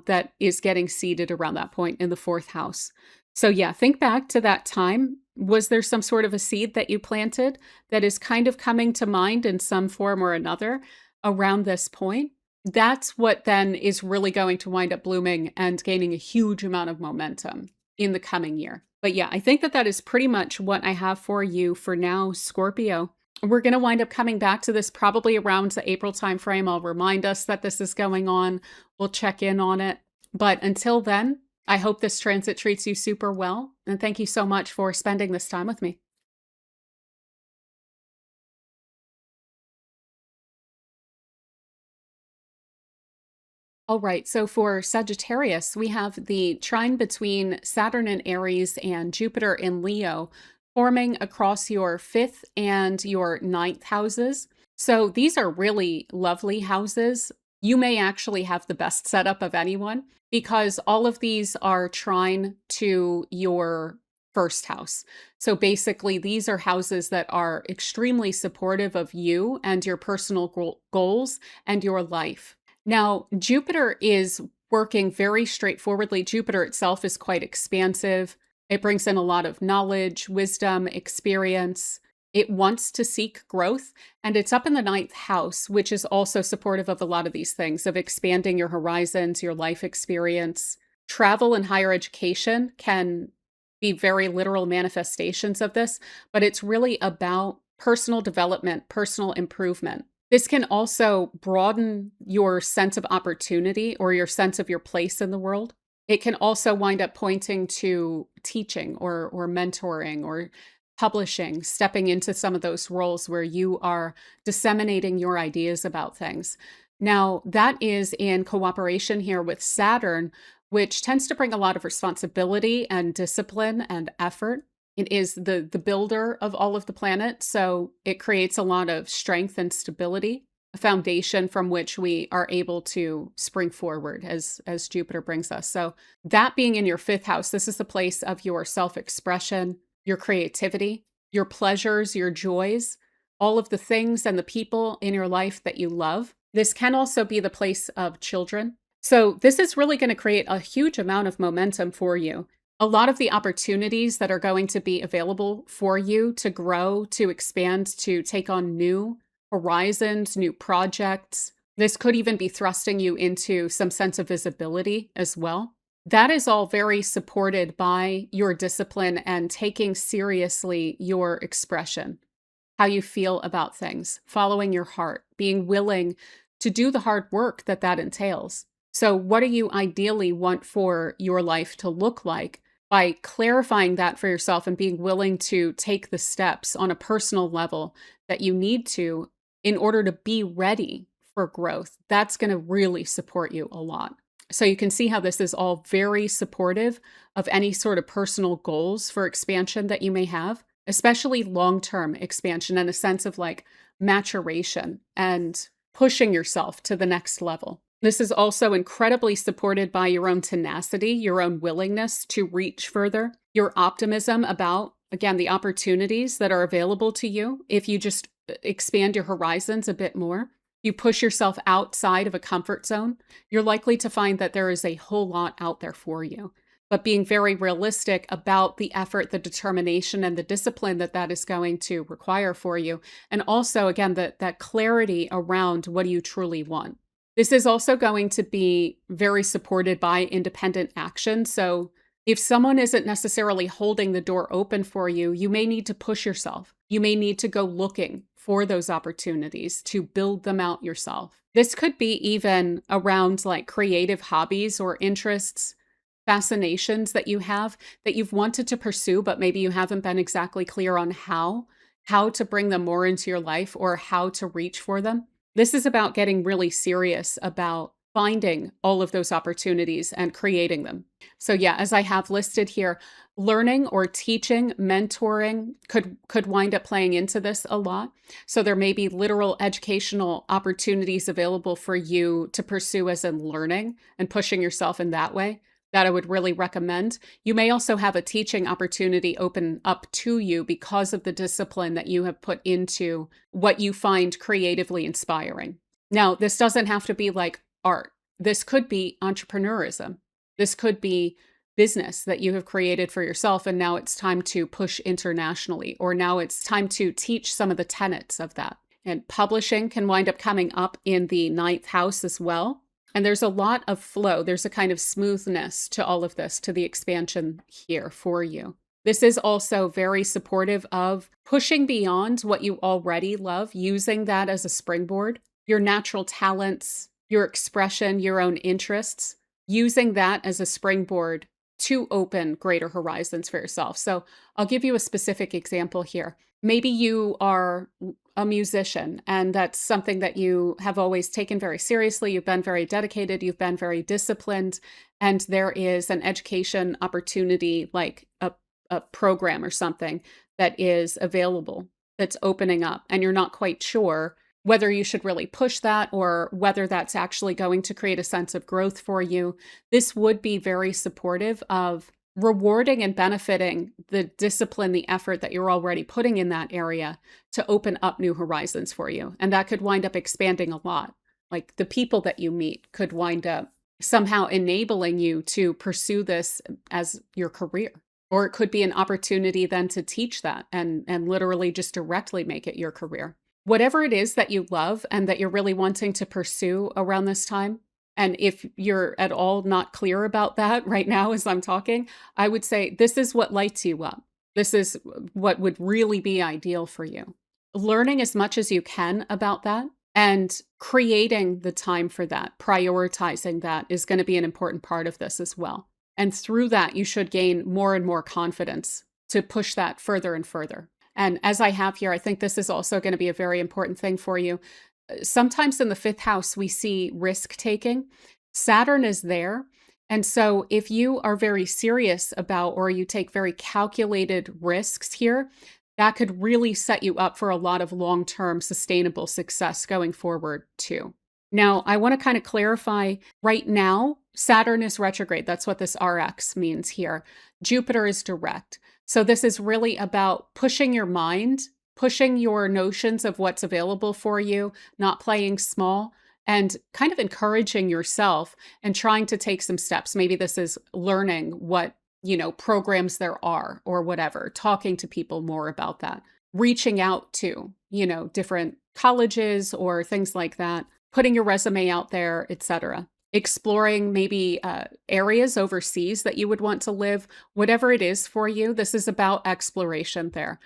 Speaker 1: That is getting seated around that point in the 4th house. So yeah, think back to that time. Was there some sort of a seed that you planted that is kind of coming to mind in some form or another around this point? That's what then is really going to wind up blooming and gaining a huge amount of momentum in the coming year. But yeah, I think that that is pretty much what I have for you for now, Scorpio. We're going to wind up coming back to this probably around the April timeframe. I'll remind us that this is going on. We'll check in on it. But until then, I hope this transit treats you super well. And thank you so much for spending this time with me. All right, so for Sagittarius, we have the trine between Saturn in Aries and Jupiter in Leo forming across your 5th and your 9th houses. So these are really lovely houses. You may actually have the best setup of anyone because all of these are trine to your 1st house. So basically, these are houses that are extremely supportive of you and your personal goals and your life. Now, Jupiter is working very straightforwardly. Jupiter itself is quite expansive. It brings in a lot of knowledge, wisdom, experience. It wants to seek growth, and it's up in the 9th house, which is also supportive of a lot of these things, of expanding your horizons, your life experience. Travel and higher education can be very literal manifestations of this, but it's really about personal development, personal improvement. This can also broaden your sense of opportunity or your sense of your place in the world. It can also wind up pointing to teaching or mentoring or publishing, stepping into some of those roles where you are disseminating your ideas about things. Now, that is in cooperation here with Saturn, which tends to bring a lot of responsibility and discipline and effort. It is the builder of all of the planets, so it creates a lot of strength and stability. foundation from which we are able to spring forward as Jupiter brings us. So that being in your fifth house, this is the place of your self-expression, your creativity, your pleasures, your joys, all of the things and the people in your life that you love. This can also be the place of children. So this is really going to create a huge amount of momentum for you. A lot of the opportunities that are going to be available for you to grow, to expand, to take on new horizons, new projects. This could even be thrusting you into some sense of visibility as well. That is all very supported by your discipline and taking seriously your expression, how you feel about things, following your heart, being willing to do the hard work that that entails. So what do you ideally want for your life to look like? By clarifying that for yourself and being willing to take the steps on a personal level that you need to in order to be ready for growth, that's going to really support you a lot. So you can see how this is all very supportive of any sort of personal goals for expansion that you may have, especially long-term expansion and a sense of like maturation and pushing yourself to the next level. This is also incredibly supported by your own tenacity, your own willingness to reach further, your optimism about, again, the opportunities that are available to you if you just expand your horizons a bit more. You push yourself outside of a comfort zone, you're likely to find that there is a whole lot out there for you. But being very realistic about the effort, the determination, and the discipline that that is going to require for you. And also, again, that clarity around what do you truly want. This is also going to be very supported by independent action. So if someone isn't necessarily holding the door open for you, you may need to push yourself. You may need to go looking for those opportunities to build them out yourself. This could be even around like creative hobbies or interests, fascinations that you have that you've wanted to pursue, but maybe you haven't been exactly clear on how to bring them more into your life or how to reach for them. This is about getting really serious about finding all of those opportunities and creating them. So yeah, as I have listed here, learning or teaching, mentoring could wind up playing into this a lot. So there may be literal educational opportunities available for you to pursue as in learning and pushing yourself in that way that I would really recommend. You may also have a teaching opportunity open up to you because of the discipline that you have put into what you find creatively inspiring. Now, this doesn't have to be like art. This could be entrepreneurism. This could be business that you have created for yourself, and now it's time to push internationally, or now it's time to teach some of the tenets of that. And publishing can wind up coming up in the ninth house as well. And there's a lot of flow. There's a kind of smoothness to all of this, to the expansion here for you. This is also very supportive of pushing beyond what you already love, using that as a springboard, your natural talents, your expression, your own interests, using that as a springboard to open greater horizons for yourself. So I'll give you a specific example here. Maybe you are a musician, and that's something that you have always taken very seriously. You've been very dedicated, you've been very disciplined, and there is an education opportunity like a program or something that is available that's opening up, and you're not quite sure whether you should really push that or whether that's actually going to create a sense of growth for you. This would be very supportive of rewarding and benefiting the discipline, the effort that you're already putting in that area to open up new horizons for you. And that could wind up expanding a lot. Like the people that you meet could wind up somehow enabling you to pursue this as your career. Or it could be an opportunity then to teach that and literally just directly make it your career. Whatever it is that you love and that you're really wanting to pursue around this time, and if you're at all not clear about that right now as I'm talking, I would say this is what lights you up. This is what would really be ideal for you. Learning as much as you can about that and creating the time for that, prioritizing that is going to be an important part of this as well. And through that, you should gain more and more confidence to push that further and further. And as I have here, I think this is also going to be a very important thing for you. Sometimes in the fifth house, we see risk taking. Saturn is there. And so if you are very serious about, or you take very calculated risks here, that could really set you up for a lot of long-term sustainable success going forward too. Now, I want to kind of clarify right now, Saturn is retrograde. That's what this RX means here. Jupiter is direct. So this is really about pushing your mind, pushing your notions of what's available for you, not playing small, and kind of encouraging yourself and trying to take some steps. Maybe this is learning what, programs there are or whatever, talking to people more about that, reaching out to, different colleges or things like that, putting your resume out there, etc. Exploring maybe areas overseas that you would want to live, whatever it is for you. This is about exploration there.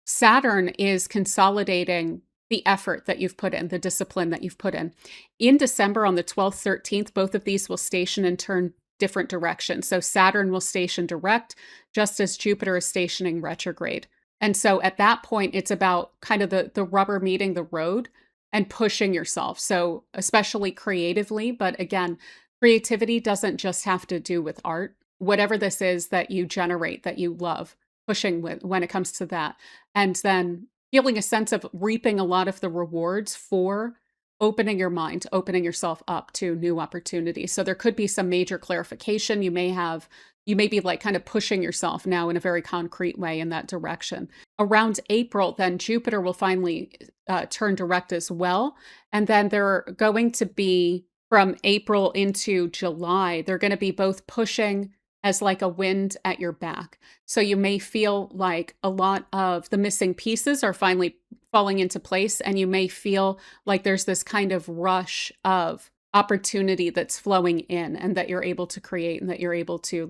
Speaker 1: Saturn is consolidating the effort that you've put in, the discipline that you've put in. In December, on the 12th, 13th, both of these will station and turn different directions. So Saturn will station direct, just as Jupiter is stationing retrograde. And so at that point, it's about kind of the rubber meeting the road and pushing yourself. So especially creatively, but again, creativity doesn't just have to do with art. Whatever this is that you generate, that you love, pushing with when it comes to that. And then feeling a sense of reaping a lot of the rewards for opening your mind, opening yourself up to new opportunities. So there could be some major clarification. You may be like kind of pushing yourself now in a very concrete way in that direction. Around April, then Jupiter will finally turn direct as well. And then they're going to be from April into July, they're going to be both pushing as like a wind at your back. So you may feel like a lot of the missing pieces are finally falling into place, and you may feel like there's this kind of rush of opportunity that's flowing in and that you're able to create and that you're able to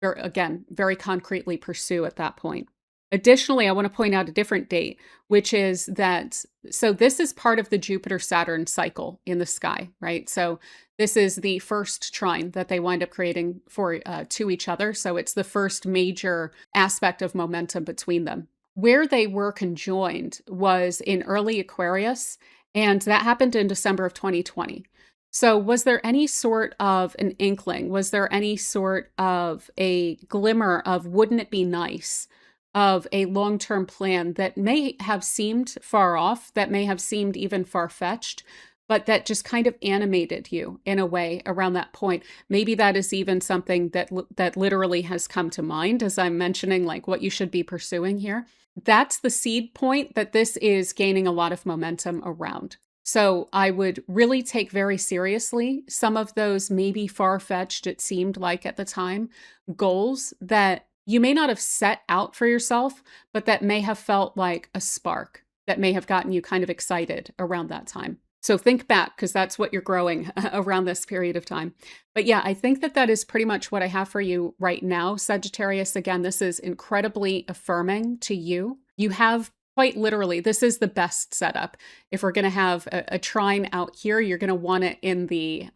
Speaker 1: again, very concretely pursue at that point. Additionally, I want to point out a different date, which is that, so this is part of the Jupiter-Saturn cycle in the sky, right? So this is the first trine that they wind up creating for to each other. So it's the first major aspect of momentum between them. Where they were conjoined was in early Aquarius, and that happened in December of 2020. So was there any sort of an inkling? Was there any sort of a glimmer of wouldn't it be nice of a long-term plan that may have seemed far off, that may have seemed even far-fetched, but that just kind of animated you in a way around that point? Maybe that is even something that literally has come to mind as I'm mentioning like what you should be pursuing here. That's the seed point that this is gaining a lot of momentum around. So I would really take very seriously some of those maybe far-fetched, it seemed like at the time, goals that you may not have set out for yourself, but that may have felt like a spark that may have gotten you kind of excited around that time. So think back, because that's what you're growing around this period of time. But yeah, I think that is pretty much what I have for you right now, Sagittarius. Again, this is incredibly affirming to you. You have quite literally, this is the best setup. If we're going to have a trine out here, you're going to want it in the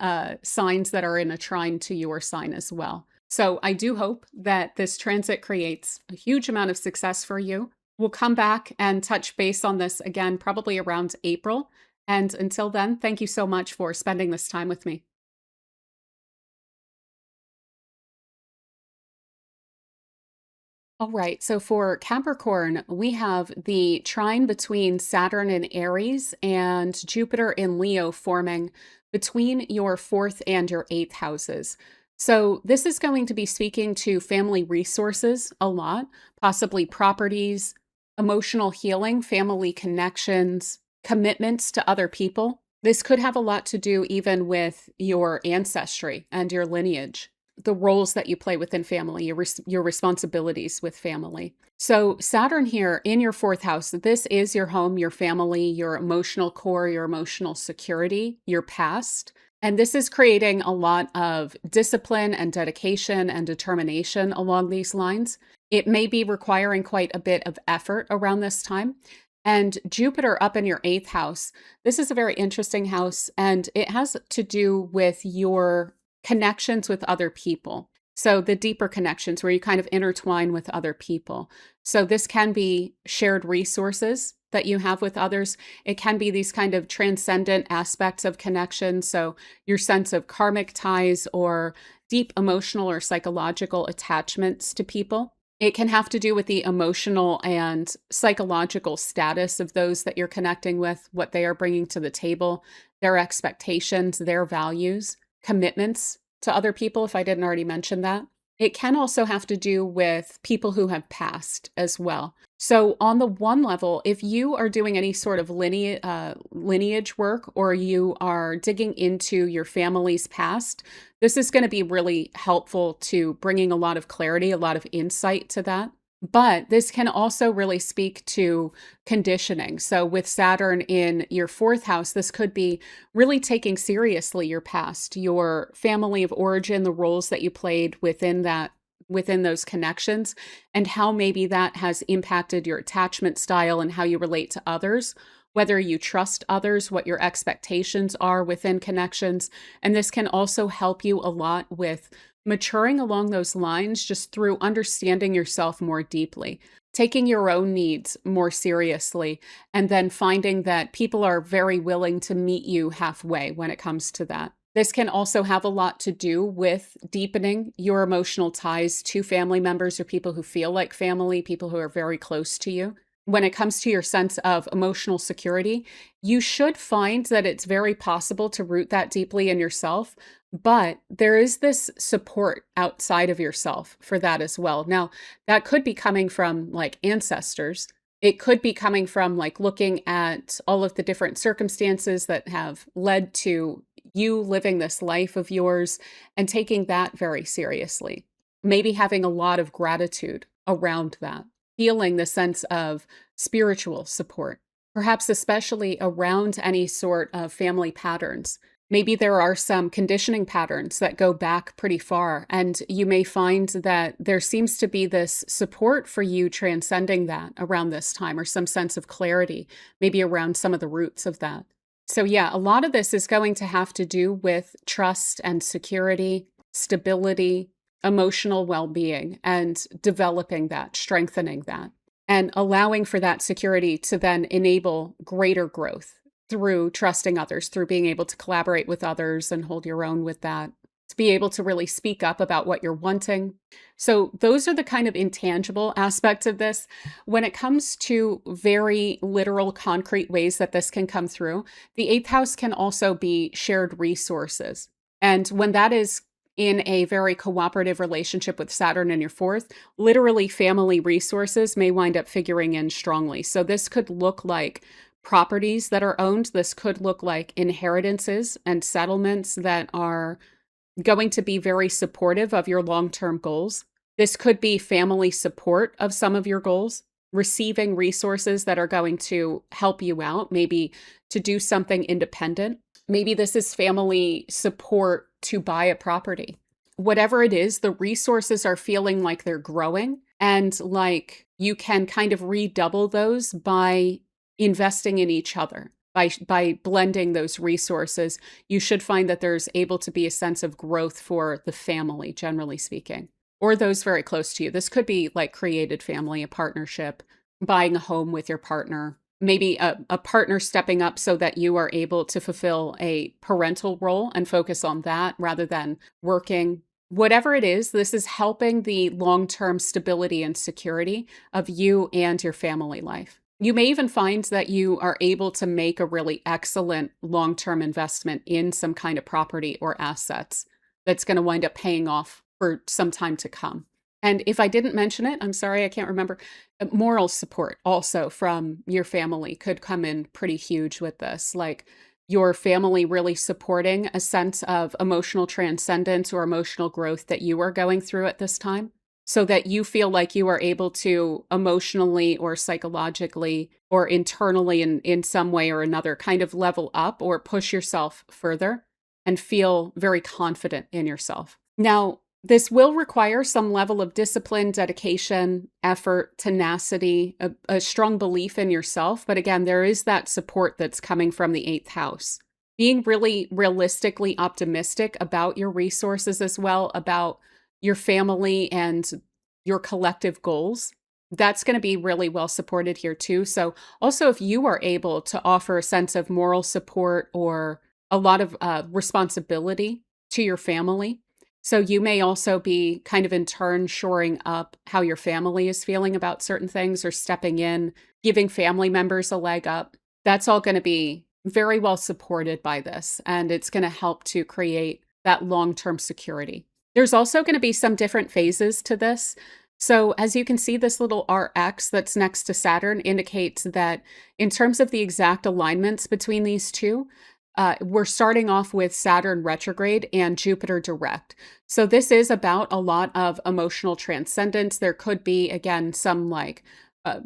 Speaker 1: signs that are in a trine to your sign as well. So I do hope that this transit creates a huge amount of success for you. We'll come back and touch base on this again, probably around April. And until then, thank you so much for spending this time with me. All right, so for Capricorn, we have the trine between Saturn in Aries and Jupiter in Leo forming between your fourth and your eighth houses. So this is going to be speaking to family resources a lot, possibly properties, emotional healing, family connections, commitments to other people. This could have a lot to do even with your ancestry and your lineage, the roles that you play within family, your responsibilities with family. So Saturn here in your fourth house, this is your home, your family, your emotional core, your emotional security, your past. And this is creating a lot of discipline and dedication and determination along these lines. It may be requiring quite a bit of effort around this time. And Jupiter up in your eighth house, this is a very interesting house, and it has to do with your connections with other people. So the deeper connections where you kind of intertwine with other people. So this can be shared resources that you have with others. It can be these kind of transcendent aspects of connection. So your sense of karmic ties or deep emotional or psychological attachments to people. It can have to do with the emotional and psychological status of those that you're connecting with, what they are bringing to the table, their expectations, their values, commitments to other people, if I didn't already mention that. It can also have to do with people who have passed as well. So, on the one level, if you are doing any sort of lineage work or you are digging into your family's past, this is going to be really helpful to bringing a lot of clarity, a lot of insight to that. But this can also really speak to conditioning. So, with Saturn in your fourth house, this could be really taking seriously your past, your family of origin, the roles that you played within those connections, and how maybe that has impacted your attachment style and how you relate to others, whether you trust others, what your expectations are within connections. And this can also help you a lot with maturing along those lines, just through understanding yourself more deeply, taking your own needs more seriously, and then finding that people are very willing to meet you halfway when it comes to that. This can also have a lot to do with deepening your emotional ties to family members or people who feel like family, people who are very close to you. When it comes to your sense of emotional security, you should find that it's very possible to root that deeply in yourself, but there is this support outside of yourself for that as well. Now, that could be coming from like ancestors. It could be coming from like looking at all of the different circumstances that have led to you living this life of yours and taking that very seriously. Maybe having a lot of gratitude around that, feeling the sense of spiritual support, perhaps especially around any sort of family patterns. Maybe there are some conditioning patterns that go back pretty far, and you may find that there seems to be this support for you transcending that around this time, or some sense of clarity, maybe around some of the roots of that. So, yeah, a lot of this is going to have to do with trust and security, stability, emotional well being, and developing that, strengthening that, and allowing for that security to then enable greater growth through trusting others, through being able to collaborate with others and hold your own with that, to be able to really speak up about what you're wanting. So those are the kind of intangible aspects of this. When it comes to very literal, concrete ways that this can come through, the eighth house can also be shared resources. And when that is in a very cooperative relationship with Saturn in your fourth, literally family resources may wind up figuring in strongly. So this could look like properties that are owned. This could look like inheritances and settlements that are going to be very supportive of your long-term goals. This could be family support of some of your goals, receiving resources that are going to help you out, maybe to do something independent. Maybe this is family support to buy a property. Whatever it is, the resources are feeling like they're growing, and like you can kind of redouble those by investing in each other. By blending those resources, you should find that there's able to be a sense of growth for the family, generally speaking, or those very close to you. This could be like created family, a partnership, buying a home with your partner, maybe a partner stepping up so that you are able to fulfill a parental role and focus on that rather than working. Whatever it is, this is helping the long-term stability and security of you and your family life. You may even find that you are able to make a really excellent long-term investment in some kind of property or assets that's going to wind up paying off for some time to come. And if I didn't mention it, I'm sorry, I can't remember. Moral support also from your family could come in pretty huge with this. Like your family really supporting a sense of emotional transcendence or emotional growth that you are going through at this time, so that you feel like you are able to emotionally or psychologically or internally in some way or another kind of level up or push yourself further and feel very confident in yourself. Now, this will require some level of discipline, dedication, effort, tenacity, a strong belief in yourself. But again, there is that support that's coming from the eighth house. Being really realistically optimistic about your resources as well, about your family and your collective goals, that's going to be really well supported here too. So also, if you are able to offer a sense of moral support or a lot of responsibility to your family, So you may also be kind of in turn shoring up how your family is feeling about certain things or stepping in, giving family members a leg up. That's all going to be very well supported by this, and it's going to help to create that long-term security. There's also going to be some different phases to this. So as you can see, this little RX that's next to Saturn indicates that in terms of the exact alignments between these two, we're starting off with Saturn retrograde and Jupiter direct. So this is about a lot of emotional transcendence. There could be, again, some like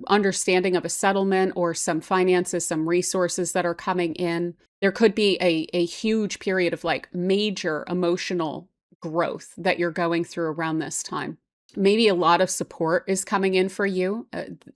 Speaker 1: understanding of a settlement or some finances, some resources that are coming in. There could be a huge period of like major emotional growth that you're going through around this time. Maybe a lot of support is coming in for you,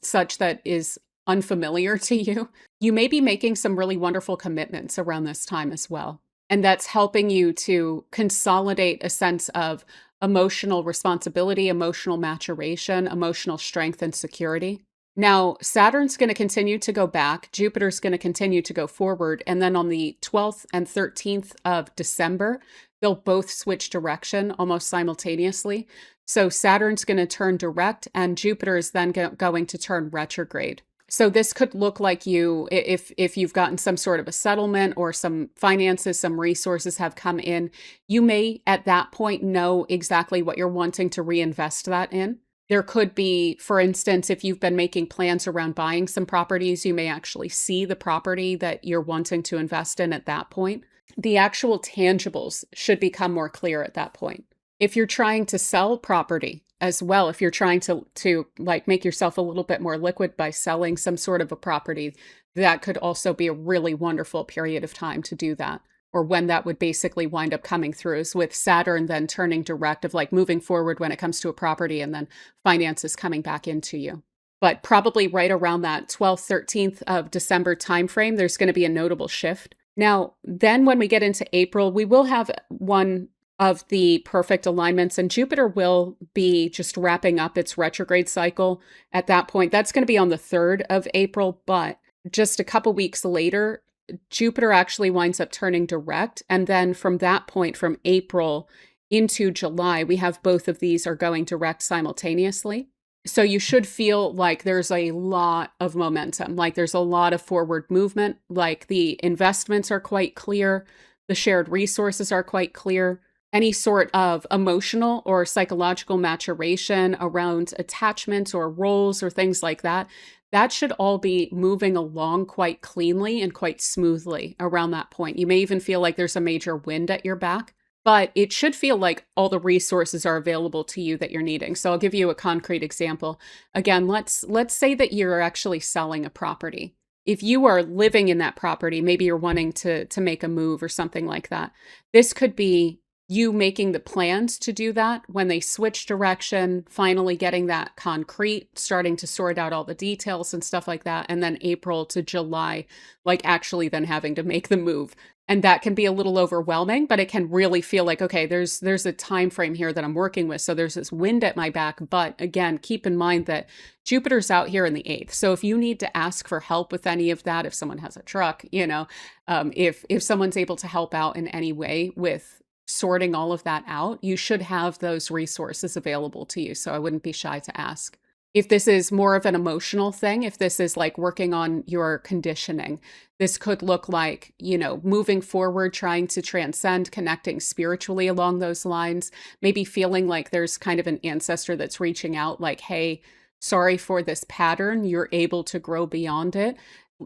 Speaker 1: such that is unfamiliar to you. You may be making some really wonderful commitments around this time as well. And that's helping you to consolidate a sense of emotional responsibility, emotional maturation, emotional strength, and security. Now, Saturn's going to continue to go back, Jupiter's going to continue to go forward, and then on the 12th and 13th of December, they'll both switch direction almost simultaneously. So Saturn's going to turn direct, and Jupiter is then going to turn retrograde. So this could look like you, if you've gotten some sort of a settlement or some finances, some resources have come in, you may at that point know exactly what you're wanting to reinvest that in. There could be, for instance, if you've been making plans around buying some properties, you may actually see the property that you're wanting to invest in at that point. The actual tangibles should become more clear at that point. If you're trying to sell property as well, if you're trying to like make yourself a little bit more liquid by selling some sort of a property, that could also be a really wonderful period of time to do that. Or when that would basically wind up coming through is with Saturn then turning direct, of like moving forward when it comes to a property and then finances coming back into you. But probably right around that 12th, 13th of December timeframe, there's going to be a notable shift. Now, then when we get into April, we will have one of the perfect alignments, and Jupiter will be just wrapping up its retrograde cycle at that point. That's going to be on the 3rd of April, but just a couple weeks later, Jupiter actually winds up turning direct. And then from that point, from April into July, we have both of these are going direct simultaneously. So you should feel like there's a lot of momentum, like there's a lot of forward movement, like the investments are quite clear, the shared resources are quite clear. Any sort of emotional or psychological maturation around attachments or roles or things like that, that should all be moving along quite cleanly and quite smoothly around that point. You may even feel like there's a major wind at your back, but it should feel like all the resources are available to you that you're needing. So I'll give you a concrete example. Again, let's say that you're actually selling a property. If you are living in that property, maybe you're wanting to make a move or something like that. This could be you making the plans to do that when they switch direction, finally getting that concrete, starting to sort out all the details and stuff like that. And then April to July, like actually then having to make the move. And that can be a little overwhelming, but it can really feel like, okay, there's a time frame here that I'm working with. So there's this wind at my back. But again, keep in mind that Jupiter's out here in the 8th. So if you need to ask for help with any of that, if someone has a truck, if someone's able to help out in any way with sorting all of that out, you should have those resources available to you. So I wouldn't be shy to ask. If this is more of an emotional thing, if this is like working on your conditioning, this could look like, moving forward, trying to transcend, connecting spiritually along those lines, maybe feeling like there's kind of an ancestor that's reaching out like, hey, sorry for this pattern, you're able to grow beyond it.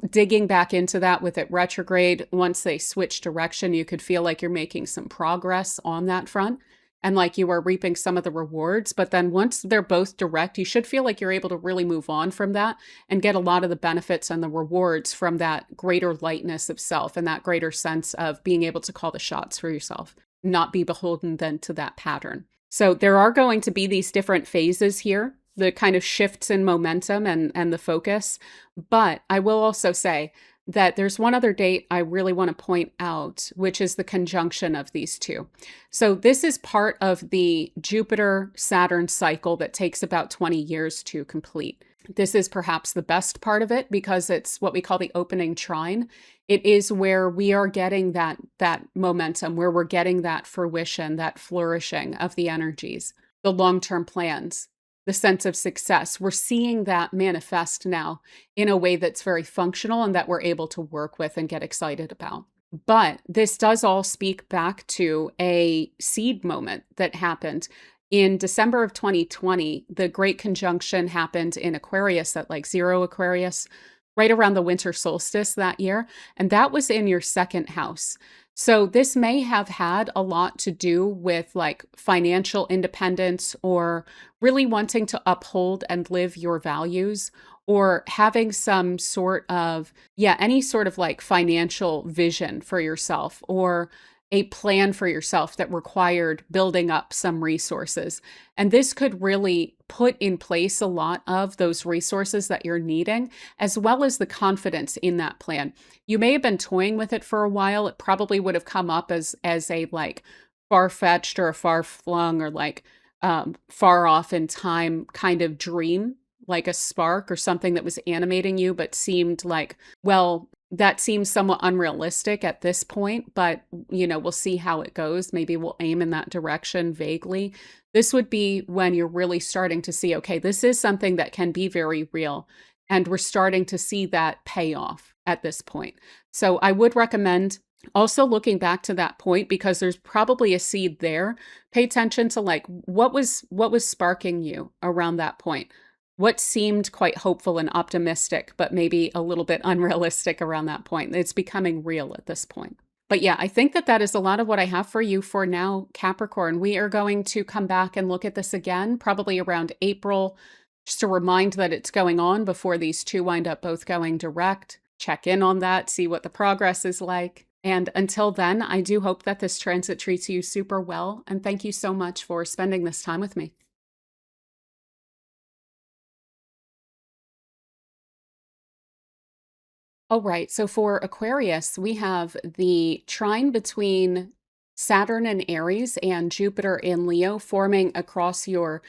Speaker 1: Digging back into that with it retrograde, once they switch direction, you could feel like you're making some progress on that front and like you are reaping some of the rewards. But then once they're both direct, you should feel like you're able to really move on from that and get a lot of the benefits and the rewards from that greater lightness of self and that greater sense of being able to call the shots for yourself, not be beholden then to that pattern. So there are going to be these different phases here, the kind of shifts in momentum and the focus. But I will also say that there's one other date I really want to point out, which is the conjunction of these two. So this is part of the Jupiter-Saturn cycle that takes about 20 years to complete. This is perhaps the best part of it because it's what we call the opening trine. It is where we are getting that momentum, where we're getting that fruition, that flourishing of the energies, the long-term plans, the sense of success. We're seeing that manifest now in a way that's very functional and that we're able to work with and get excited about. But this does all speak back to a seed moment that happened in December of 2020. The Great Conjunction happened in Aquarius at like 0 Aquarius, right around the winter solstice that year. And that was in your second house. So this may have had a lot to do with like financial independence or really wanting to uphold and live your values or having some sort of, yeah, any sort of like financial vision for yourself or a plan for yourself that required building up some resources. And this could really put in place a lot of those resources that you're needing, as well as the confidence in that plan. You may have been toying with it for a while. It probably would have come up as a like far-fetched or a far-flung or like far off in time kind of dream, like a spark or something that was animating you, but seemed like, well, that seems somewhat unrealistic at this point, but we'll see how it goes. Maybe we'll aim in that direction vaguely. This would be when you're really starting to see, okay, this is something that can be very real. And we're starting to see that pay off at this point. So I would recommend also looking back to that point because there's probably a seed there. Pay attention to like what was sparking you around that point. What seemed quite hopeful and optimistic, but maybe a little bit unrealistic around that point. It's becoming real at this point. But yeah, I think that is a lot of what I have for you for now, Capricorn. We are going to come back and look at this again, probably around April, just to remind that it's going on before these two wind up both going direct. Check in on that, see what the progress is like. And until then, I do hope that this transit treats you super well. And thank you so much for spending this time with me. All right. So for Aquarius, we have the trine between Saturn and Aries and Jupiter in Leo forming across your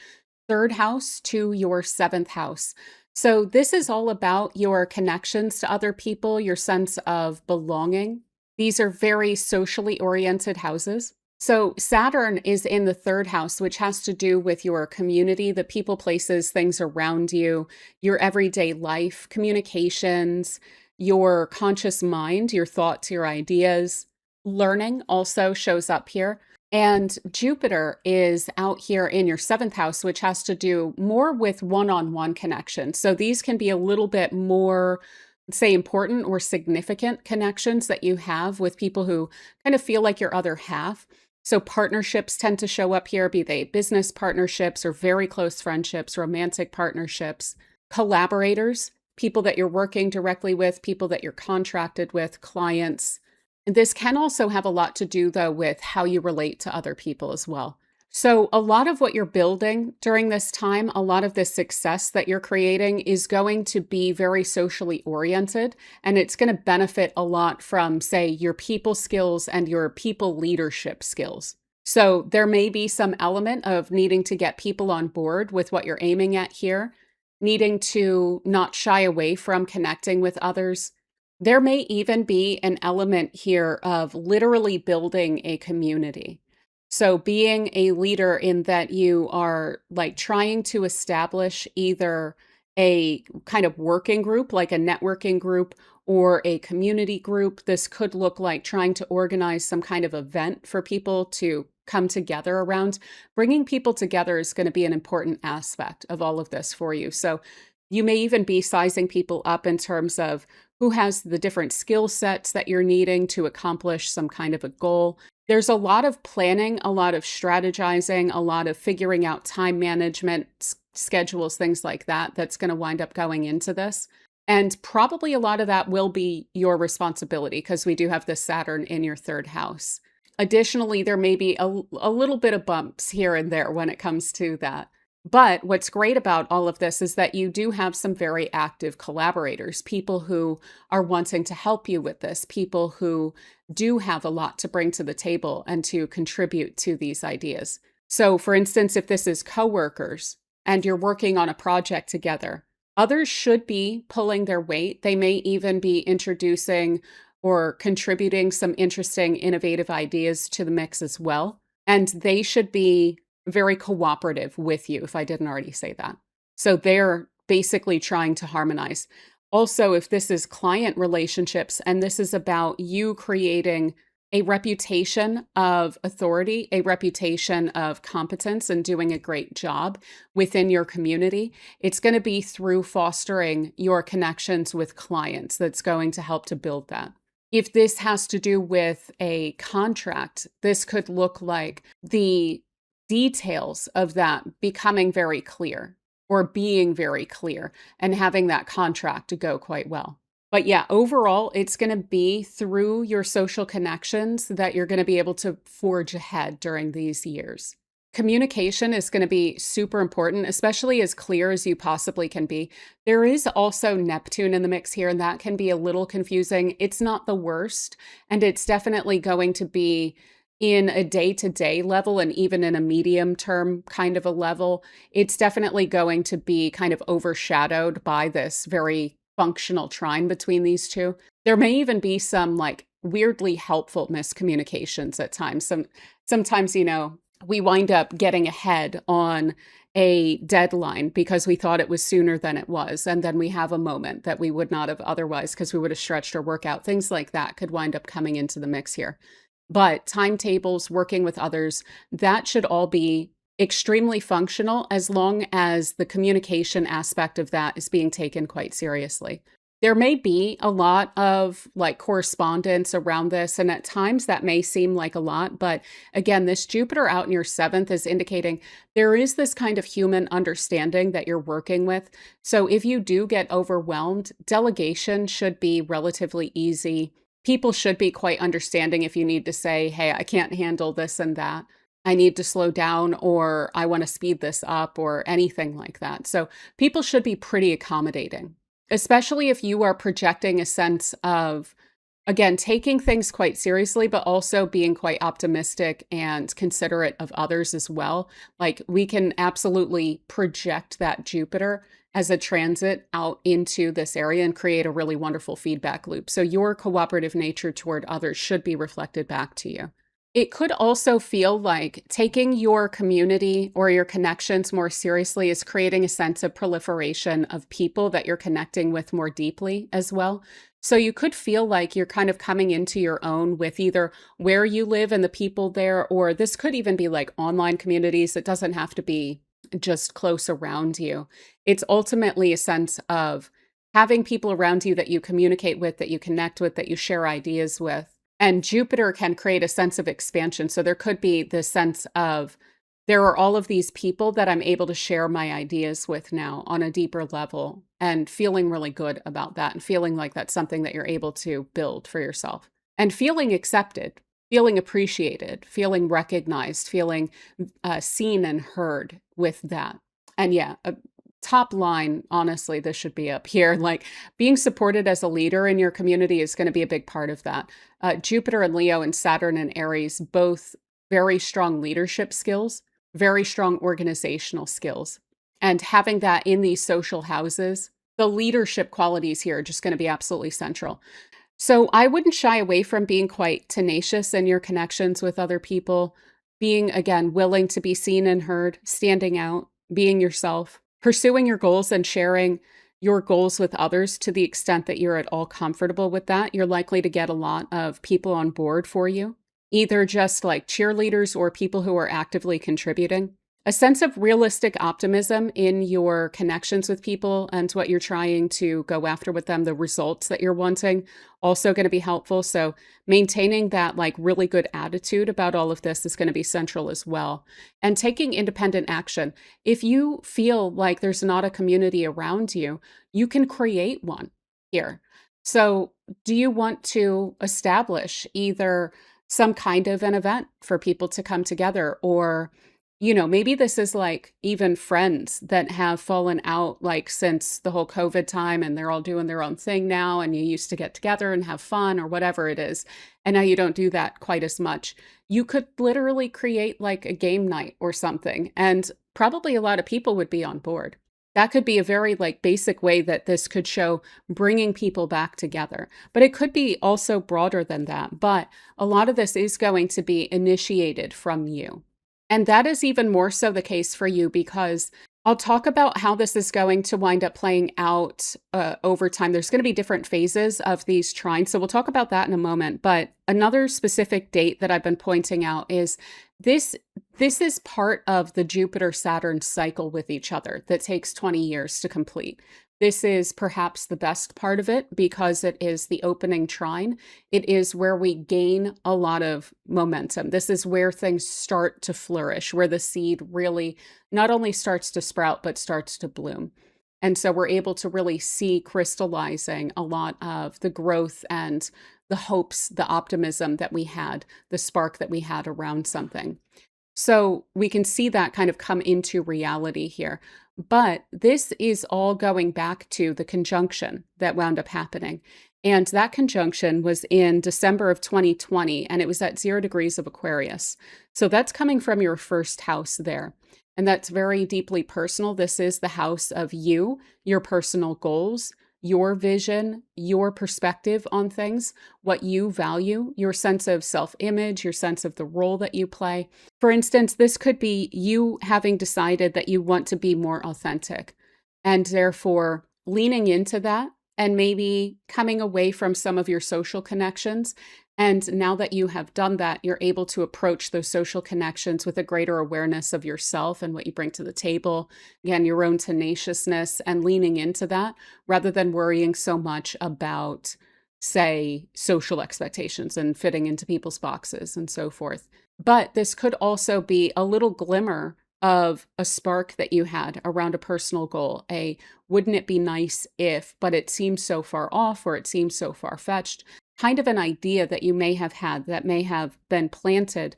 Speaker 1: third house to your seventh house. So this is all about your connections to other people, your sense of belonging. These are very socially oriented houses. So Saturn is in the third house, which has to do with your community, the people, places, things around you, your everyday life, communications, your conscious mind, your thoughts, your ideas. Learning also shows up here. And Jupiter is out here in your seventh house, which has to do more with one-on-one connections. So these can be a little bit more, say, important or significant connections that you have with people who kind of feel like your other half. So partnerships tend to show up here, be they business partnerships or very close friendships, romantic partnerships, collaborators, people that you're working directly with, people that you're contracted with, clients. And this can also have a lot to do, though, with how you relate to other people as well. So a lot of what you're building during this time, a lot of this success that you're creating is going to be very socially oriented, and it's going to benefit a lot from, say, your people skills and your people leadership skills. So there may be some element of needing to get people on board with what you're aiming at here, needing to not shy away from connecting with others. There may even be an element here of literally building a community. So being a leader in that you are like trying to establish either a kind of working group, like a networking group or a community group. This could look like trying to organize some kind of event for people to come together around. Bringing people together is going to be an important aspect of all of this for you. So you may even be sizing people up in terms of who has the different skill sets that you're needing to accomplish some kind of a goal. There's a lot of planning, a lot of strategizing, a lot of figuring out time management, schedules, things like that, that's going to wind up going into this. And probably a lot of that will be your responsibility because we do have this Saturn in your third house. Additionally, there may be a little bit of bumps here and there when it comes to that. But what's great about all of this is that you do have some very active collaborators, people who are wanting to help you with this, people who do have a lot to bring to the table and to contribute to these ideas. So for instance, if this is coworkers and you're working on a project together, Others should be pulling their weight. They may even be introducing or contributing some interesting, innovative ideas to the mix as well. And they should be very cooperative with you, if I didn't already say that. So they're basically trying to harmonize. Also, if this is client relationships and this is about you creating a reputation of authority, a reputation of competence and doing a great job within your community, it's going to be through fostering your connections with clients that's going to help to build that. If this has to do with a contract, this could look like the details of that becoming very clear or being very clear and having that contract to go quite well. But yeah, overall, it's going to be through your social connections that you're going to be able to forge ahead during these years. Communication is going to be super important, especially as clear as you possibly can be. There is also Neptune in the mix here, and that can be a little confusing. It's not the worst, and it's definitely going to be in a day-to-day level and even in a medium term kind of a level. It's definitely going to be kind of overshadowed by this very functional trine between these two. There may even be some like weirdly helpful miscommunications at times. Sometimes, we wind up getting ahead on a deadline because we thought it was sooner than it was. And then we have a moment that we would not have otherwise because we would have stretched our work out. Things like that could wind up coming into the mix here. But timetables, working with others, that should all be extremely functional as long as the communication aspect of that is being taken quite seriously. There may be a lot of like correspondence around this, and at times that may seem like a lot, but again, this Jupiter out in your seventh is indicating there is this kind of human understanding that you're working with. So if you do get overwhelmed, delegation should be relatively easy. People should be quite understanding if you need to say, hey, I can't handle this and that. I need to slow down, or I want to speed this up, or anything like that. So people should be pretty accommodating, especially if you are projecting a sense of, again, taking things quite seriously, but also being quite optimistic and considerate of others as well. Like we can absolutely project that Jupiter as a transit out into this area and create a really wonderful feedback loop. So your cooperative nature toward others should be reflected back to you. It could also feel like taking your community or your connections more seriously is creating a sense of proliferation of people that you're connecting with more deeply as well. So you could feel like you're kind of coming into your own with either where you live and the people there, or this could even be like online communities. It doesn't have to be just close around you. It's ultimately a sense of having people around you that you communicate with, that you connect with, that you share ideas with. And Jupiter can create a sense of expansion. So there could be this sense of, there are all of these people that I'm able to share my ideas with now on a deeper level, and feeling really good about that and feeling like that's something that you're able to build for yourself and feeling accepted, feeling appreciated, feeling recognized, feeling seen and heard with that. And yeah, top line, honestly, this should be up here. Like being supported as a leader in your community is going to be a big part of that. Jupiter and Leo and Saturn and Aries, both very strong leadership skills, very strong organizational skills. And having that in these social houses, the leadership qualities here are just going to be absolutely central. So I wouldn't shy away from being quite tenacious in your connections with other people, being, again, willing to be seen and heard, standing out, being yourself, pursuing your goals and sharing your goals with others to the extent that you're at all comfortable with that. You're likely to get a lot of people on board for you, either just like cheerleaders or people who are actively contributing. A sense of realistic optimism in your connections with people and what you're trying to go after with them, the results that you're wanting, also going to be helpful. So maintaining that like really good attitude about all of this is going to be central as well. And taking independent action. If you feel like there's not a community around you, you can create one here. So do you want to establish either some kind of an event for people to come together, or maybe this is like even friends that have fallen out like since the whole COVID time and they're all doing their own thing now, and you used to get together and have fun or whatever it is. And now you don't do that quite as much. You could literally create like a game night or something, and probably a lot of people would be on board. That could be a very like basic way that this could show bringing people back together. But it could be also broader than that. But a lot of this is going to be initiated from you. And that is even more so the case for you because I'll talk about how this is going to wind up playing out over time. There's going to be different phases of these trines. So we'll talk about that in a moment. But another specific date that I've been pointing out is this this is part of the Jupiter-Saturn cycle with each other that takes 20 years to complete. This is perhaps the best part of it because it is the opening trine. It is where we gain a lot of momentum. This is where things start to flourish, where the seed really not only starts to sprout, but starts to bloom. And so we're able to really see crystallizing a lot of the growth and the hopes, the optimism that we had, the spark that we had around something. So we can see that kind of come into reality here. But this is all going back to the conjunction that wound up happening. And that conjunction was in December of 2020, and it was at 0 degrees of Aquarius. So that's coming from your first house there. And that's very deeply personal. This is the house of you, your personal goals, your vision, your perspective on things, what you value, your sense of self-image, your sense of the role that you play. For instance, this could be you having decided that you want to be more authentic and therefore leaning into that and maybe coming away from some of your social connections. And now that you have done that, you're able to approach those social connections with a greater awareness of yourself and what you bring to the table. Again, your own tenaciousness and leaning into that rather than worrying so much about, say, social expectations and fitting into people's boxes and so forth. But this could also be a little glimmer of a spark that you had around a personal goal. Wouldn't it be nice if, but it seems so far off or it seems so far-fetched. Kind of an idea that you may have had that may have been planted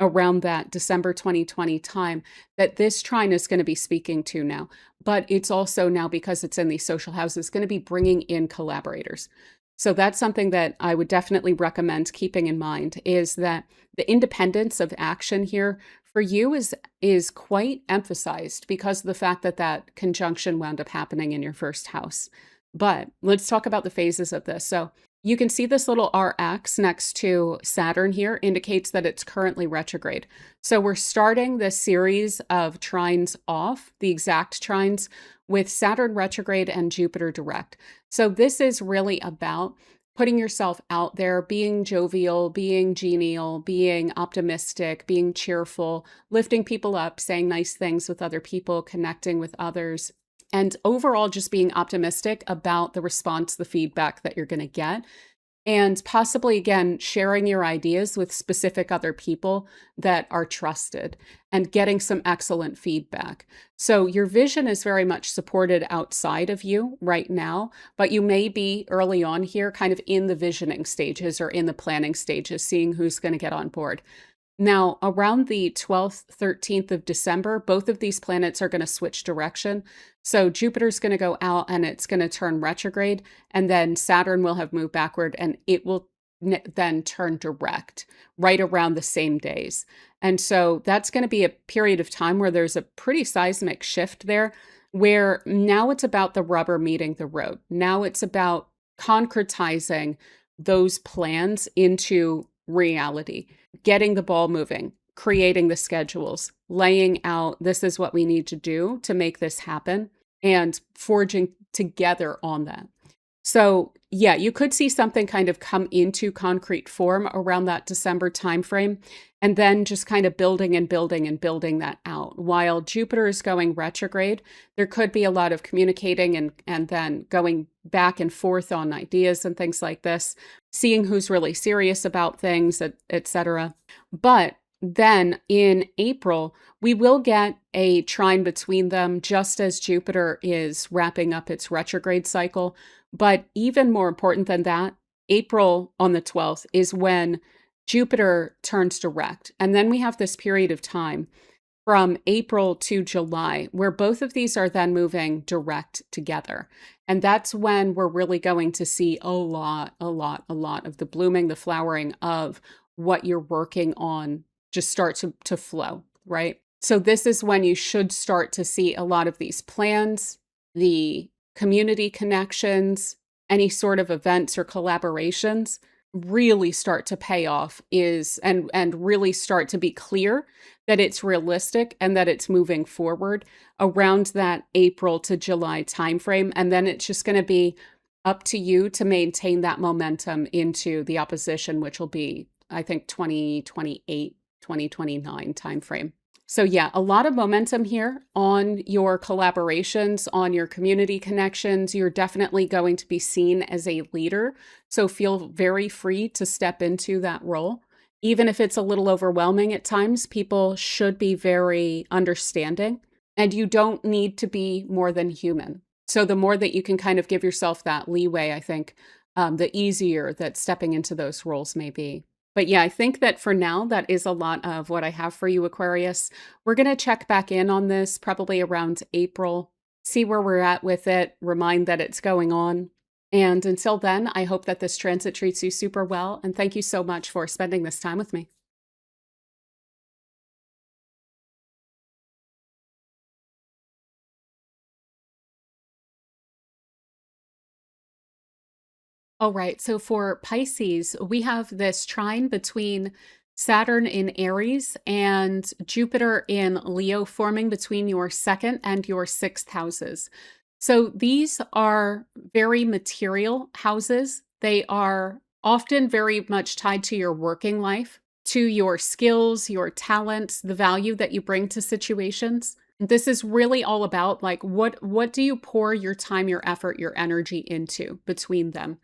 Speaker 1: around that December 2020 time that this trine is going to be speaking to now. But it's also now, because it's in these social houses, going to be bringing in collaborators. So that's something that I would definitely recommend keeping in mind, is that the independence of action here for you is quite emphasized because of the fact that that conjunction wound up happening in your first house. But let's talk about the phases of this. So you can see this little RX next to Saturn here indicates that it's currently retrograde. So we're starting this series of trines off, the exact trines, with Saturn retrograde and Jupiter direct. So this is really about putting yourself out there, being jovial, being genial, being optimistic, being cheerful, lifting people up, saying nice things with other people, connecting with others, and overall just being optimistic about the response, the feedback that you're going to get. And possibly, again, sharing your ideas with specific other people that are trusted and getting some excellent feedback. So your vision is very much supported outside of you right now, but you may be early on here kind of in the visioning stages or in the planning stages, seeing who's going to get on board. Now, around the 12th, 13th of December, both of these planets are going to switch direction. So Jupiter's going to go out and it's going to turn retrograde, and then Saturn will have moved backward and it will then turn direct right around the same days. And so that's going to be a period of time where there's a pretty seismic shift there, where now it's about the rubber meeting the road. Now it's about concretizing those plans into reality, getting the ball moving, creating the schedules, laying out, this is what we need to do to make this happen, and forging together on that. So yeah, you could see something kind of come into concrete form around that December timeframe, and then just kind of building and building and building that out. While Jupiter is going retrograde, there could be a lot of communicating and then going back and forth on ideas and things like this, seeing who's really serious about things, etc. But then in April, we will get a trine between them just as Jupiter is wrapping up its retrograde cycle. But even more important than that, April on the 12th is when Jupiter turns direct. And then we have this period of time from April to July where both of these are then moving direct together. And that's when we're really going to see a lot of the blooming, the flowering of what you're working on just start to flow, right? So this is when you should start to see a lot of these plans, the community connections, any sort of events or collaborations really start to pay off is and really start to be clear that it's realistic and that it's moving forward around that April to July timeframe. And then it's just going to be up to you to maintain that momentum into the opposition, which will be, I think, 2028, 2029 timeframe. So yeah, a lot of momentum here on your collaborations, on your community connections. You're definitely going to be seen as a leader. So feel very free to step into that role. Even if it's a little overwhelming at times, people should be very understanding, and you don't need to be more than human. So the more that you can kind of give yourself that leeway, I think, the easier that stepping into those roles may be. But yeah, I think that for now, that is a lot of what I have for you, Aquarius. We're going to check back in on this probably around April, see where we're at with it, remind that it's going on. And until then, I hope that this transit treats you super well. And thank you so much for spending this time with me. All right. So for Pisces, we have this trine between Saturn in Aries and Jupiter in Leo forming between your second and your sixth houses. So these are very material houses. They are often very much tied to your working life, to your skills, your talents, the value that you bring to situations. This is really all about like what do you pour your time, your effort, your energy into between them?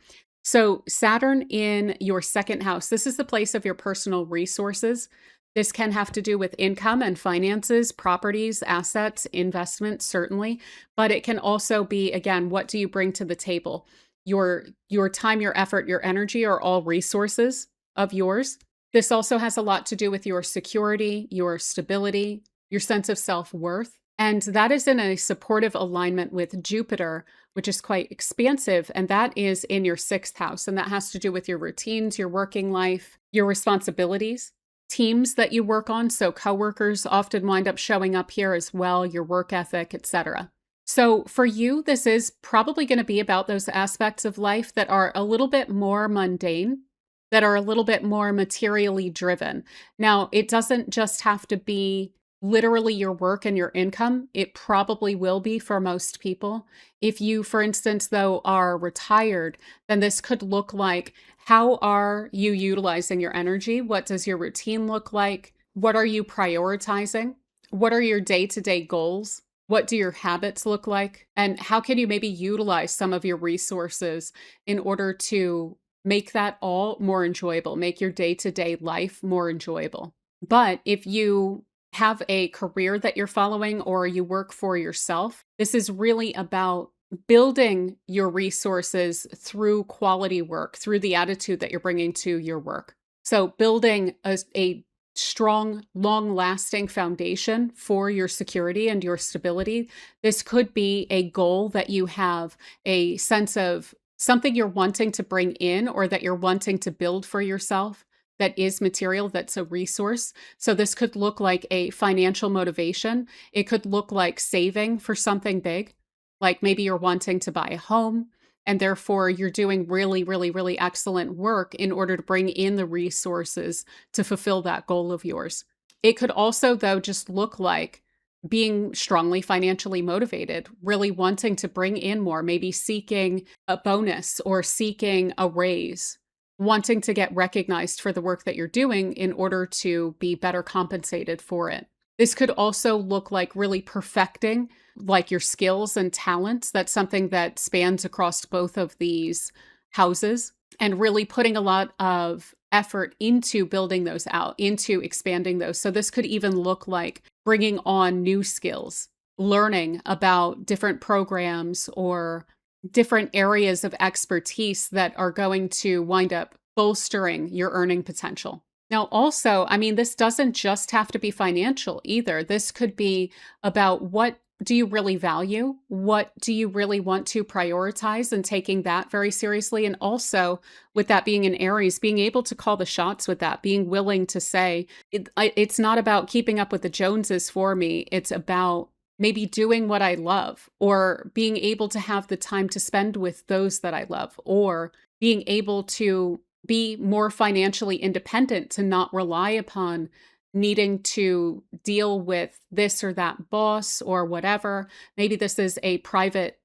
Speaker 1: So, Saturn in your second house, this is the place of your personal resources. This can have to do with income and finances, properties, assets, investments, certainly. But it can also be, again, what do you bring to the table? Your time, your effort, your energy are all resources of yours. This also has a lot to do with your security, your stability, your sense of self-worth. And that is in a supportive alignment with Jupiter, which is quite expansive. And that is in your sixth house. And that has to do with your routines, your working life, your responsibilities, teams that you work on. So coworkers often wind up showing up here as well, your work ethic, etc. So for you, this is probably going to be about those aspects of life that are a little bit more mundane, that are a little bit more materially driven. Now, it doesn't just have to be literally your work and your income. It probably will be for most people. If you, for instance, though, are retired, then this could look like, how are you utilizing your energy? What does your routine look like? What are you prioritizing? What are your day-to-day goals? What do your habits look like? And how can you maybe utilize some of your resources in order to make that all more enjoyable, make your day-to-day life more enjoyable? But if you have a career that you're following or you work for yourself, this is really about building your resources through quality work, through the attitude that you're bringing to your work. So building a strong, long-lasting foundation for your security and your stability. This could be a goal that you have, a sense of something you're wanting to bring in or that you're wanting to build for yourself that is material, that's a resource. So this could look like a financial motivation. It could look like saving for something big, like maybe you're wanting to buy a home, and therefore you're doing really, really, really excellent work in order to bring in the resources to fulfill that goal of yours. It could also, though, just look like being strongly financially motivated, really wanting to bring in more, maybe seeking a bonus or seeking a raise, wanting to get recognized for the work that you're doing in order to be better compensated for it. This could also look like really perfecting like your skills and talents. That's something that spans across both of these houses, and really putting a lot of effort into building those out, into expanding those. So this could even look like bringing on new skills, learning about different programs or different areas of expertise that are going to wind up bolstering your earning potential. Now, also, I mean, this doesn't just have to be financial either. This could be about what do you really value? What do you really want to prioritize, and taking that very seriously? And also, with that being in Aries, being able to call the shots with that, being willing to say, it's not about keeping up with the Joneses for me. It's about maybe doing what I love, or being able to have the time to spend with those that I love, or being able to be more financially independent, to not rely upon needing to deal with this or that boss or whatever. Maybe this is a private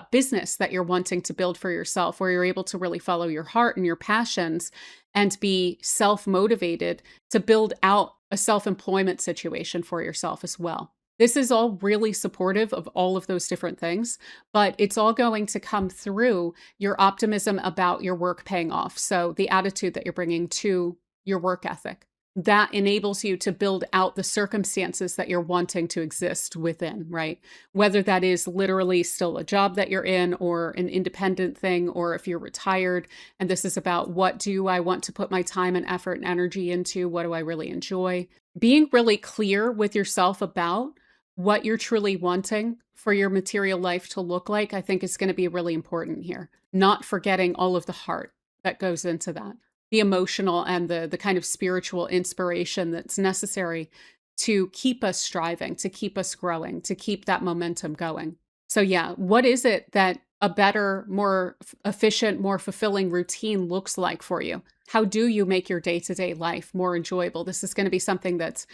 Speaker 1: business that you're wanting to build for yourself, where you're able to really follow your heart and your passions and be self-motivated to build out a self-employment situation for yourself as well. This is all really supportive of all of those different things, but it's all going to come through your optimism about your work paying off. So the attitude that you're bringing to your work ethic, that enables you to build out the circumstances that you're wanting to exist within, right? Whether that is literally still a job that you're in, or an independent thing, or if you're retired and this is about, what do I want to put my time and effort and energy into? What do I really enjoy? Being really clear with yourself about what you're truly wanting for your material life to look like, I think is going to be really important here. Not forgetting all of the heart that goes into that, the emotional and the kind of spiritual inspiration that's necessary to keep us striving, to keep us growing, to keep that momentum going. So yeah, what is it that a better, more efficient, more fulfilling routine looks like for you? How do you make your day-to-day life more enjoyable? This is going to be something that's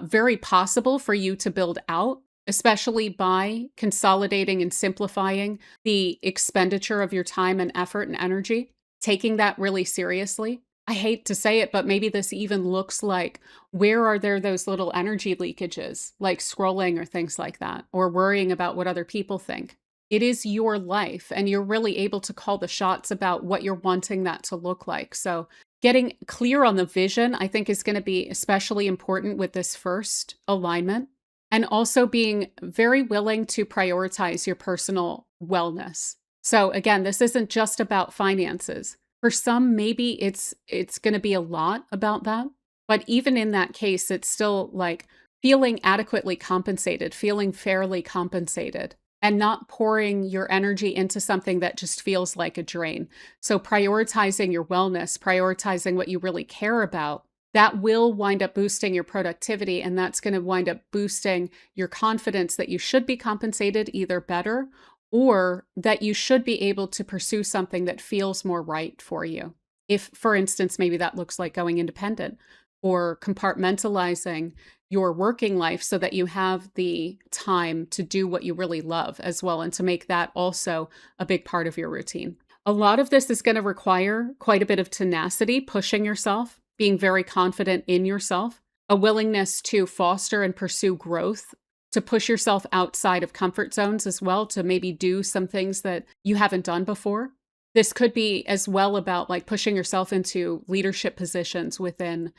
Speaker 1: very possible for you to build out, especially by consolidating and simplifying the expenditure of your time and effort and energy, taking that really seriously. I hate to say it, but maybe this even looks like, where are there those little energy leakages, like scrolling or things like that, or worrying about what other people think? It is your life, and you're really able to call the shots about what you're wanting that to look like. So getting clear on the vision, I think, is going to be especially important with this first alignment. And also being very willing to prioritize your personal wellness. So again, this isn't just about finances. For some, maybe it's going to be a lot about that. But even in that case, it's still like feeling adequately compensated, feeling fairly compensated, and not pouring your energy into something that just feels like a drain. So prioritizing your wellness, prioritizing what you really care about, that will wind up boosting your productivity, and that's going to wind up boosting your confidence that you should be compensated either better, or that you should be able to pursue something that feels more right for you. If, for instance, maybe that looks like going independent, or compartmentalizing your working life so that you have the time to do what you really love as well, and to make that also a big part of your routine. A lot of this is going to require quite a bit of tenacity, pushing yourself, being very confident in yourself, a willingness to foster and pursue growth, to push yourself outside of comfort zones as well, to maybe do some things that you haven't done before. This could be as well about like pushing yourself into leadership positions within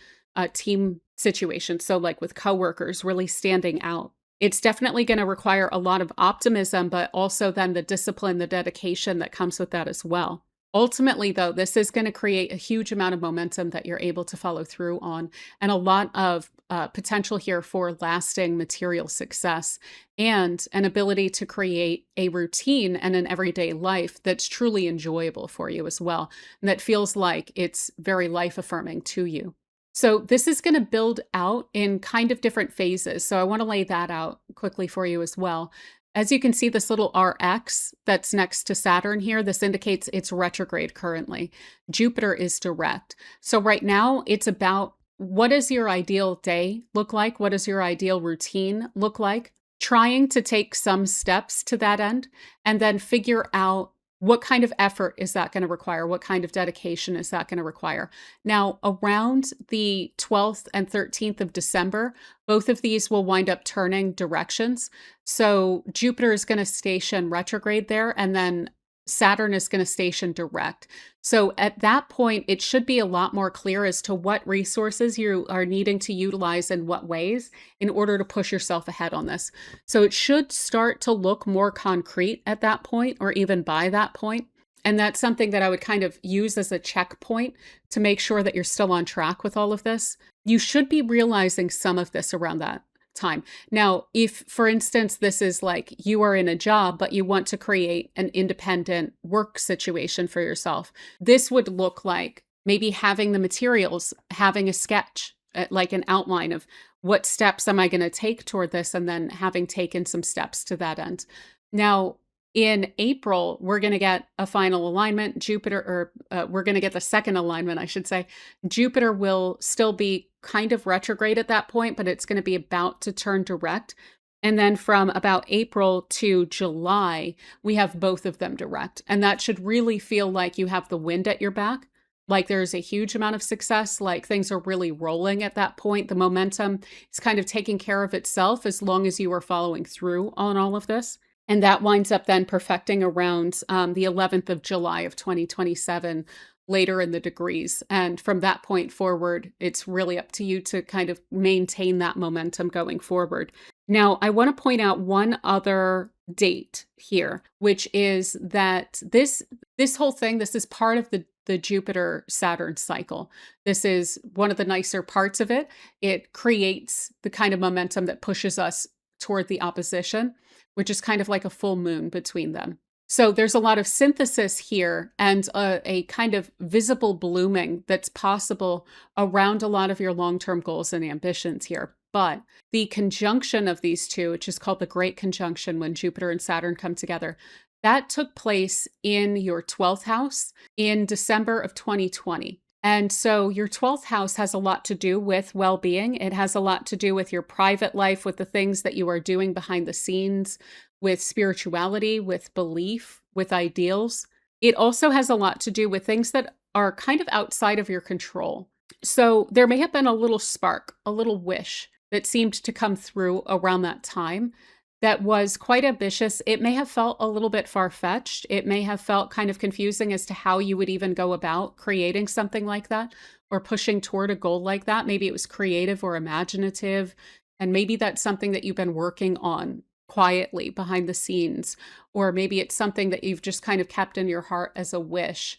Speaker 1: team situations. So like with coworkers, really standing out. It's definitely going to require a lot of optimism, but also then the discipline, the dedication that comes with that as well. Ultimately, though, this is going to create a huge amount of momentum that you're able to follow through on, and a lot of potential here for lasting material success, and an ability to create a routine and an everyday life that's truly enjoyable for you as well, and that feels like it's very life affirming to you. So this is going to build out in kind of different phases. So I want to lay that out quickly for you as well. As you can see, this little RX that's next to Saturn here, this indicates it's retrograde currently. Jupiter is direct. So right now it's about, what does your ideal day look like? What does your ideal routine look like? Trying to take some steps to that end, and then figure out, what kind of effort is that going to require? What kind of dedication is that going to require? Now, around the 12th and 13th of December, both of these will wind up turning directions. So Jupiter is going to station retrograde there, and then Saturn is going to station direct. So at that point, it should be a lot more clear as to what resources you are needing to utilize in what ways in order to push yourself ahead on this. So it should start to look more concrete at that point, or even by that point. And that's something that I would kind of use as a checkpoint to make sure that you're still on track with all of this. You should be realizing some of this around that time. Now, if, for instance, this is like you are in a job, but you want to create an independent work situation for yourself, this would look like maybe having the materials, having a sketch, like an outline of what steps am I going to take toward this, and then having taken some steps to that end. Now, in April, we're going to get a final alignment. Jupiter, or we're going to get the second alignment, I should say. Jupiter will still be kind of retrograde at that point, but it's going to be about to turn direct. And then from about April to July, we have both of them direct. And that should really feel like you have the wind at your back, like there's a huge amount of success, like things are really rolling at that point. The momentum is kind of taking care of itself as long as you are following through on all of this. And that winds up then perfecting around the 11th of July of 2027, later in the degrees. And from that point forward, it's really up to you to kind of maintain that momentum going forward. Now, I want to point out one other date here, which is that this whole thing, this is part of the Jupiter-Saturn cycle. This is one of the nicer parts of it. It creates the kind of momentum that pushes us toward the opposition, which is kind of like a full moon between them. So there's a lot of synthesis here and a kind of visible blooming that's possible around a lot of your long-term goals and ambitions here. But the conjunction of these two, which is called the Great Conjunction when Jupiter and Saturn come together, that took place in your 12th house in December of 2020. And so your 12th house has a lot to do with well-being. It has a lot to do with your private life, with the things that you are doing behind the scenes, with spirituality, with belief, with ideals. It also has a lot to do with things that are kind of outside of your control. So there may have been a little spark, a little wish that seemed to come through around that time that was quite ambitious. It may have felt a little bit far-fetched. It may have felt kind of confusing as to how you would even go about creating something like that or pushing toward a goal like that. Maybe it was creative or imaginative, and maybe that's something that you've been working on quietly behind the scenes, or maybe it's something that you've just kind of kept in your heart as a wish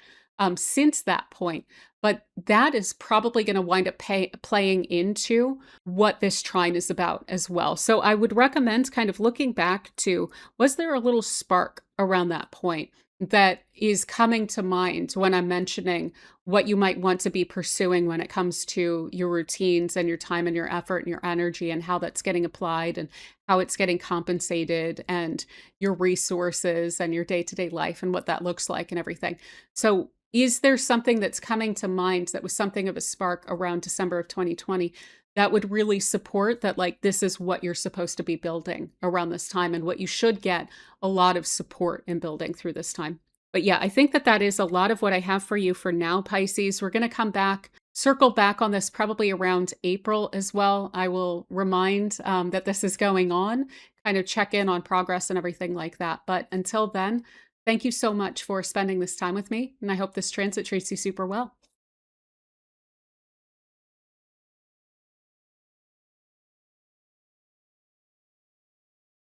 Speaker 1: since that point. But that is probably going to wind up playing into what this trine is about as well. So I would recommend kind of looking back to, was there a little spark around that point that is coming to mind when I'm mentioning what you might want to be pursuing when it comes to your routines and your time and your effort and your energy, and how that's getting applied and how it's getting compensated, and your resources and your day-to-day life and what that looks like and everything. So is there something that's coming to mind that was something of a spark around December of 2020 that would really support that, like, this is what you're supposed to be building around this time and what you should get a lot of support in building through this time? But yeah, I think that that is a lot of what I have for you for now, Pisces. We're going to come back, circle back on this probably around April as well. I will remind that this is going on, kind of check in on progress and everything like that. But until then, thank you so much for spending this time with me, and I hope this transit treats you super well.